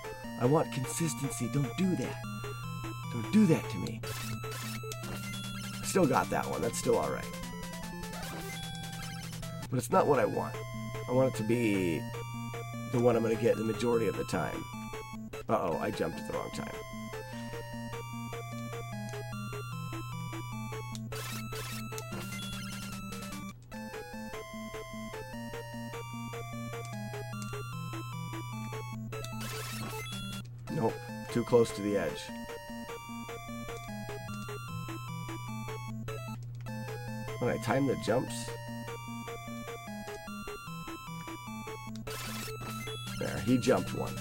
I want consistency. Don't do that. Don't do that to me. Still got that one. That's still all right. But it's not what I want. I want it to be the one I'm going to get the majority of the time. Uh-oh, I jumped at the wrong time. Nope, too close to the edge. When I time the jumps... There, he jumped once.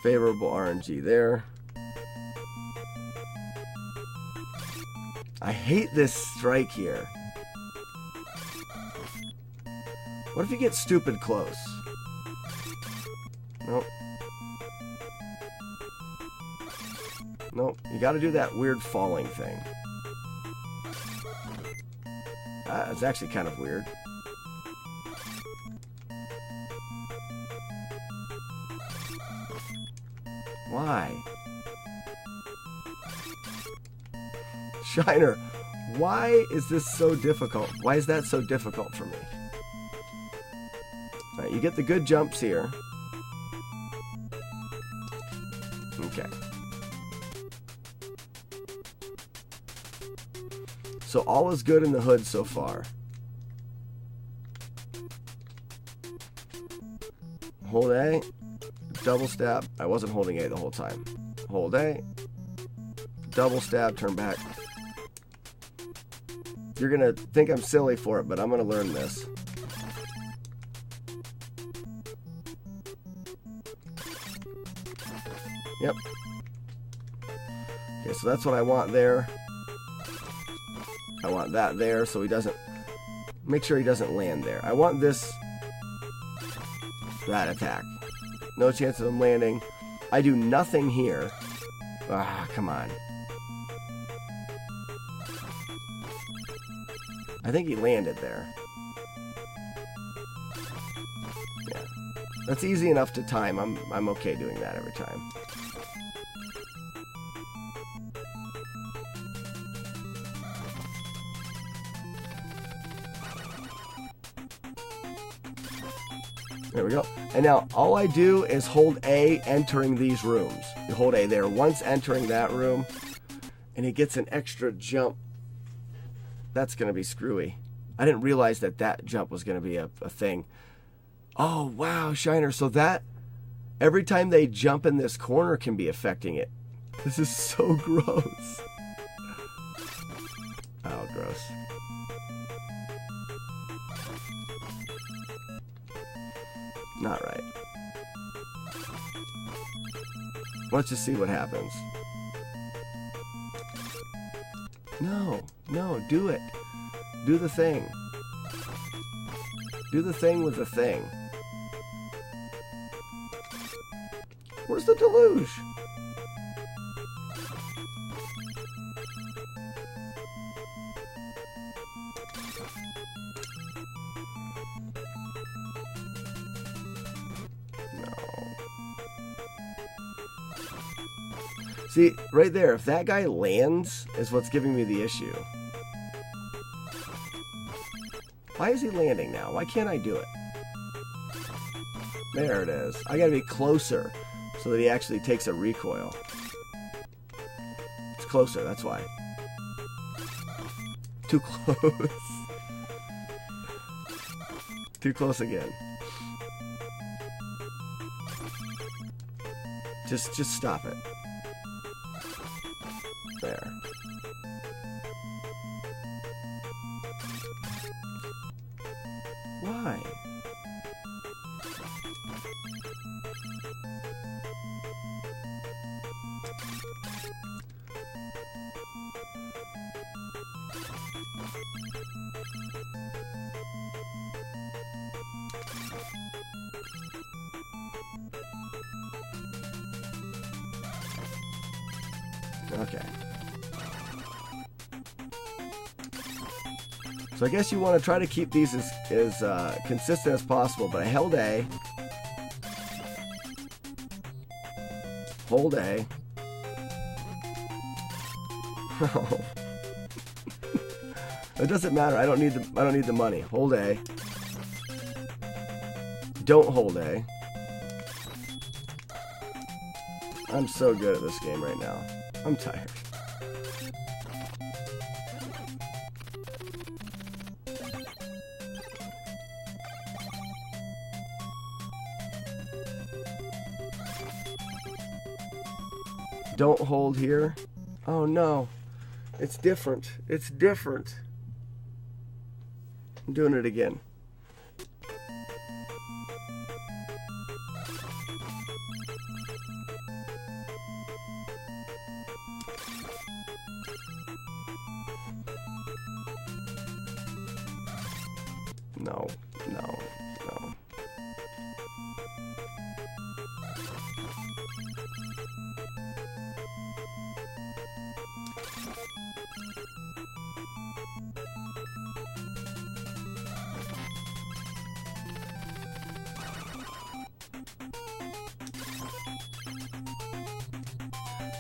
Favorable RNG there. I hate this strike here. What if you get stupid close? Nope. Nope. You got to do that weird falling thing. It's actually kind of weird. Why? Shiner, why is this so difficult? Why is that so difficult for me? All right, you get the good jumps here. Okay. So all is good in the hood so far. Hold A, double stab. I wasn't holding A the whole time. Hold A, double stab, turn back. You're gonna think I'm silly for it, but I'm gonna learn this. Yep. Okay, so that's what I want there. I want that there so he doesn't... Make sure he doesn't land there. I want this... That attack. No chance of him landing. I do nothing here. Ah, come on. I think he landed there. Yeah. That's easy enough to time. I'm okay doing that every time. There we go. And now all I do is hold A entering these rooms. You hold A there once entering that room, and he gets an extra jump. That's going to be screwy. I didn't realize that that jump was going to be a thing. Oh, wow, Shiner. So that, every time they jump in this corner can be affecting it. This is so gross. Oh, gross. Not right. Let's just see what happens. No, no, do it. Do the thing. Do the thing with the thing. Where's the deluge? See, right there, if that guy lands, is what's giving me the issue. Why is he landing now? Why can't I do it? There it is. I gotta be closer so that he actually takes a recoil. It's closer, that's why. Too close. Too close again. Just stop it. There. Why? Okay. So I guess you want to try to keep these as consistent as possible, but I held A. Hold A. It doesn't matter. I don't need the money. Hold A. Don't hold A. I'm so good at this game right now. I'm tired. Don't hold here. Oh no. It's different. It's different. I'm doing it again. No.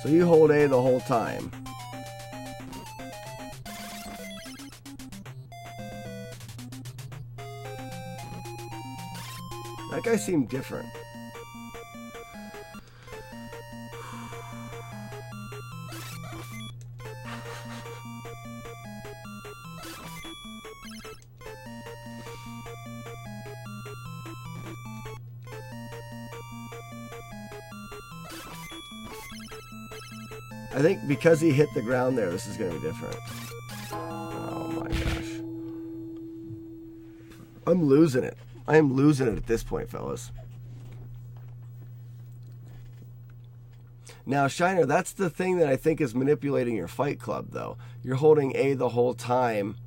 So you hold A the whole time. That guy seemed different. I think because he hit the ground there, this is going to be different. Oh my gosh. I'm losing it. I am losing it at this point, fellas. Now, Shiner, that's the thing that I think is manipulating your Fight Club, though. You're holding A the whole time.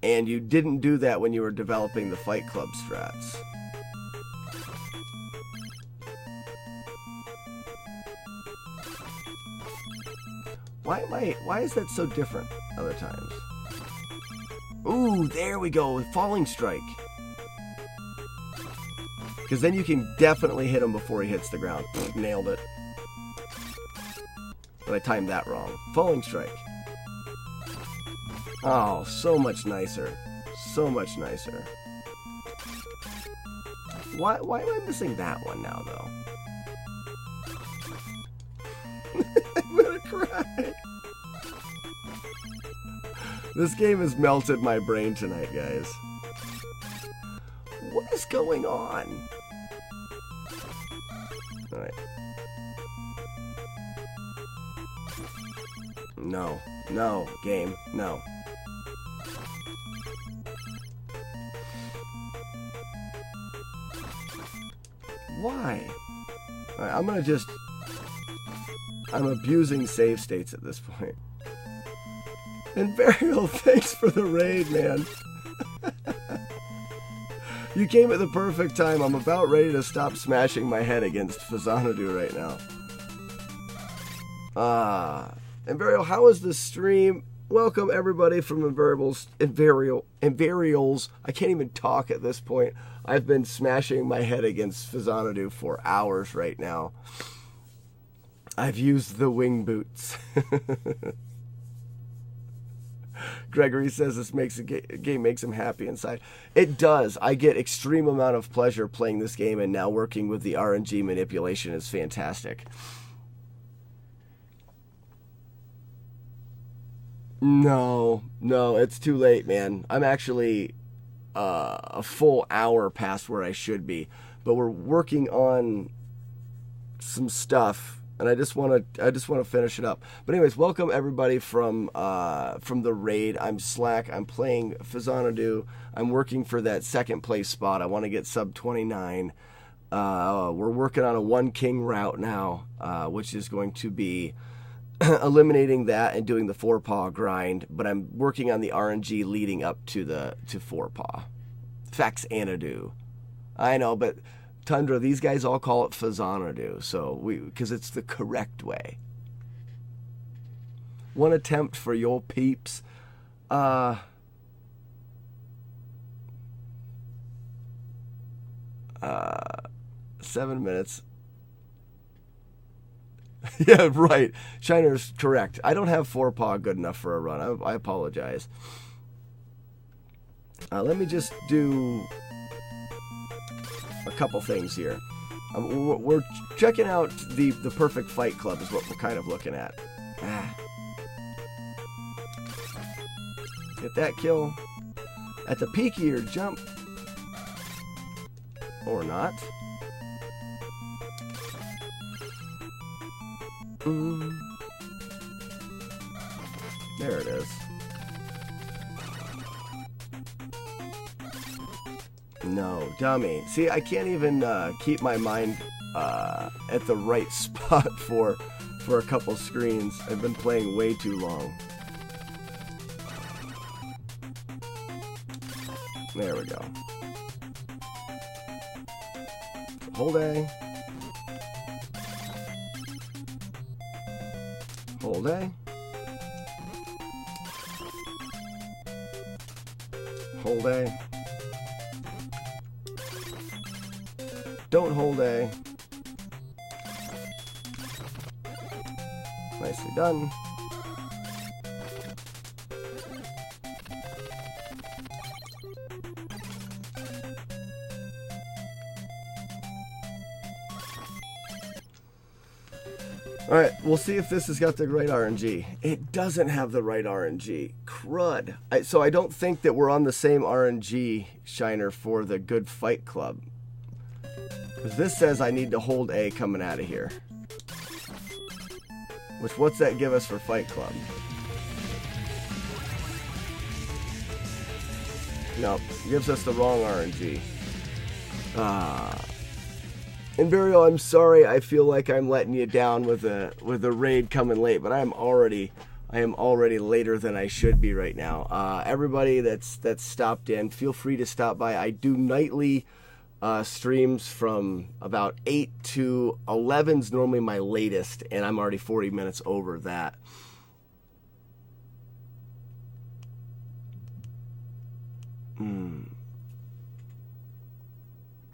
And you didn't do that when you were developing the Fight Club strats. Why is that so different other times? Ooh, there we go with Falling Strike. Because then you can definitely hit him before he hits the ground. Nailed it. But I timed that wrong. Falling Strike. Oh, so much nicer. So much nicer. Why am I missing that one now, though? I'm gonna cry. This game has melted my brain tonight, guys. What is going on? Alright. No. No, game. No. Why? Alright, I'm gonna just... I'm abusing save states at this point. And Burial, thanks for the raid, man. You came at the perfect time. I'm about ready to stop smashing my head against Faxanadu right now. And Burial, how is the stream? Welcome everybody from Invariables. I can't even talk at this point. I've been smashing my head against Faxanadu for hours right now. I've used the wing boots. Gregory says this makes game makes him happy inside. It does. I get extreme amount of pleasure playing this game, and now working with the RNG manipulation is fantastic. No, it's too late, man. I'm actually a full hour past where I should be, but we're working on some stuff. And I just want to finish it up. But anyways, welcome everybody from the raid. I'm Slack. I'm playing Faxanadu. I'm working for that second place spot. I want to get sub 29. We're working on a one king route now, which is going to be eliminating that and doing the 4-paw grind. But I'm working on the RNG leading up to 4-paw. Faxanadu. I know, but Tundra, these guys all call it Faxanadu, so because it's the correct way. One attempt for your peeps. 7 minutes. Yeah, right. Shiner's correct. I don't have 4-paw good enough for a run. I apologize. Let me just do a couple things here. We're checking out the perfect Fight Club is what we're kind of looking at. Get that kill at the peak of your jump, or not. There it is. No, dummy. See, I can't even keep my mind at the right spot for a couple screens. I've been playing way too long. There we go. Hold A. Hold A. Hold A. Don't hold A. Nicely done. All right, we'll see if this has got the right RNG. It doesn't have the right RNG. Crud. So I don't think that we're on the same RNG, Shiner, for the Good Fight Club. Because this says I need to hold A coming out of here. Which, what's that give us for Fight Club? No, gives us the wrong RNG. Imperial, I'm sorry. I feel like I'm letting you down with the raid coming late, but I am already later than I should be right now. Everybody that's stopped in, feel free to stop by. I do nightly streams from about 8 to 11's normally my latest, and I'm already 40 minutes over that.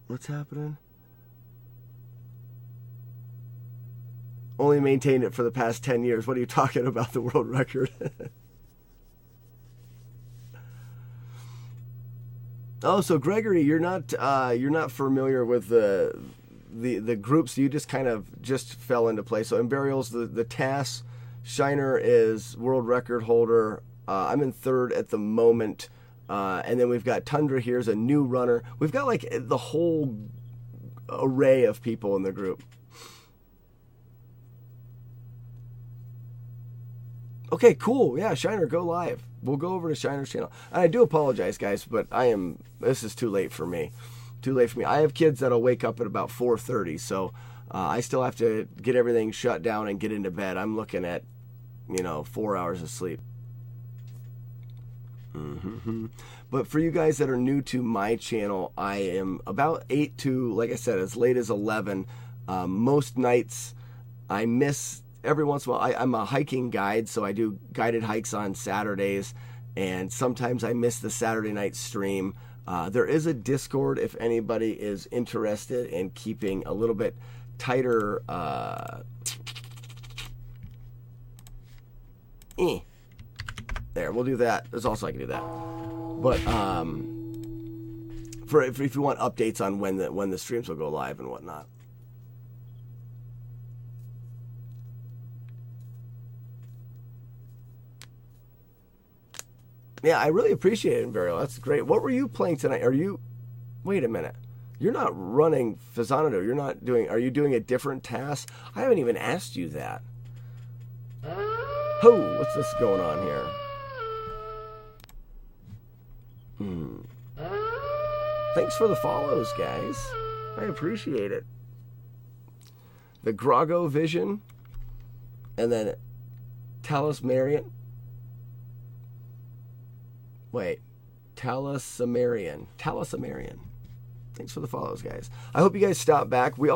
What's happening? Only maintained it for the past 10 years. What are you talking about, the world record? Oh, so Gregory, you're not familiar with the groups. You just kind of fell into place. So Imburial's the TAS. Shiner is world record holder. I'm in third at the moment. And then we've got Tundra here as a new runner. We've got like the whole array of people in the group. Okay, cool. Yeah, Shiner, go live. We'll go over to Shiner's channel. And I do apologize, guys, but this is too late for me. Too late for me. I have kids that'll wake up at about 4:30, so I still have to get everything shut down and get into bed. I'm looking at, 4 hours of sleep. But for you guys that are new to my channel, I am about 8 to, like I said, as late as 11. Most nights I miss. Every once in a while, I'm a hiking guide, so I do guided hikes on Saturdays, and sometimes I miss the Saturday night stream. There is a Discord if anybody is interested in keeping a little bit tighter. There, we'll do that. There's also I can do that, but if you want updates on when the streams will go live and whatnot. Yeah, I really appreciate it, Imperial. That's great. What were you playing tonight? Wait a minute. You're not running Faxanadu. Are you doing a different task? I haven't even asked you that. Oh, what's this going on here? Thanks for the follows, guys. I appreciate it. The Grago Vision. And then Talismarian. Wait, Talismarian. Thanks for the follows, guys. I hope you guys stop back. We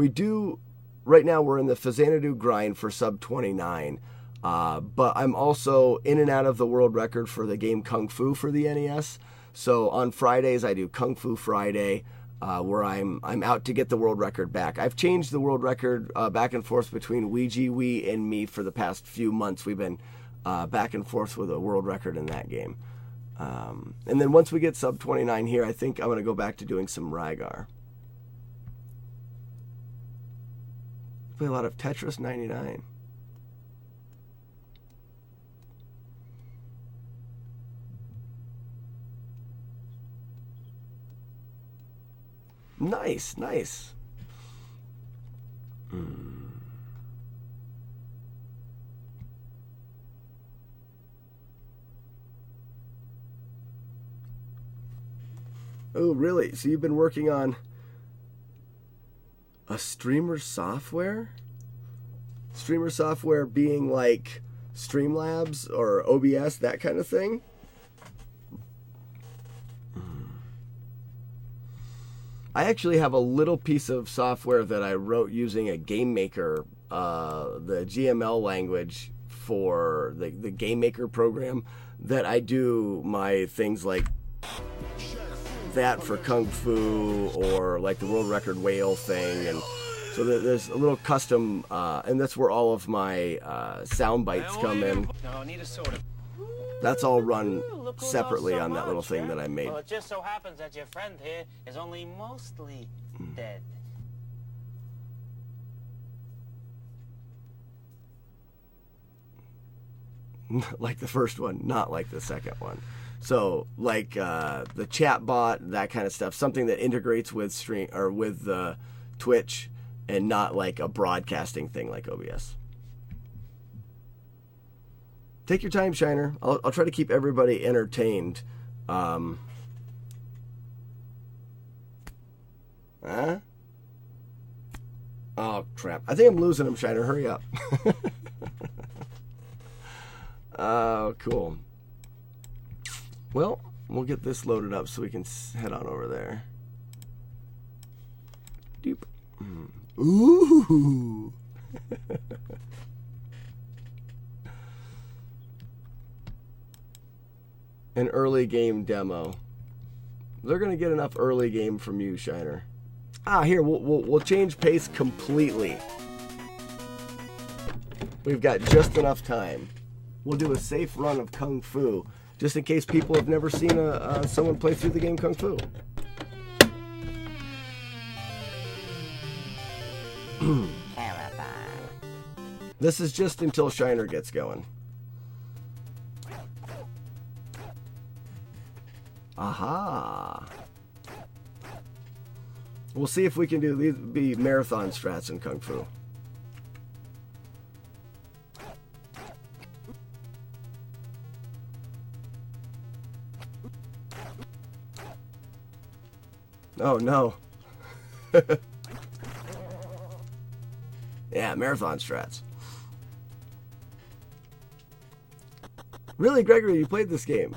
do, right now we're in the Faxanadu grind for sub 29. But I'm also in and out of the world record for the game Kung Fu for the NES. So on Fridays, I do Kung Fu Friday, where I'm out to get the world record back. I've changed the world record back and forth between Ouija Wii and me for the past few months. We've been back and forth with a world record in that game. And then once we get sub 29 here, I think I'm going to go back to doing some Rygar. Play a lot of Tetris 99. Nice. Oh, really? So you've been working on a streamer software? Streamer software being like Streamlabs or OBS, that kind of thing? I actually have a little piece of software that I wrote using a game maker, the GML language for the game maker program, that I do my things like that for Kung Fu, or like the world record whale thing, and so there's a little custom, and that's where all of my sound bites come in. No, I need a soda. That's all run Look who separately knows so on that little much, thing yeah? that I made. Well, it just so happens that your friend here is only mostly dead. Like the first one, not like the second one. So like the chat bot, that kind of stuff, something that integrates with stream or with Twitch, and not like a broadcasting thing like OBS. Take your time, Shiner. I'll try to keep everybody entertained. Huh? Oh crap! I think I'm losing him, Shiner. Hurry up. Oh, cool. Well, we'll get this loaded up so we can head on over there. Doop. Ooh. An early game demo. They're gonna get enough early game from you, Shiner. Ah, here we'll change pace completely. We've got just enough time. We'll do a safe run of Kung Fu, just in case people have never seen someone play through the game Kung Fu. This is just until Shiner gets going. Aha! We'll see if we can do these be marathon strats in Kung Fu. Oh no. Yeah, marathon strats. Really, Gregory, you played this game?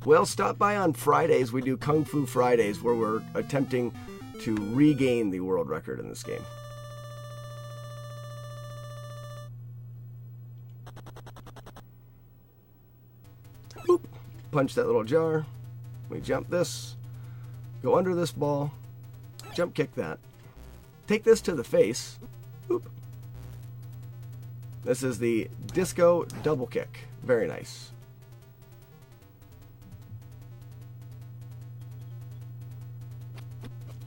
Well, stop by on Fridays. We do Kung Fu Fridays, where we're attempting to regain the world record in this game. Boop. Punch that little jar. We jump this. Go under this ball. Jump kick that. Take this to the face. Boop. This is the disco double kick. Very nice.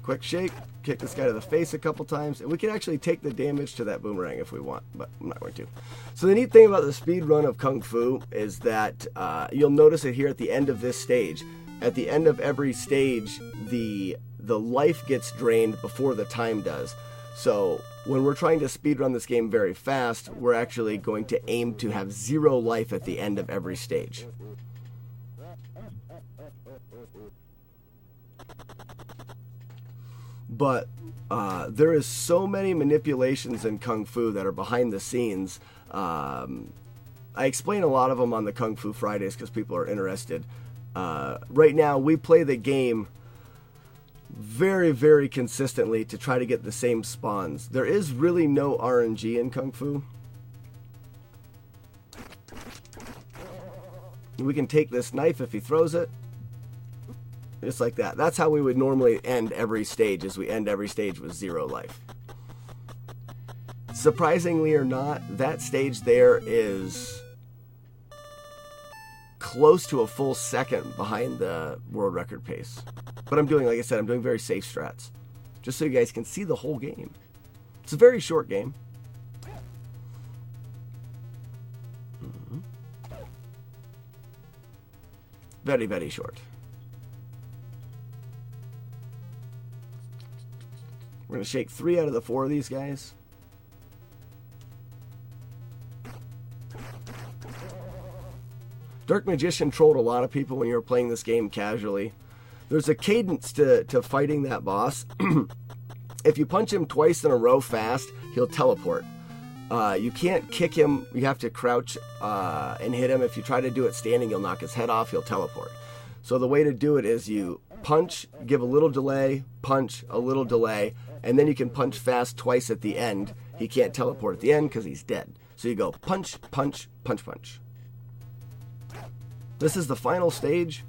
Quick shake. Kick this guy to the face a couple times. And we can actually take the damage to that boomerang if we want, but I'm not going to. So the neat thing about the speed run of Kung Fu is that you'll notice it here at the end of this stage. At the end of every stage, the life gets drained before the time does. So when we're trying to speedrun this game very fast, we're actually going to aim to have 0 life at the end of every stage. But there is so many manipulations in Kung Fu that are behind the scenes. I explain a lot of them on the Kung Fu Fridays because people are interested. Right now, we play the game very, very consistently to try to get the same spawns. There is really no RNG in Kung Fu. We can take this knife if he throws it. Just like that. That's how we would normally end every stage, is we end every stage with 0 life. Surprisingly or not, that stage there is close to a full second behind the world record pace. But I'm doing, like I said, I'm doing very safe strats. Just so you guys can see the whole game. It's a very short game. Very, very short. We're going to shake 3 out of the 4 of these guys. Dark Magician trolled a lot of people when you were playing this game casually. There's a cadence to fighting that boss. If you punch him twice in a row fast, he'll teleport. You can't kick him. You have to crouch and hit him. If you try to do it standing, you'll knock his head off. He'll teleport. So the way to do it is you punch, give a little delay, punch, a little delay, and then you can punch fast twice at the end. He can't teleport at the end because he's dead. So you go punch, punch, punch, punch. This is the final stage.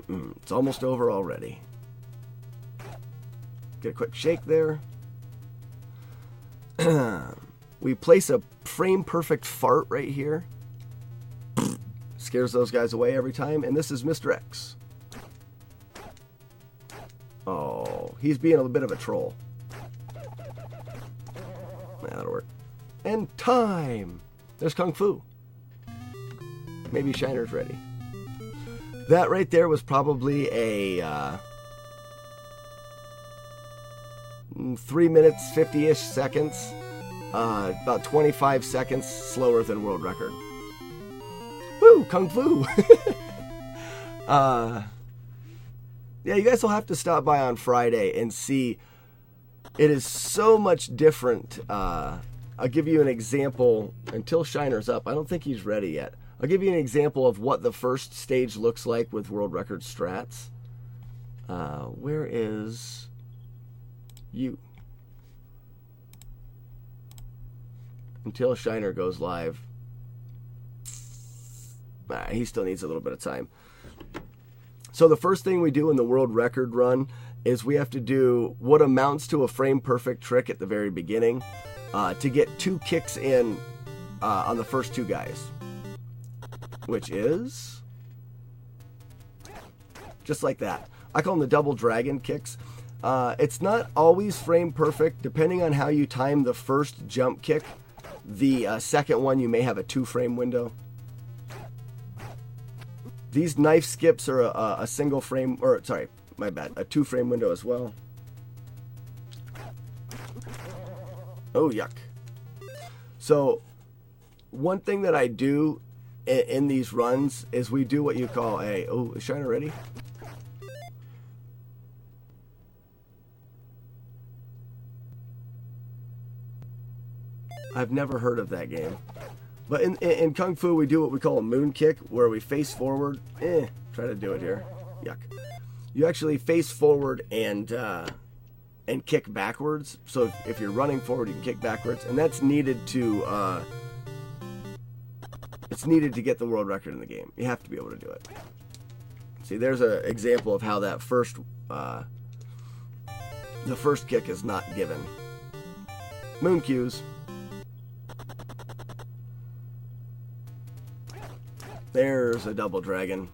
It's almost over already. Get a quick shake there. We place a frame-perfect fart right here. Scares those guys away every time. And this is Mr. X. Oh, he's being a bit of a troll. That'll work. And time! There's Kung Fu. Maybe Shiner's ready. That right there was probably a 3 minutes, 50-ish seconds. About 25 seconds slower than world record. Woo! Kung Fu! Yeah, you guys will have to stop by on Friday and see. It is so much different. I'll give you an example until Shiner's up. I don't think he's ready yet. I'll give you an example of what the first stage looks like with world record strats. Where is you? Until Shiner goes live. He still needs a little bit of time. So the first thing we do in the world record run is we have to do what amounts to a frame perfect trick at the very beginning to get 2 kicks in on the first 2 guys. Which is just like that. I call them the double dragon kicks. It's not always frame perfect. Depending on how you time the first jump kick, the second one you may have a 2-frame window. These knife skips are a single frame, or sorry, my bad, a 2-frame window as well. Oh, yuck. So, one thing that I do in these runs is we do what you call a, oh, is Shiner ready? I've never heard of that game. But in Kung Fu, we do what we call a moon kick, where we face forward. Try to do it here. Yuck. You actually face forward and kick backwards. So if you're running forward, you can kick backwards, and that's needed to it's needed to get the world record in the game. You have to be able to do it. See, there's an example of how that first the first kick is not given. Moon cues. There's a double dragon.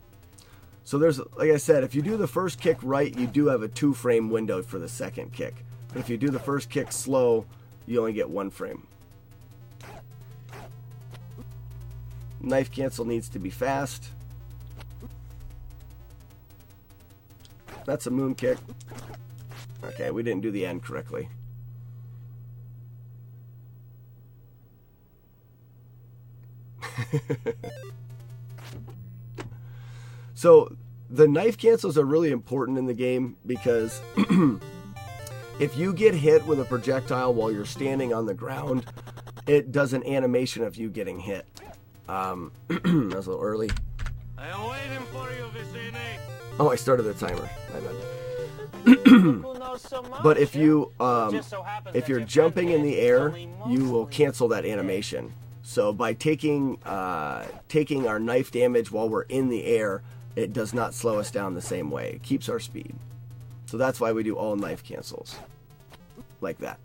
So there's, like I said, if you do the first kick right, you do have a 2-frame window for the second kick. But if you do the first kick slow, you only get 1 frame. Knife cancel needs to be fast. That's a moon kick. Okay, we didn't do the end correctly. So the knife cancels are really important in the game because if you get hit with a projectile while you're standing on the ground, it does an animation of you getting hit. That was a little early. I am waiting for you, Vicini. Oh, I started the timer. My bad. Who knows so much, But if you Just so happens if that you're your jumping friend in the here air, is only you will mostly cancel that animation. So by taking our knife damage while we're in the air, it does not slow us down the same way. It keeps our speed. So that's why we do all knife cancels. Like that.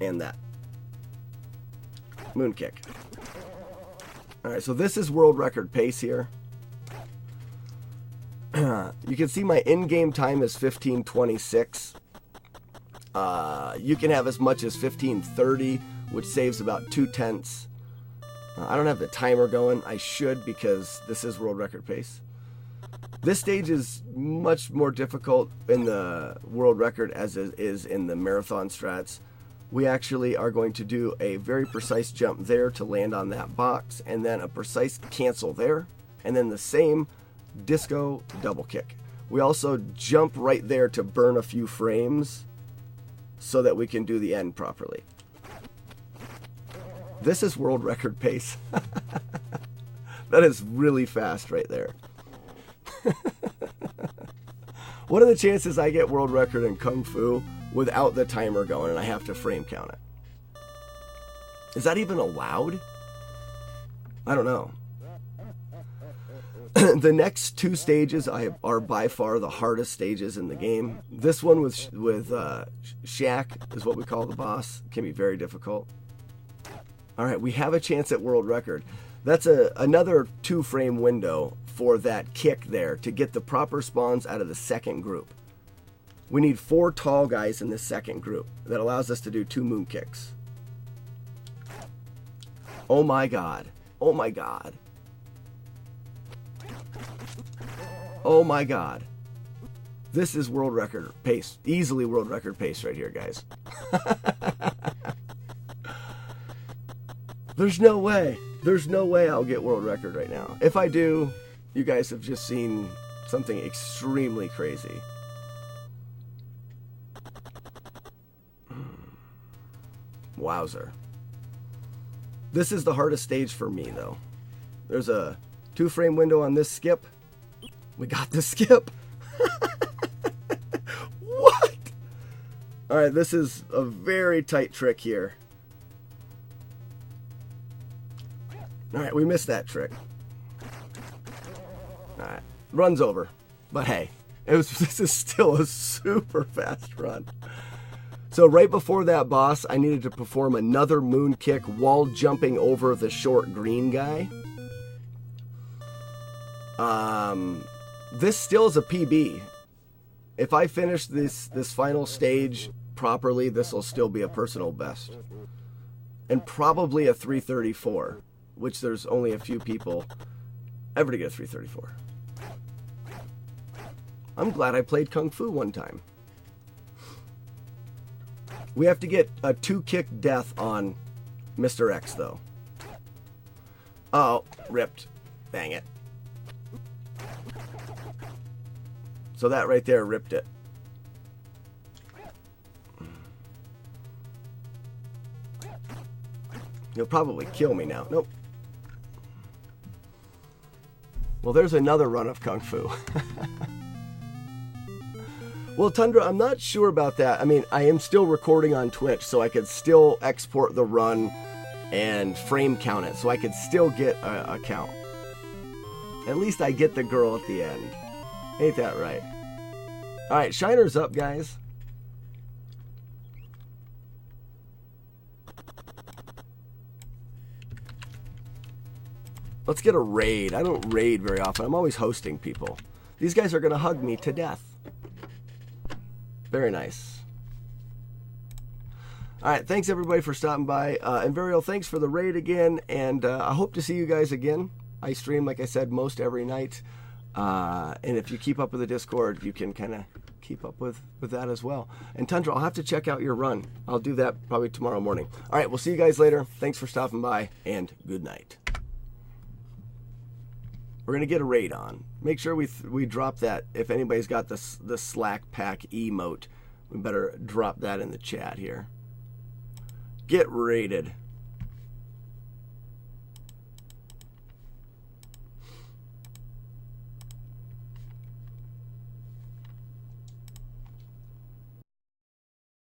And that. Moon kick. Alright, so this is world record pace here. You can see my in-game time is 15:26. You can have as much as 15:30, which saves about 2/10. I don't have the timer going. I should, because this is world record pace. This stage is much more difficult in the world record as it is in the marathon strats. We actually are going to do a very precise jump there to land on that box, and then a precise cancel there, and then the same disco double kick. We also jump right there to burn a few frames so that we can do the end properly. This is world record pace. That is really fast right there. What are the chances I get world record in Kung Fu without the timer going and I have to frame count it? Is that even allowed? I don't know. The next two stages are by far the hardest stages in the game. This one with Shaq is what we call the boss. Can be very difficult. All right, we have a chance at world record. That's another 2-frame window for that kick there to get the proper spawns out of the second group. We need 4 tall guys in this second group. That allows us to do 2 moon kicks. Oh my god. Oh my god. Oh my god. This is world record pace. Easily world record pace right here, guys. There's no way. There's no way I'll get world record right now. If I do, you guys have just seen something extremely crazy. Wowzer. This is the hardest stage for me, though. There's a 2-frame window on this skip. We got the skip. What? All right, this is a very tight trick here. All right, we missed that trick. All right, run's over. But hey, this is still a super fast run. So right before that boss, I needed to perform another moon kick while jumping over the short green guy. This still is a PB. If I finish this final stage properly, this will still be a personal best. And probably a 334, which there's only a few people ever to get a 334. I'm glad I played Kung Fu one time. We have to get a 2-kick death on Mr. X, though. Oh, ripped. Dang it. So that right there ripped it. He'll probably kill me now. Nope. Well, there's another run of Kung Fu. Well, Tundra, I'm not sure about that. I mean, I am still recording on Twitch, so I could still export the run and frame count it, so I could still get a count. At least I get the girl at the end. Ain't that right? All right, Shiner's up, guys. Let's get a raid. I don't raid very often. I'm always hosting people. These guys are going to hug me to death. Very nice. All right, thanks everybody for stopping by. And Varial, thanks for the raid again. And I hope to see you guys again. I stream, like I said, most every night. And if you keep up with the Discord, you can kind of keep up with that as well. And Tundra, I'll have to check out your run. I'll do that probably tomorrow morning. All right, we'll see you guys later. Thanks for stopping by, and good night. We're going to get a raid on. Make sure we drop that. If anybody's got the Slack Pack emote, we better drop that in the chat here. Get raided.